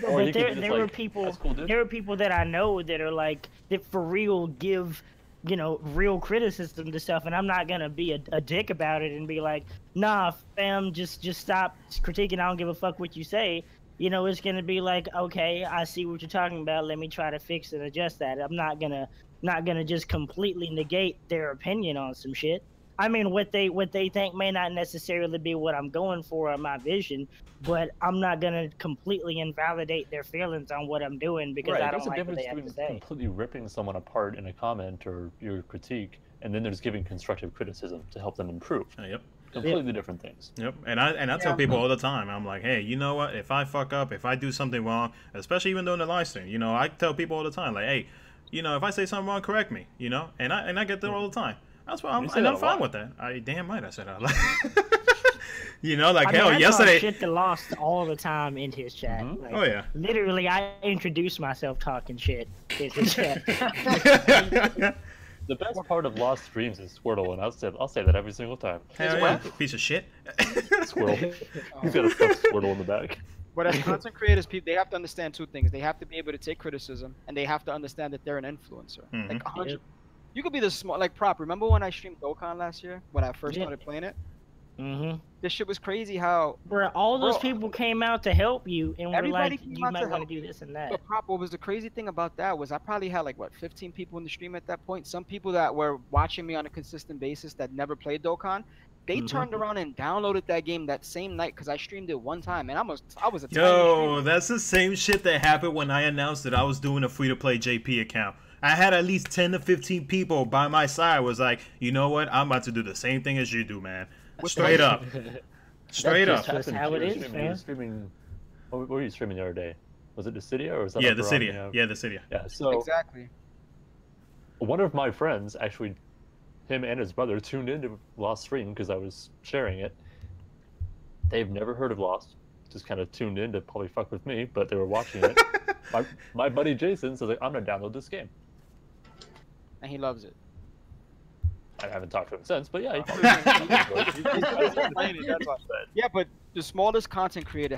But there were people, there are people that I know that are like, that for real give, you know, real criticism to stuff, and I'm not gonna be a dick about it and be like, nah, fam, just stop critiquing. I don't give a fuck what you say. You know, it's gonna be like, okay, I see what you're talking about. Let me try to fix and adjust that. I'm not gonna just completely negate their opinion on some shit. I mean, what they think may not necessarily be what I'm going for or my vision, but I'm not gonna completely invalidate their feelings on what I'm doing because I don't like what they have to say. Completely ripping someone apart in a comment or your critique, and then there's giving constructive criticism to help them improve. Yep. Completely different things. Yep. And I tell people all the time, I'm like, hey, you know what? If I fuck up, if I do something wrong, especially even during the live stream, you know, I tell people all the time, like, hey, you know, if I say something wrong, correct me, you know, and I get there all the time. That's why I'm fine with that. I damn right I said that. You know, like, hell, yesterday. I shit the Lost all the time in his chat. Like, oh yeah. Literally, I introduce myself talking shit in his chat. The best part of Lost streams is Squirtle, and I'll say that every single time. Hell yeah, piece of shit. Squirtle. He's got a stuffed Squirtle in the back. But as content creators, people, they have to understand two things. They have to be able to take criticism, and they have to understand that they're an influencer. Like 100. You could be the small, like Prop. Remember when I streamed Dokkan last year when I first started playing it? This shit was crazy. How all those people came out to help you, and were like, you might want to do this and that. But Prop, what was the crazy thing about that was I probably had like 15 people in the stream at that point. Some people that were watching me on a consistent basis that never played Dokkan, they turned around and downloaded that game that same night because I streamed it one time, and I was a Yo, that's the same shit that happened when I announced that I was doing a free-to-play JP account. I had at least 10 to 15 people by my side was like, you know what? I'm about to do the same thing as you do, man. Straight up. Straight up. That's how it is, man. What were you streaming the other day? Was it the Cydia or was that the Cydia. Yeah, the Cydia. Yeah, so exactly. One of my friends, actually, him and his brother tuned into Lost stream because I was sharing it. They've never heard of Lost. Just kind of tuned in to probably fuck with me, but they were watching it. My buddy Jason says, like, I'm gonna download this game. And he loves it. I haven't talked to him since, but yeah. Yeah, but the smallest content creator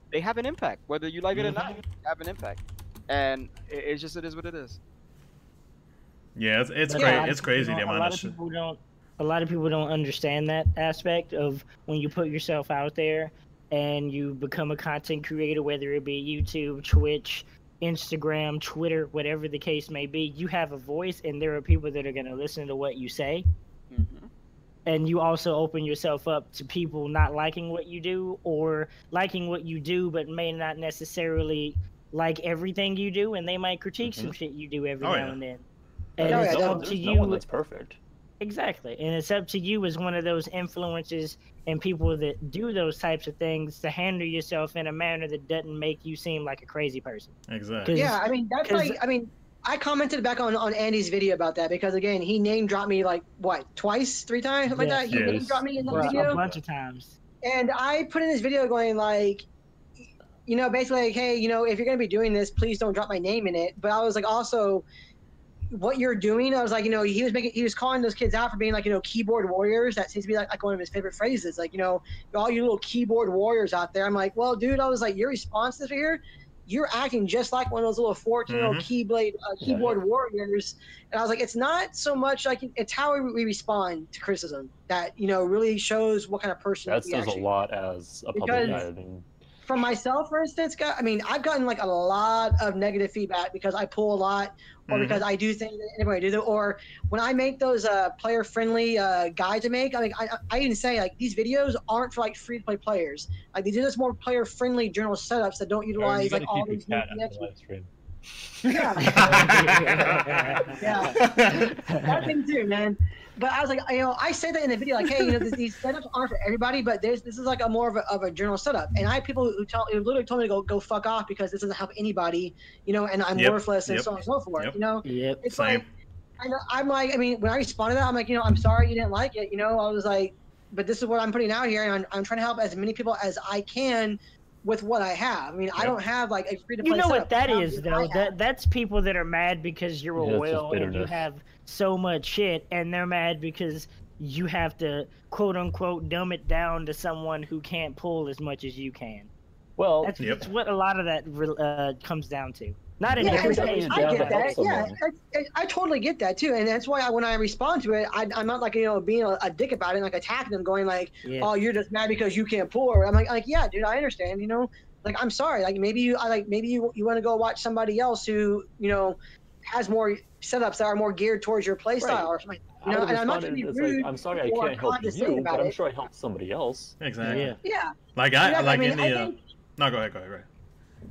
they have an impact, whether you like it or not. They have an impact, and it is what it is. Yeah, it's great. It's crazy the amount of shit. A lot of people don't understand that aspect of when you put yourself out there and you become a content creator, whether it be YouTube, Twitch, Instagram, Twitter, whatever the case may be. You have a voice, and there are people that are going to listen to what you say. And you also open yourself up to people not liking what you do, or liking what you do but may not necessarily like everything you do, and they might critique some shit you do every now and then. And it's up to you. No one that's perfect. Exactly, and it's up to you as one of those influencers and people that do those types of things to handle yourself in a manner that doesn't make you seem like a crazy person. Exactly. Yeah, I mean that's like, I mean, I commented back on Andy's video about that because again, he name dropped me like what, twice, 3 times, something like that. He name dropped me in the video a bunch of times. And I put in this video going like, you know, basically like, hey, you know, if you're gonna be doing this, please don't drop my name in it. But I was like, also, what you're doing, I was like, you know, he was calling those kids out for being like, you know, keyboard warriors. That seems to be like one of his favorite phrases. Like, you know, all you little keyboard warriors out there. I'm like, well, dude, I was like, your response this here, you're acting just like one of those little 14-year-old keyboard warriors. And I was like, it's not so much like, it's how we respond to criticism that, you know, really shows what kind of person that says a lot as a public guy. I mean, for myself, for instance, I mean, I've gotten like a lot of negative feedback because I pull a lot, or because I do things that anybody do, or when I make those player-friendly guides to make. I mean, I even say like these videos aren't for like free-to-play players. Like these are just more player-friendly journal setups that don't utilize like all these. Yeah. Yeah, that thing too, man. but I was like, I said that in the video, like, hey, these setups aren't for everybody, but this is like a more of a general setup. And I have people who literally told me to go fuck off because this doesn't help anybody, and I'm worthless and so on and so forth. It's Same. like, I'm like, I mean, when I responded to that, I'm like, I'm sorry you didn't like it. I was like, but this is what I'm putting out here, and I'm trying to help as many people as I can with what I have. I mean, I don't have like a free to play. You know what that setup. is though? That's people that are mad because you're a whale and you have so much shit, and they're mad because you have to quote unquote dumb it down to someone who can't pull as much as you can. Well, that's what a lot of that comes down to. Not in every case. I get that. Yeah, I totally get that too, and that's why when I respond to it, I'm not like being a dick about it, like attacking them, going like, "Oh, you're just mad because you can't pull." Or I'm like, yeah, dude, I understand. Like I'm sorry. Like maybe you want to go watch somebody else who has more setups that are more geared towards your play style or something. And I'm not trying to be rude. Like, I'm sorry, I can't help you, but I'm sure I helped somebody else. Exactly. Yeah. Like no, go ahead.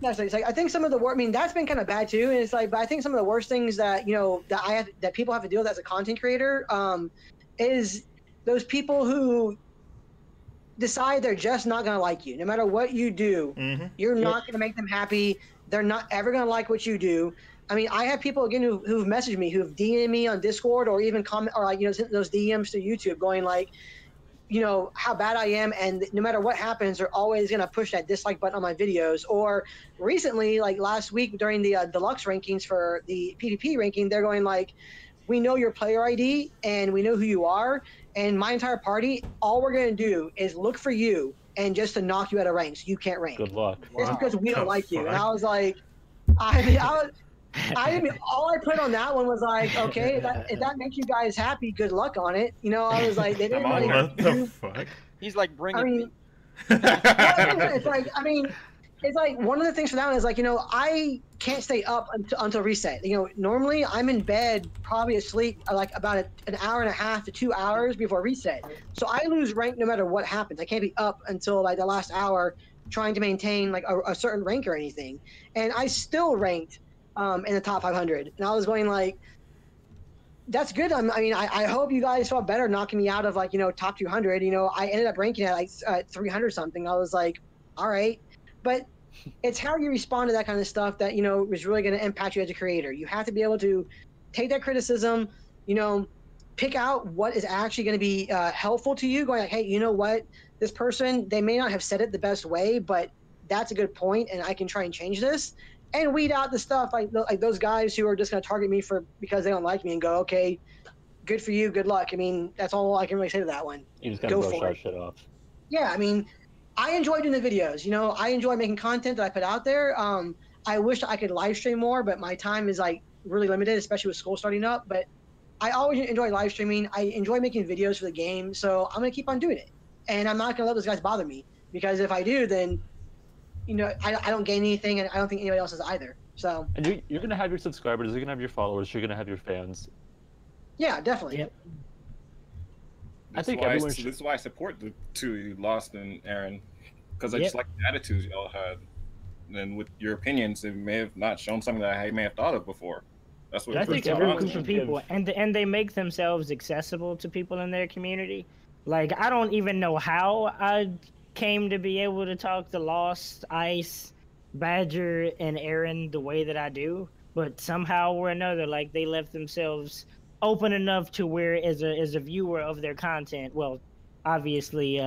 No, so it's like I think some of the work. I mean, that's been kind of bad too. And it's like, but I think some of the worst things that that people have to deal with as a content creator, is those people who decide they're just not gonna like you, no matter what you do. Mm-hmm. You're not gonna make them happy. They're not ever gonna like what you do. I mean, I have people again who've messaged me, who've DM'd me on Discord, or even comment, or like sent those DMs to YouTube, going like, how bad I am, and no matter what happens, they're always gonna push that dislike button on my videos. Or recently, like last week during the deluxe rankings for the PvP ranking, they're going like, we know your player ID and we know who you are, and my entire party, all we're gonna do is look for you and just to knock you out of rank so you can't rank. Good luck. Just because we don't like you. And I was like, all I put on that one was like, okay, if that makes you guys happy, good luck on it. I was like, they didn't really what the fuck? He's like, bring it. It's like one of the things for that one is like, I can't stay up until reset. Normally I'm in bed, probably asleep like about an hour and a half to 2 hours before reset. So I lose rank no matter what happens. I can't be up until like the last hour trying to maintain like a certain rank or anything. And I still ranked in the top 500, and I was going like, that's good. I hope you guys felt better knocking me out of like top 200. I ended up ranking at like 300 something. I was like, all right, but it's how you respond to that kind of stuff that is really going to impact you as a creator. You have to be able to take that criticism, pick out what is actually going to be helpful to you. Going like, hey, you know what, this person, they may not have said it the best way, but that's a good point, and I can try and change this. And weed out the stuff like those guys who are just going to target me because they don't like me and go, okay, good for you, good luck. I mean, that's all I can really say to that one. You just got to brush that shit off. Yeah, I mean, I enjoy doing the videos. I enjoy making content that I put out there. I wish I could live stream more, but my time is like really limited, especially with school starting up. But I always enjoy live streaming. I enjoy making videos for the game, so I'm going to keep on doing it. And I'm not going to let those guys bother me, because if I do, then I don't gain anything, and I don't think anybody else does either. So. And you're gonna have your subscribers, you're gonna have your followers, you're gonna have your fans. Yeah, definitely. Yep. This is why I support the two of you, Lost and Aaron, because I just like the attitudes y'all had, and with your opinions, it may have not shown something that I may have thought of before. That's what I think every group of people, and they make themselves accessible to people in their community. Like, I don't even know how I came to be able to talk to Lost, Ice, Badger, and Aaron the way that I do, but somehow or another, like, they left themselves open enough to where, as a viewer of their content, well, obviously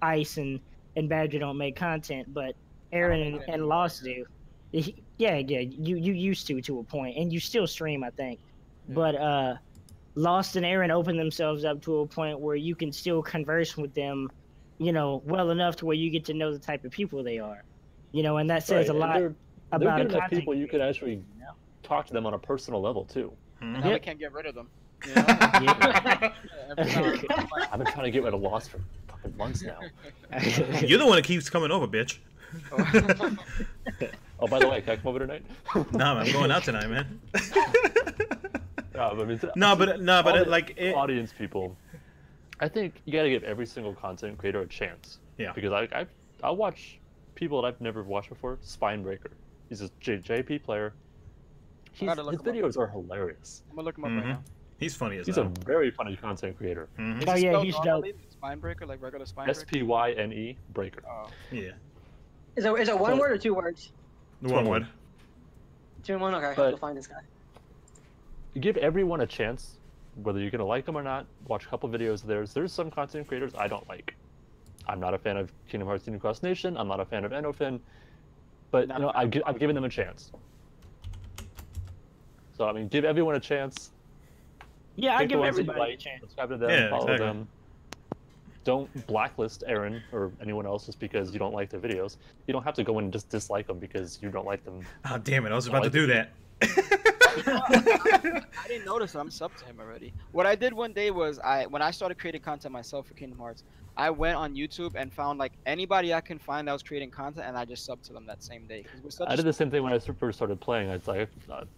Ice and Badger don't make content, but Aaron and Lost do. Yeah, you used to a point, and you still stream, I think. Yeah. But Lost and Aaron open themselves up to a point where you can still converse with them, well enough to where you get to know the type of people they are, and that says a lot about good enough people. You could actually talk to them on a personal level too. And now we can't get rid of them. I've been trying to get rid of Lost for fucking months now. You're the one that keeps coming over, bitch. Oh, by the way, can I come over tonight? Nah, man, I'm going out tonight, man. Audience people. I think you gotta give every single content creator a chance. Yeah. Because I watch people that I've never watched before. Spinebreaker. He's a JP player. His videos are hilarious. I'm gonna look him up right now. He's funny as He's hell. a very funny content creator. Mm-hmm. Oh yeah, he's dope. Spinebreaker, like regular Spinebreaker. SPYNE breaker. Oh. Yeah. Is it one word or 2 words? The one word. 2 and 1. Okay, But I'll find this guy. Give everyone a chance, whether you're gonna like them or not. Watch a couple videos of theirs. There's some content creators I don't like. I'm not a fan of Kingdom Hearts Kingdom Cross Nation. I'm not a fan of Endofin, but you know, I've given them a chance. So I mean, give everyone a chance. Yeah, I give everybody a chance. Subscribe to them, follow them. Don't blacklist Aaron or anyone else just because you don't like their videos. You don't have to go in and just dislike them because you don't like them. Oh damn it! I was about to do that. I didn't notice I'm subbed to him already. What I did one day was when I started creating content myself for Kingdom Hearts, I went on YouTube and found like anybody I can find that was creating content, and I just subbed to them that same day. I did the same thing when I first started playing. It's like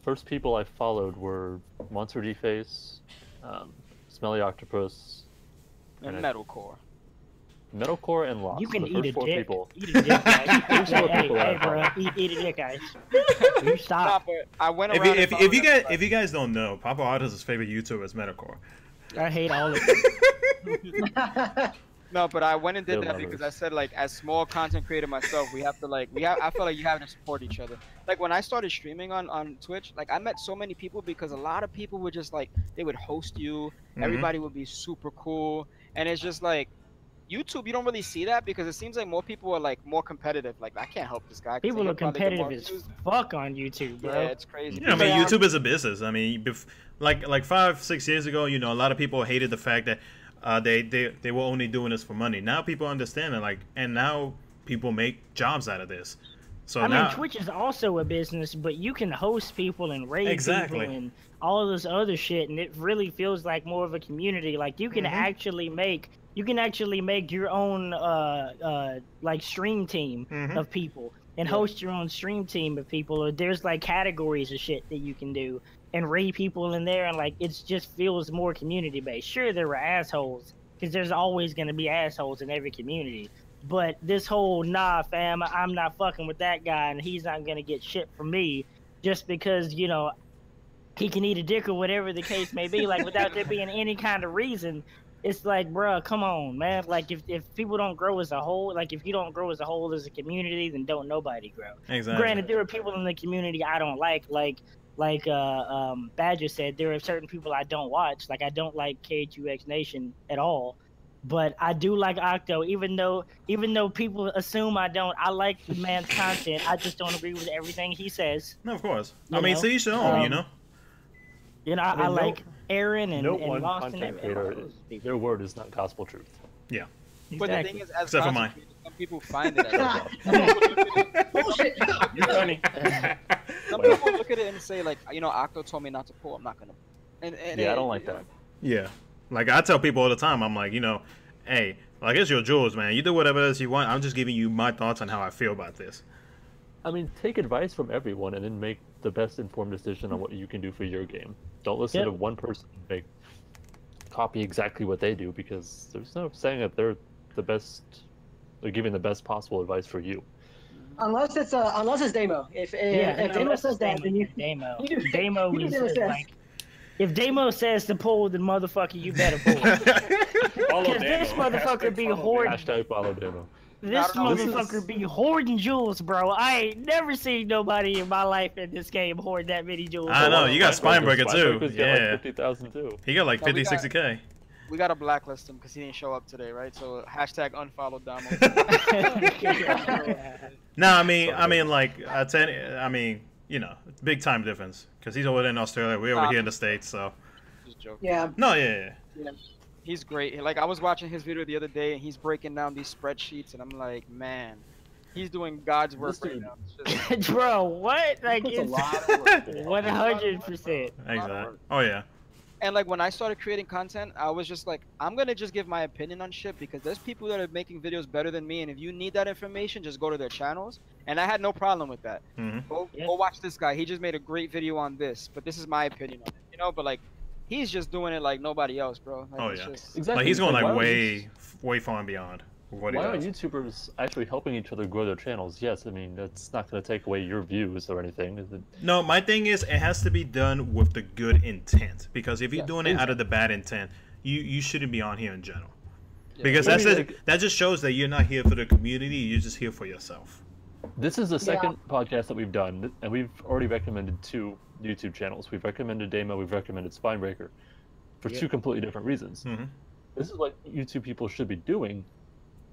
first people I followed were Monster D-Face, Smelly Octopus, and Metalcore. Metalcore and Lost. You can eat a dick. People. Eat a dick, guys. hey, bro, eat a dick, guys. You stop. I went around if you guys don't know, Papa Artis' favorite YouTuber is Metalcore. I hate all of them. No, but I went and did that because I said, like, as small content creator myself, I feel like you have to support each other. Like, when I started streaming on Twitch, like, I met so many people because a lot of people would just, like, they would host you. Everybody would be super cool. And it's just, like, YouTube, you don't really see that because it seems like more people are, like, more competitive. Like, I can't help this guy. People are competitive as fuck on YouTube, bro. Yeah, it's crazy. Yeah, I mean, YouTube is a business. I mean, like 5-6 years ago, you know, a lot of people hated the fact that they were only doing this for money. Now people understand it, like, and now people make jobs out of this. So I mean, Twitch is also a business, but you can host people and raid people and all this other shit, and it really feels like more of a community. Like you can actually make your own like stream team of people and host your own stream team of people. Or there's like categories of shit that you can do and raid people in there, and like it just feels more community based. Sure, there were assholes because there's always gonna be assholes in every community. But this whole, nah, fam, I'm not fucking with that guy, and he's not gonna get shit from me just because, you know, he can eat a dick or whatever the case may be, like, without there being any kind of reason. It's like, bruh, come on, man. Like, if people don't grow as a whole, like, if you don't grow as a whole as a community, then don't nobody grow. Exactly. Granted, there are people in the community I don't like Badger said, there are certain people I don't watch. Like, I don't like KHU Nation at all. But I do like Octo, even though people assume I don't. I like the man's content. I just don't agree with everything he says. No, of course. I mean, see each own, you know. You know, I like Aaron and one Lost content creator, their word is not gospel truth. Yeah. Exactly. But the thing is, as except for mine. Some people find it bullshit. You're funny. Some people look at it and say, like, you know, Octo told me not to pull. I'm not gonna. And yeah, I don't like that. Yeah. Like, I tell people all the time, I'm like, you know, hey, like, it's your jewels, man. You do whatever it is you want. I'm just giving you my thoughts on how I feel about this. I mean, take advice from everyone and then make the best informed decision on what you can do for your game. Don't listen to one person and copy exactly what they do, because there's no saying that they're the best, they're giving the best possible advice for you. Unless it's Damo. If Damo says that, then you Damo is like, if Damo says to pull, then motherfucker, you better pull. Because this motherfucker be hoarding. Hashtag follow Damo. This motherfucker be hoarding jewels, bro. I ain't never seen nobody in my life in this game hoard that many jewels. I know, you got Spinebreaker too. Yeah. Like 50,000 too. He got like 50, 60K. We gotta blacklist him because he didn't show up today, right? So hashtag unfollow Damo. No, I mean, like, you know, big time difference because he's over there in Australia. We're over here in the States, so. Just joking. Yeah. No, yeah. He's great. Like, I was watching his video the other day, and he's breaking down these spreadsheets, and I'm like, man, he's doing God's work right now. It's just... Bro, what? Like, it's a lot of work. 100%. Exactly. Oh yeah. And like when I started creating content, I was just like, I'm gonna just give my opinion on shit because there's people that are making videos better than me, and if you need that information, just go to their channels. And I had no problem with that. Go watch this guy. He just made a great video on this, but this is my opinion on it, you know. But like, he's just doing it like nobody else, bro. Like, oh yeah. just... Exactly. Like, he's going like way far and beyond. Why are YouTubers actually helping each other grow their channels? Yes, I mean, that's not going to take away your views or anything. Is it? No, my thing is, it has to be done with the good intent. Because if you're doing it out of the bad intent, you shouldn't be on here in general. Yeah. Because that just shows that you're not here for the community. You're just here for yourself. This is the second podcast that we've done, and we've already recommended 2 YouTube channels. We've recommended Damo, we've recommended Spinebreaker, for 2 completely different reasons. Mm-hmm. This is what YouTube people should be doing,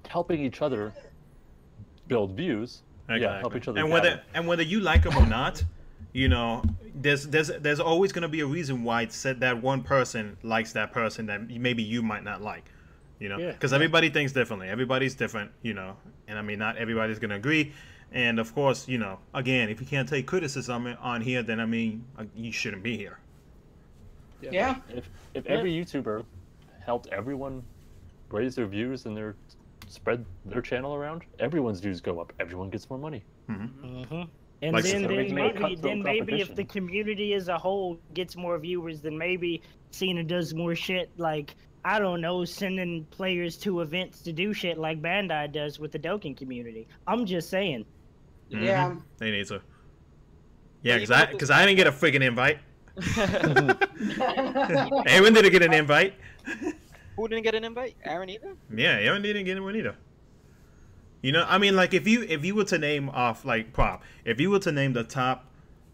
helping each other build views. Exactly. Yeah, help each other. And whether you like them or not, you know, there's always going to be a reason why it said that one person likes that person that maybe you might not like. You know, because everybody thinks differently. Everybody's different, you know, and I mean, not everybody's going to agree. And of course, you know, again, if you can't take criticism on here, then I mean, you shouldn't be here. Yeah. If every YouTuber helped everyone raise their views and spread their channel around, everyone's views go up. Everyone gets more money. Mm-hmm. Mm-hmm. And like, then maybe if the community as a whole gets more viewers, then maybe Cena does more shit like, I don't know, sending players to events to do shit like Bandai does with the Dokkan community. I'm just saying. Mm-hmm. Yeah. They need to. Yeah, because I didn't get a freaking invite. Aaron didn't get an invite. Who didn't get an invite? Aaron either? Yeah, Aaron didn't get one either. You know, I mean, like, if you were to name off, like, if you were to name the top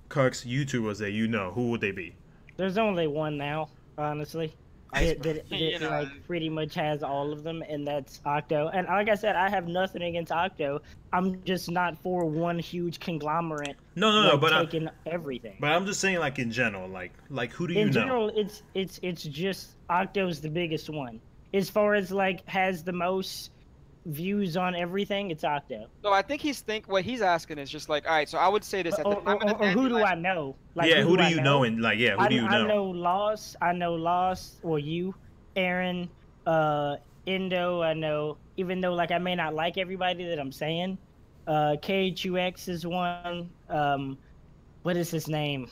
khux YouTubers that you know, who would they be? There's only one now, honestly. That like pretty much has all of them, and that's Octo. And like I said, I have nothing against Octo. I'm just not for one huge conglomerate. No, but taking everything. But I'm just saying, like in general, like who do you know? In general, it's just Octo's the biggest one. As far as like has the most views on everything, it's Octo. So I think what he's asking is just like, all right, so I would say this at the time of the or who do I know? Like, yeah, who do you know? And like, yeah, who do you know? I know Lost, or you, Aaron, Indo. I know, even though like I may not like everybody that I'm saying. KHUX is one. What is his name?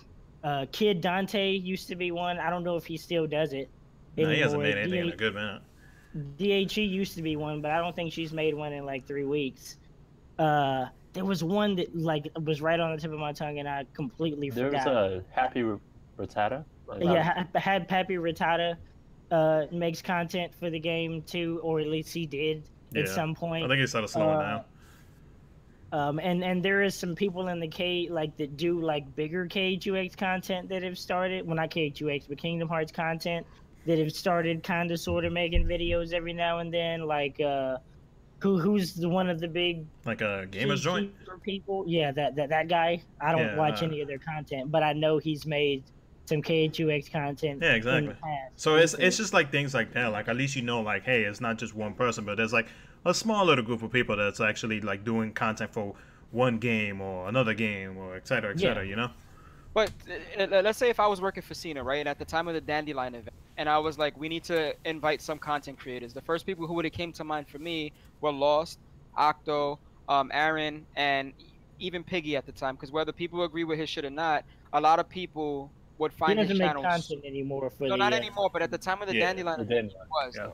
Kid Dante used to be one. I don't know if he still does it. No, he hasn't made anything in a good minute. DHE used to be one, but I don't think she's made one in like 3 weeks. There was one that like was right on the tip of my tongue, and I completely forgot. There's Happy Rattata. Happy Rattata makes content for the game too, or at least he did at some point. I think he started slowing down. And there is some people in the that do like bigger KHUX content that have started. Well, not KHUX, but Kingdom Hearts content. That have started kind of sort of making videos every now and then, like who's one of the big like a gamers joint people? Yeah, that guy. I don't watch any of their content, but I know he's made some KHUX content. Yeah, exactly. So it's just like things like that. Like at least you know, like, hey, it's not just one person, but there's like a small little group of people that's actually like doing content for one game or another game or et cetera, you know. But let's say if I was working for Cena, right, and at the time of the Dandelion event, and I was like, we need to invite some content creators. The first people who would have came to mind for me were Lost, Octo, Aaron, and even Piggy at the time. Because whether people agree with his shit or not, a lot of people would find his channels. He doesn't make content anymore. Not anymore, but at the time of the Dandelion event, he was. Yeah.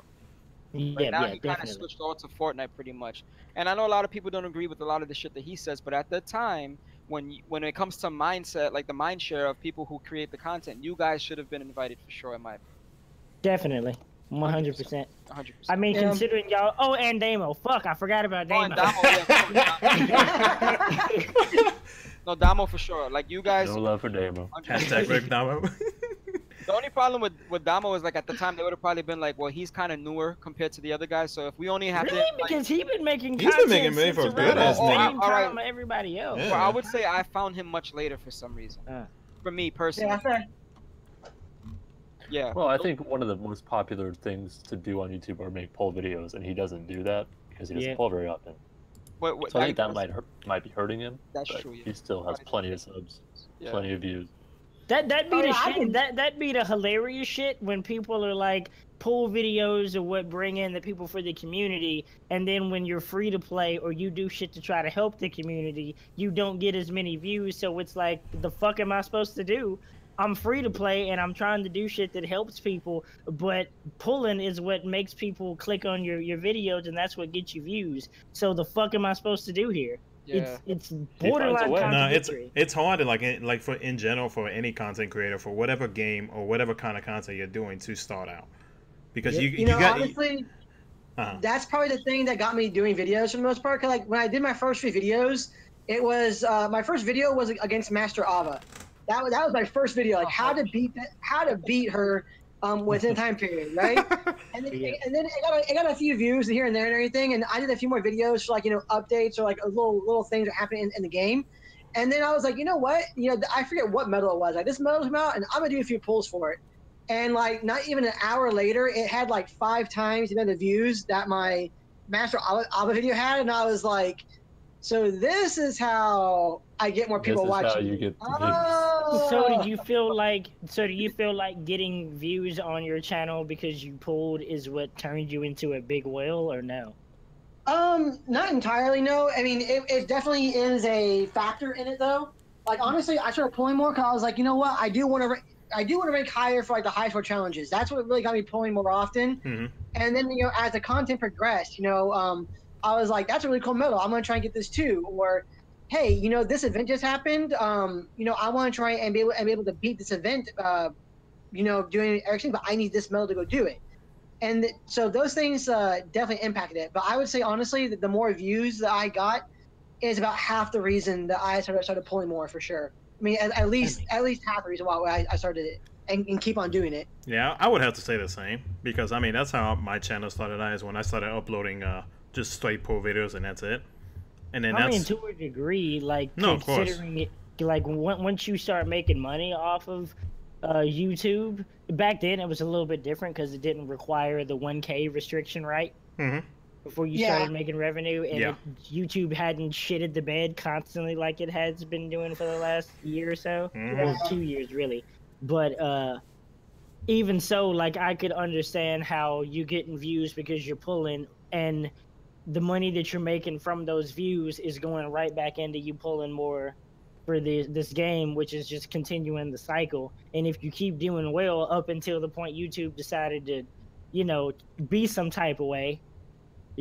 Right now he kind of switched over to Fortnite pretty much. And I know a lot of people don't agree with a lot of the shit that he says, but at the time, when it comes to mindset, like the mind share of people who create the content, you guys should have been invited for sure, in my opinion. Definitely. 100%. I mean, considering y'all... Oh, and Damo. Fuck, I forgot about Damo. No, Damo for sure. Like, you guys... No love for Damo. Hashtag Rick Damo. The only problem with Damo is, like, at the time, they would have probably been like, well, he's kind of newer compared to the other guys, so if we only have to... Because he's been making content money for a good-ass nigga. All right. Everybody else. Yeah. Well, I would say I found him much later for some reason. For me, personally. Yeah. Well, I think one of the most popular things to do on YouTube are make poll videos, and he doesn't do that because he doesn't poll very often. So I think that might be hurting him. That's true. Yeah. He still has plenty of subs, plenty of views. That'd be the shit. That'd be the hilarious shit when people are like, poll videos are what bring in the people for the community, and then when you're free to play or you do shit to try to help the community, you don't get as many views. So it's like, the fuck am I supposed to do? I'm free to play and I'm trying to do shit that helps people, but pulling is what makes people click on your videos, and that's what gets you views. So the fuck am I supposed to do here? Yeah. It's borderline contradictory. No, it's hard to like for in general for any content creator for whatever game or whatever kind of content you're doing to start out, because you got honestly. That's probably the thing that got me doing videos for the most part. Cause like when I did my first few videos, it was my first video was against Master Ava. That was my first video, like how to beat her within a time period, right? And then it got a few views here and there and everything. And I did a few more videos for like updates or like little things that happen in the game. And then I was like, you know what? I forget what medal it was. Like this medal came out, and I'm gonna do a few pulls for it. And like not even an hour later, it had like 5 times the amount of views that my Master Ava video had, and I was like, so this is how I get more people watching. This is how you get the views. So do you feel like getting views on your channel because you pulled is what turned you into a big whale, or no? Not entirely, no. I mean, it definitely is a factor in it, though. Like honestly, I started pulling more because I was like, you know what, I do want to rank higher for like the high score challenges. That's what really got me pulling more often. Mm-hmm. And then as the content progressed, I was like, that's a really cool medal. I'm gonna try and get this too. Or, hey, this event just happened. I want to try and be able to beat this event. Doing everything, but I need this medal to go do it. And so those things definitely impacted it. But I would say honestly that the more views that I got is about half the reason that I started pulling more for sure. I mean, at least half the reason why I started it and keep on doing it. Yeah, I would have to say the same, because I mean that's how my channel started out, is when I started uploading just straight pull videos, and that's it. And then I mean, to a degree, like considering it, like once you start making money off of YouTube, back then it was a little bit different because it didn't require the 1K restriction, right? Mm-hmm. Before you started making revenue, and YouTube hadn't shitted the bed constantly like it has been doing for the last year or so, or 2 years really. But even so, like I could understand how you getting views because you're pulling, and the money that you're making from those views is going right back into you pulling more for this game, which is just continuing the cycle. And if you keep doing well up until the point YouTube decided to, be some type of way,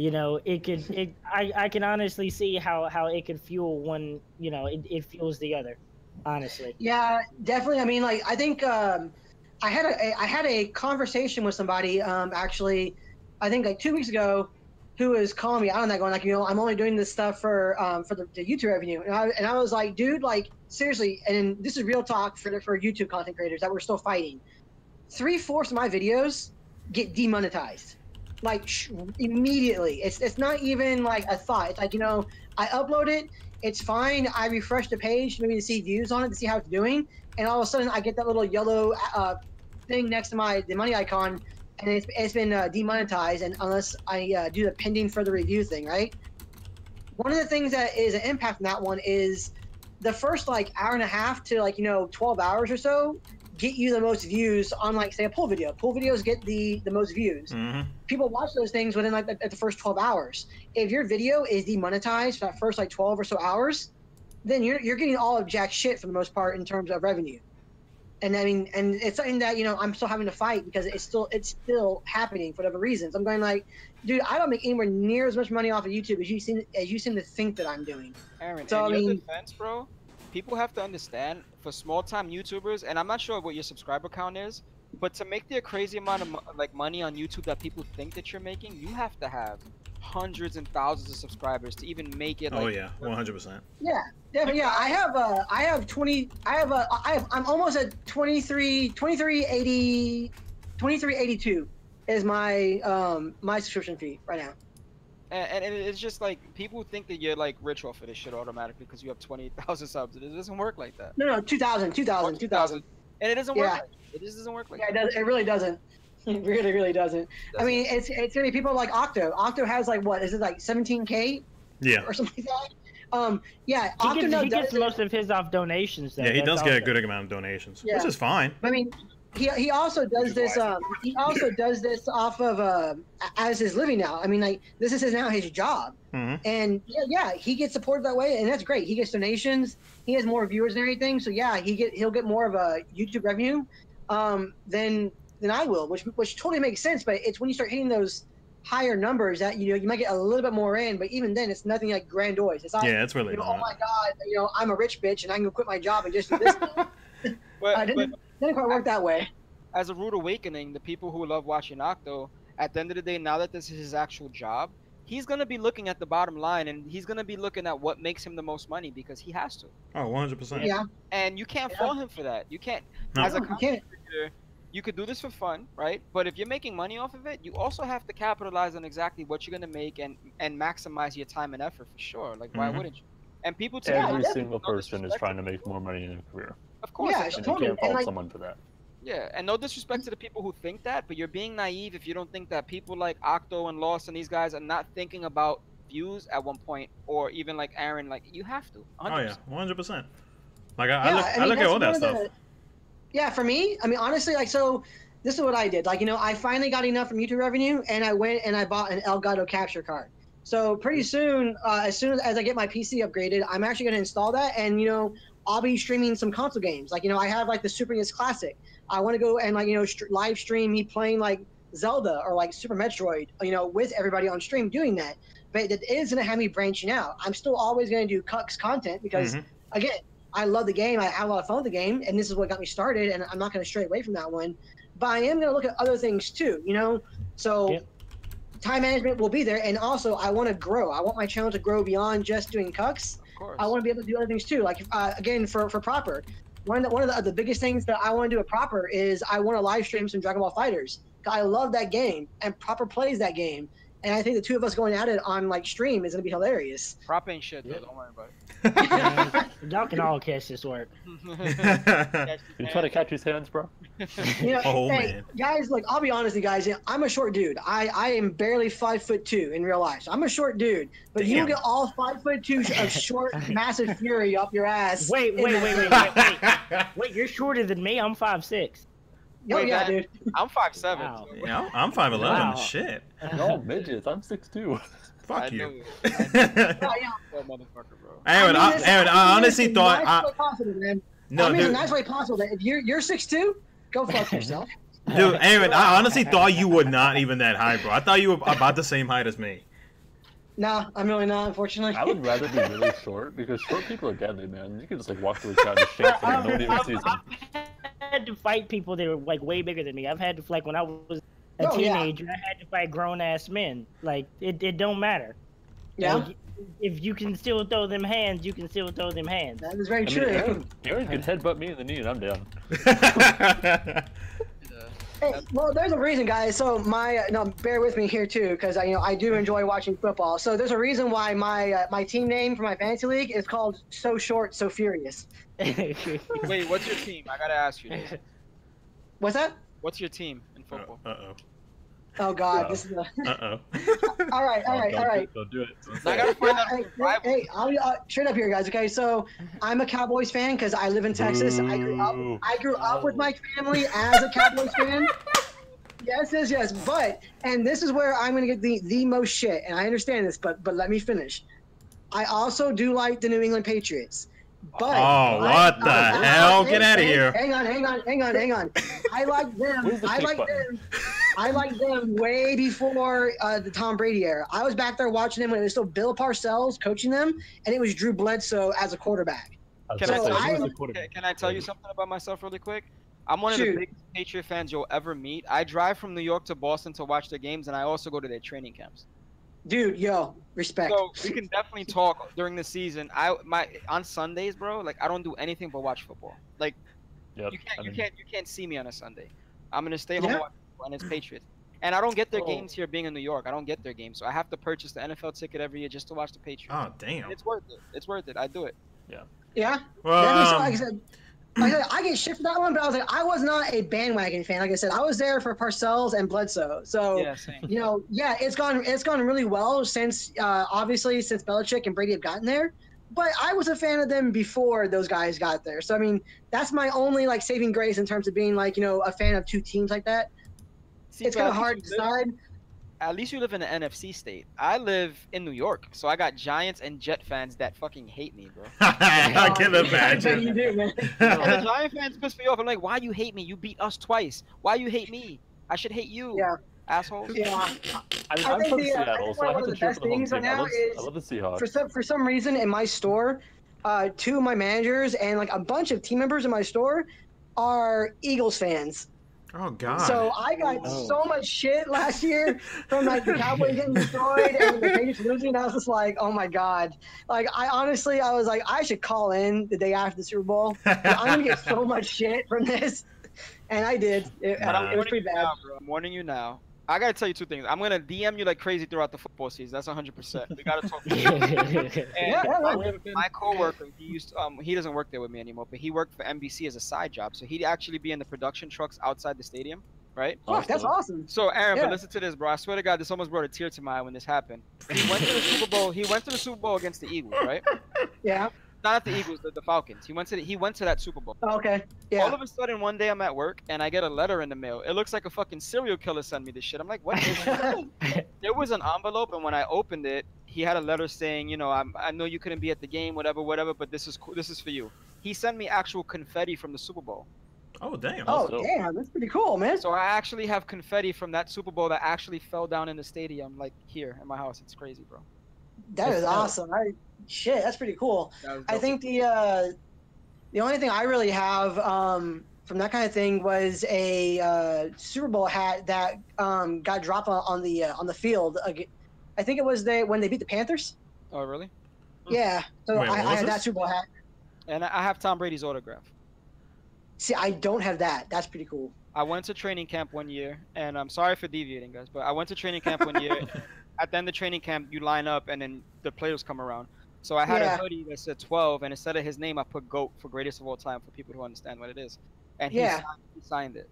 I can honestly see how it could fuel one, it fuels the other, honestly. Yeah, definitely. I mean, like, I think I had a conversation with somebody, actually, I think like 2 weeks ago, who was calling me out on that, going like, I'm only doing this stuff for the YouTube revenue. And I was like, dude, like, seriously, and this is real talk for YouTube content creators that we're still fighting. 3/4 of my videos get demonetized. Like immediately. It's not even like a thought. It's like, I upload it, it's fine. I refresh the page maybe to see views on it, to see how it's doing, and all of a sudden I get that little yellow thing next to the money icon, and it's been demonetized, and unless I do the pending further review thing, right? One of the things that is an impact on that one is the first like hour and a half to like 12 hours or so get you the most views on, like, say, a pull video. Pull videos get the most views. Mm-hmm. People watch those things within like the first 12 hours. If your video is demonetized for that first like 12 or so hours, then you're getting all of jack shit for the most part in terms of revenue. And I mean, and it's something that I'm still having to fight because it's still happening for whatever reasons. I'm going like, dude, I don't make anywhere near as much money off of YouTube as you seem to think that I'm doing. Aaron, so, in your defense, bro, people have to understand, for small-time YouTubers, and I'm not sure what your subscriber count is, but to make the crazy amount of like money on YouTube that people think that you're making, you have to have hundreds and thousands of subsibers to even make it. Oh yeah, 100%. Yeah, definitely. Yeah, I'm almost at 2382 is my my subscription fee right now. And it's just like people think that you're like rich off of this shit automatically because you have 20,000 subs. It doesn't work like that. No, 2,000. And it doesn't work. Like it just doesn't work like that. Yeah, it really doesn't. It really doesn't. I mean, it's gonna be people like Octo. Octo has like what is it, like 17K? Yeah. Or something like that. Yeah. He gets most of his off donations though. Yeah, he does get a good amount of donations, which is fine. I mean, he also does this. He also does this off of as his living now. I mean, like this is now his job, and yeah, he gets supported that way, and that's great. He gets donations. He has more viewers and everything. So yeah, he'll get more of a YouTube revenue than I will, which totally makes sense. But it's when you start hitting those higher numbers that you might get a little bit more in, but even then, it's nothing like grandiose. It's not. Yeah, it's really. Oh my God, I'm a rich bitch and I can quit my job and just do this. Didn't quite work that way. As a rude awakening, the people who love watching Octo, at the end of the day, now that this is his actual job, he's going to be looking at the bottom line, and he's going to be looking at what makes him the most money because he has to. Oh, 100%. Yeah. And you can't fault him for that. You can't. As a content creator, you could do this for fun, right? But if you're making money off of it, you also have to capitalize on exactly what you're going to make and maximize your time and effort for sure. Like, why wouldn't you? And people every single person is trying to make more money in a career. Of course. Yeah, and you can't fault someone for that. Yeah, and no disrespect to the people who think that, but you're being naive if you don't think that people like Octo and Lost and these guys are not thinking about views at one point, or even like Aaron. Like, you have to. 100%. Oh yeah, 100%. Like I look at all that stuff. Yeah, for me, I mean, honestly, like, so this is what I did. Like, I finally got enough from YouTube revenue, and I went and I bought an Elgato capture card. So pretty soon, as I get my PC upgraded, I'm actually going to install that, and I'll be streaming some console games. Like, I have like the Super NES Classic. I want to go and like live stream me playing like Zelda or like Super Metroid, with everybody on stream doing that. But it is going to have me branching out. I'm still always going to do khux content because again, I love the game. I have a lot of fun with the game, and this is what got me started. And I'm not going to stray away from that one. But I am going to look at other things too. So time management will be there, and also I want to grow. I want my channel to grow beyond just doing khux. I want to be able to do other things too. Like again, for Proper, one of the biggest things that I want to do at Proper is I want to live stream some Dragon Ball FighterZ. I love that game, and Proper plays that game. And I think the two of us going at it on like stream is gonna be hilarious. Prop ain't shit though. Don't worry about it. Y'all can all catch this work. You try to catch his hands, bro? Man. Guys, like I'll be honest with you guys. I'm a short dude. I am barely 5'2" in real life. So I'm a short dude, but you get all 5'2" of short, massive fury up your ass. Wait! You're shorter than me. I'm 5'6". Oh yeah, dude. I'm 5'7". Wow. Yeah, I'm 5'11". Wow. Shit. No midgets. I'm 6'2". Fuck you. Aaron, I honestly thought. That's way possible. That if you're 6'2", go fuck yourself. Dude, Aaron, I honestly thought you were not even that high, bro. I thought you were about the same height as me. No, I'm really not, unfortunately. I would rather be really short because short people are deadly, man. You can just like walk through a crowd and shake them and nobody even sees them. I've had to fight people that are like way bigger than me. I've had to like when I was a teenager, I had to fight grown ass men. Like it don't matter. Yeah. Like, if you can still throw them hands, you can still throw them hands. That is very true. Aaron can headbutt me in the knee and I'm down. Hey, well, there's a reason, guys. So bear with me here too, because I do enjoy watching football. So there's a reason why my team name for my fantasy league is called So Short, So Furious. Wait, what's your team? I gotta ask you this. What's that? What's your team in football? Oh God, this is a. All right. Don't do it. I gotta find out. Hey, straight up here, guys. Okay, so I'm a Cowboys fan because I live in Texas. I grew up with my family as a Cowboys fan. Yes. But this is where I'm gonna get the most shit, and I understand this, but let me finish. I also do like the New England Patriots. But what the hell? Get out of here. Hang on. I like them. I like them way before the Tom Brady era. I was back there watching them when it was still Bill Parcells coaching them, and it was Drew Bledsoe as a quarterback. Can I tell you something about myself really quick? I'm one of the biggest Patriot fans you'll ever meet. I drive from New York to Boston to watch their games, and I also go to their training camps. Dude, respect. So we can definitely talk during the season. On Sundays, bro. Like I don't do anything but watch football. Like you can't see me on a Sunday. I'm gonna stay home and it's Patriots. And I don't get their games here being in New York. I don't get their games, so I have to purchase the NFL ticket every year just to watch the Patriots. Oh damn! And it's worth it. It's worth it. I do it. Yeah. Yeah. Well, like I get shit for that one, but I was like, I was not a bandwagon fan. Like I said, I was there for Parcells and Bledsoe. So it's gone really well since obviously since Belichick and Brady have gotten there. but I was a fan of them before those guys got there. So I mean, that's my only like saving grace in terms of being like a fan of two teams like that. See, it's kind of hard to decide. At least you live in the NFC state. I live in New York, so I got Giants and Jet fans that fucking hate me, bro. I can imagine. You do, man. And the Giant fans piss me off. I'm like, why you hate me? You beat us twice. Why you hate me? I should hate you. Yeah. Assholes. Yeah. I'm from Seattle, so I have to cheer for the home team. I love the Seahawks. For some reason, in my store, two of my managers and like a bunch of team members in my store are Eagles fans. Oh God! So I got so much shit last year from like the Cowboys getting destroyed and the Patriots losing. I was just like, oh my God! Like I was like, I should call in the day after the Super Bowl. I'm gonna get so much shit from this, and I did. It was pretty bad. I'm warning you now. I gotta tell you two things. I'm gonna DM you like crazy throughout the football season. That's 100%. We gotta talk. My coworker, he doesn't work there with me anymore, but he worked for NBC as a side job. So he'd actually be in the production trucks outside the stadium, right? Oh, that's awesome. So Aaron, but listen to this, bro. I swear to God, this almost brought a tear to my eye when this happened. He went to the Super Bowl. He went to the Super Bowl against the Eagles, right? Yeah. Not at the Eagles, the Falcons. He went to that Super Bowl. Oh, okay. Yeah. All of a sudden, one day I'm at work and I get a letter in the mail. It looks like a fucking serial killer sent me this shit. I'm like, what is it? There was an envelope, and when I opened it, he had a letter saying, I know you couldn't be at the game, whatever, but this is cool. This is for you. He sent me actual confetti from the Super Bowl. Oh damn! Oh damn! That's pretty cool, man. So I actually have confetti from that Super Bowl that actually fell down in the stadium, like here in my house. It's crazy, bro. That is awesome. Shit, that's pretty cool. I think the only thing I really have from that kind of thing was a Super Bowl hat that got dropped on the field. I think it was when they beat the Panthers. Oh really? Yeah. So I had that Super Bowl hat. And I have Tom Brady's autograph. See, I don't have that. That's pretty cool. I went to training camp one year, and I'm sorry for deviating, guys, but I went to training camp one year. At the end of training camp, you line up, and then the players come around. So I had a hoodie that said 12, and instead of his name, I put GOAT for greatest of all time for people who understand what it is. And he signed it.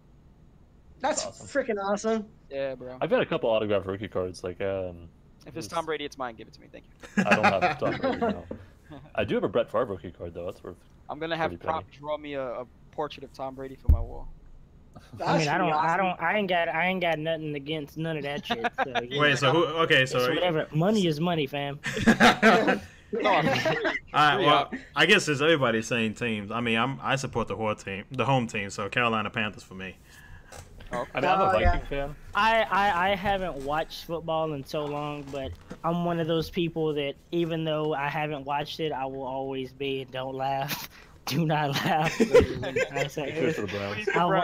That's freaking awesome. Yeah, bro. I've got a couple autographed rookie cards. Like, if it's Tom Brady, it's mine. Give it to me. Thank you. I don't have Tom Brady now. I do have a Brett Favre rookie card, though. That's worth. I'm gonna have Prop draw me a portrait of Tom Brady for my wall. I mean, I ain't got nothing against none of that shit. So, Wait, so who? Okay, so whatever. Money is money, fam. Well, I guess it's everybody's saying teams. I mean, I support the home team, so Carolina Panthers for me. I mean, I'm a Viking fan. I haven't watched football in so long, but I'm one of those people that even though I haven't watched it, I will always be. Don't laugh. Do not laugh. I will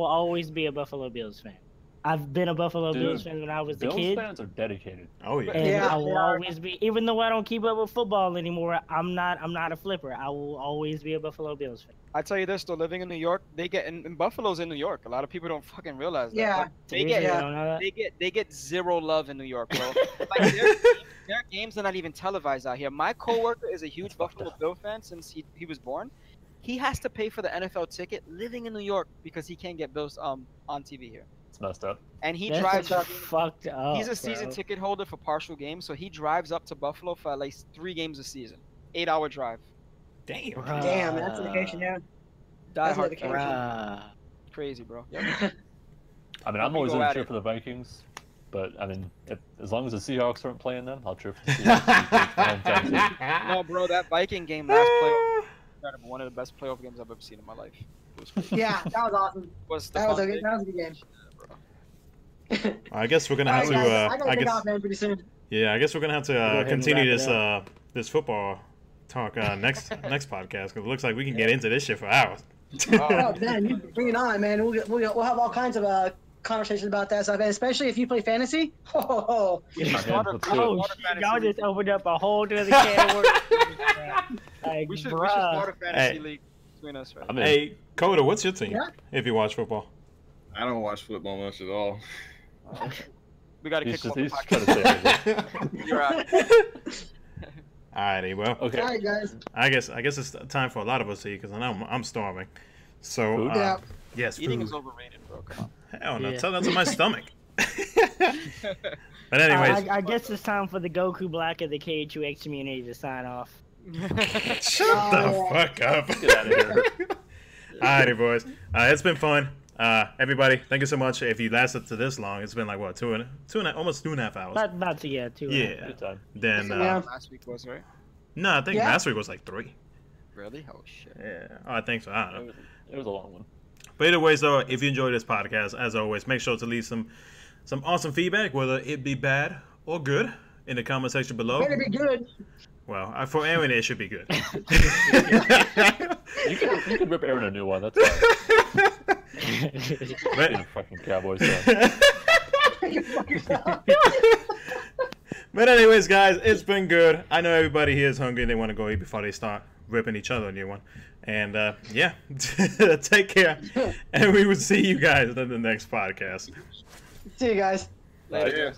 always be a Buffalo Bills fan. I've been a Buffalo Bills fan when I was a kid. Bills fans are dedicated. Oh yeah. And I will always be, even though I don't keep up with football anymore. I'm not a flipper. I will always be a Buffalo Bills fan. I tell you this though, living in New York, they get in Buffalo's in New York. A lot of people don't fucking realize that. Yeah. They get zero love in New York, bro. Like their games are not even televised out here. My coworker is a huge Buffalo Bill fan since he was born. He has to pay for the NFL ticket living in New York because he can't get Bills on TV here. It's messed up. And he drives fucked up. He's a season ticket holder for partial games, so he drives up to Buffalo for at least 3 games a season. 8-hour drive. Damn. Damn, that's dedication, yeah. That's dedication. Crazy, bro. Yep. I mean, I'm always going to cheer for the Vikings, but I mean, as long as the Seahawks aren't playing them, I'll cheer for the Seahawks. No, bro, that Viking game last playoff, one of the best playoff games I've ever seen in my life. Yeah, that was awesome. That was a good game. I guess we're gonna have to. I get off, man, pretty soon. Yeah, I guess we're gonna have to continue this football talk next podcast because it looks like we can get into this shit for hours. Oh man, you bring it on, man. We'll have all kinds of conversations about that stuff, and especially if you play fantasy. Y'all just opened up a whole other can of worms. We should start a fantasy league between us, right? Hey, Coda, what's your team? If you watch football, I don't watch football much at all. We got to kick he's trying to say You're out. Alrighty, well. Okay. All right, guys. I guess it's time for a lot of us to eat because I know I'm starving. So yes, eating food. is overrated, bro. Come on. Hell no, tell that to my stomach. But anyways, I guess it's time for the Goku Black of the KHUX community to sign off. Shut the fuck up. Get out of here. Alrighty, boys. It's been fun. Everybody, thank you so much. If you lasted to this long, it's been like what, almost 2.5 hours. About to, yeah, 2. Yeah. Good time. Then last week was right. No, I think last week was like 3. Really? Oh shit. Yeah. Oh, I think so. I don't know. It was a long one. But either way, though, if you enjoyed this podcast, as always, make sure to leave some awesome feedback, whether it be bad or good, in the comment section below. Better be good. Well, for Aaron, it should be good. You can rip Aaron a new one. That's fine. But, fucking Cowboys. But anyways, guys, it's been good. I know everybody here is hungry. They want to go eat before they start ripping each other a new one. And yeah, take care. And we will see you guys in the next podcast. See you guys. Later.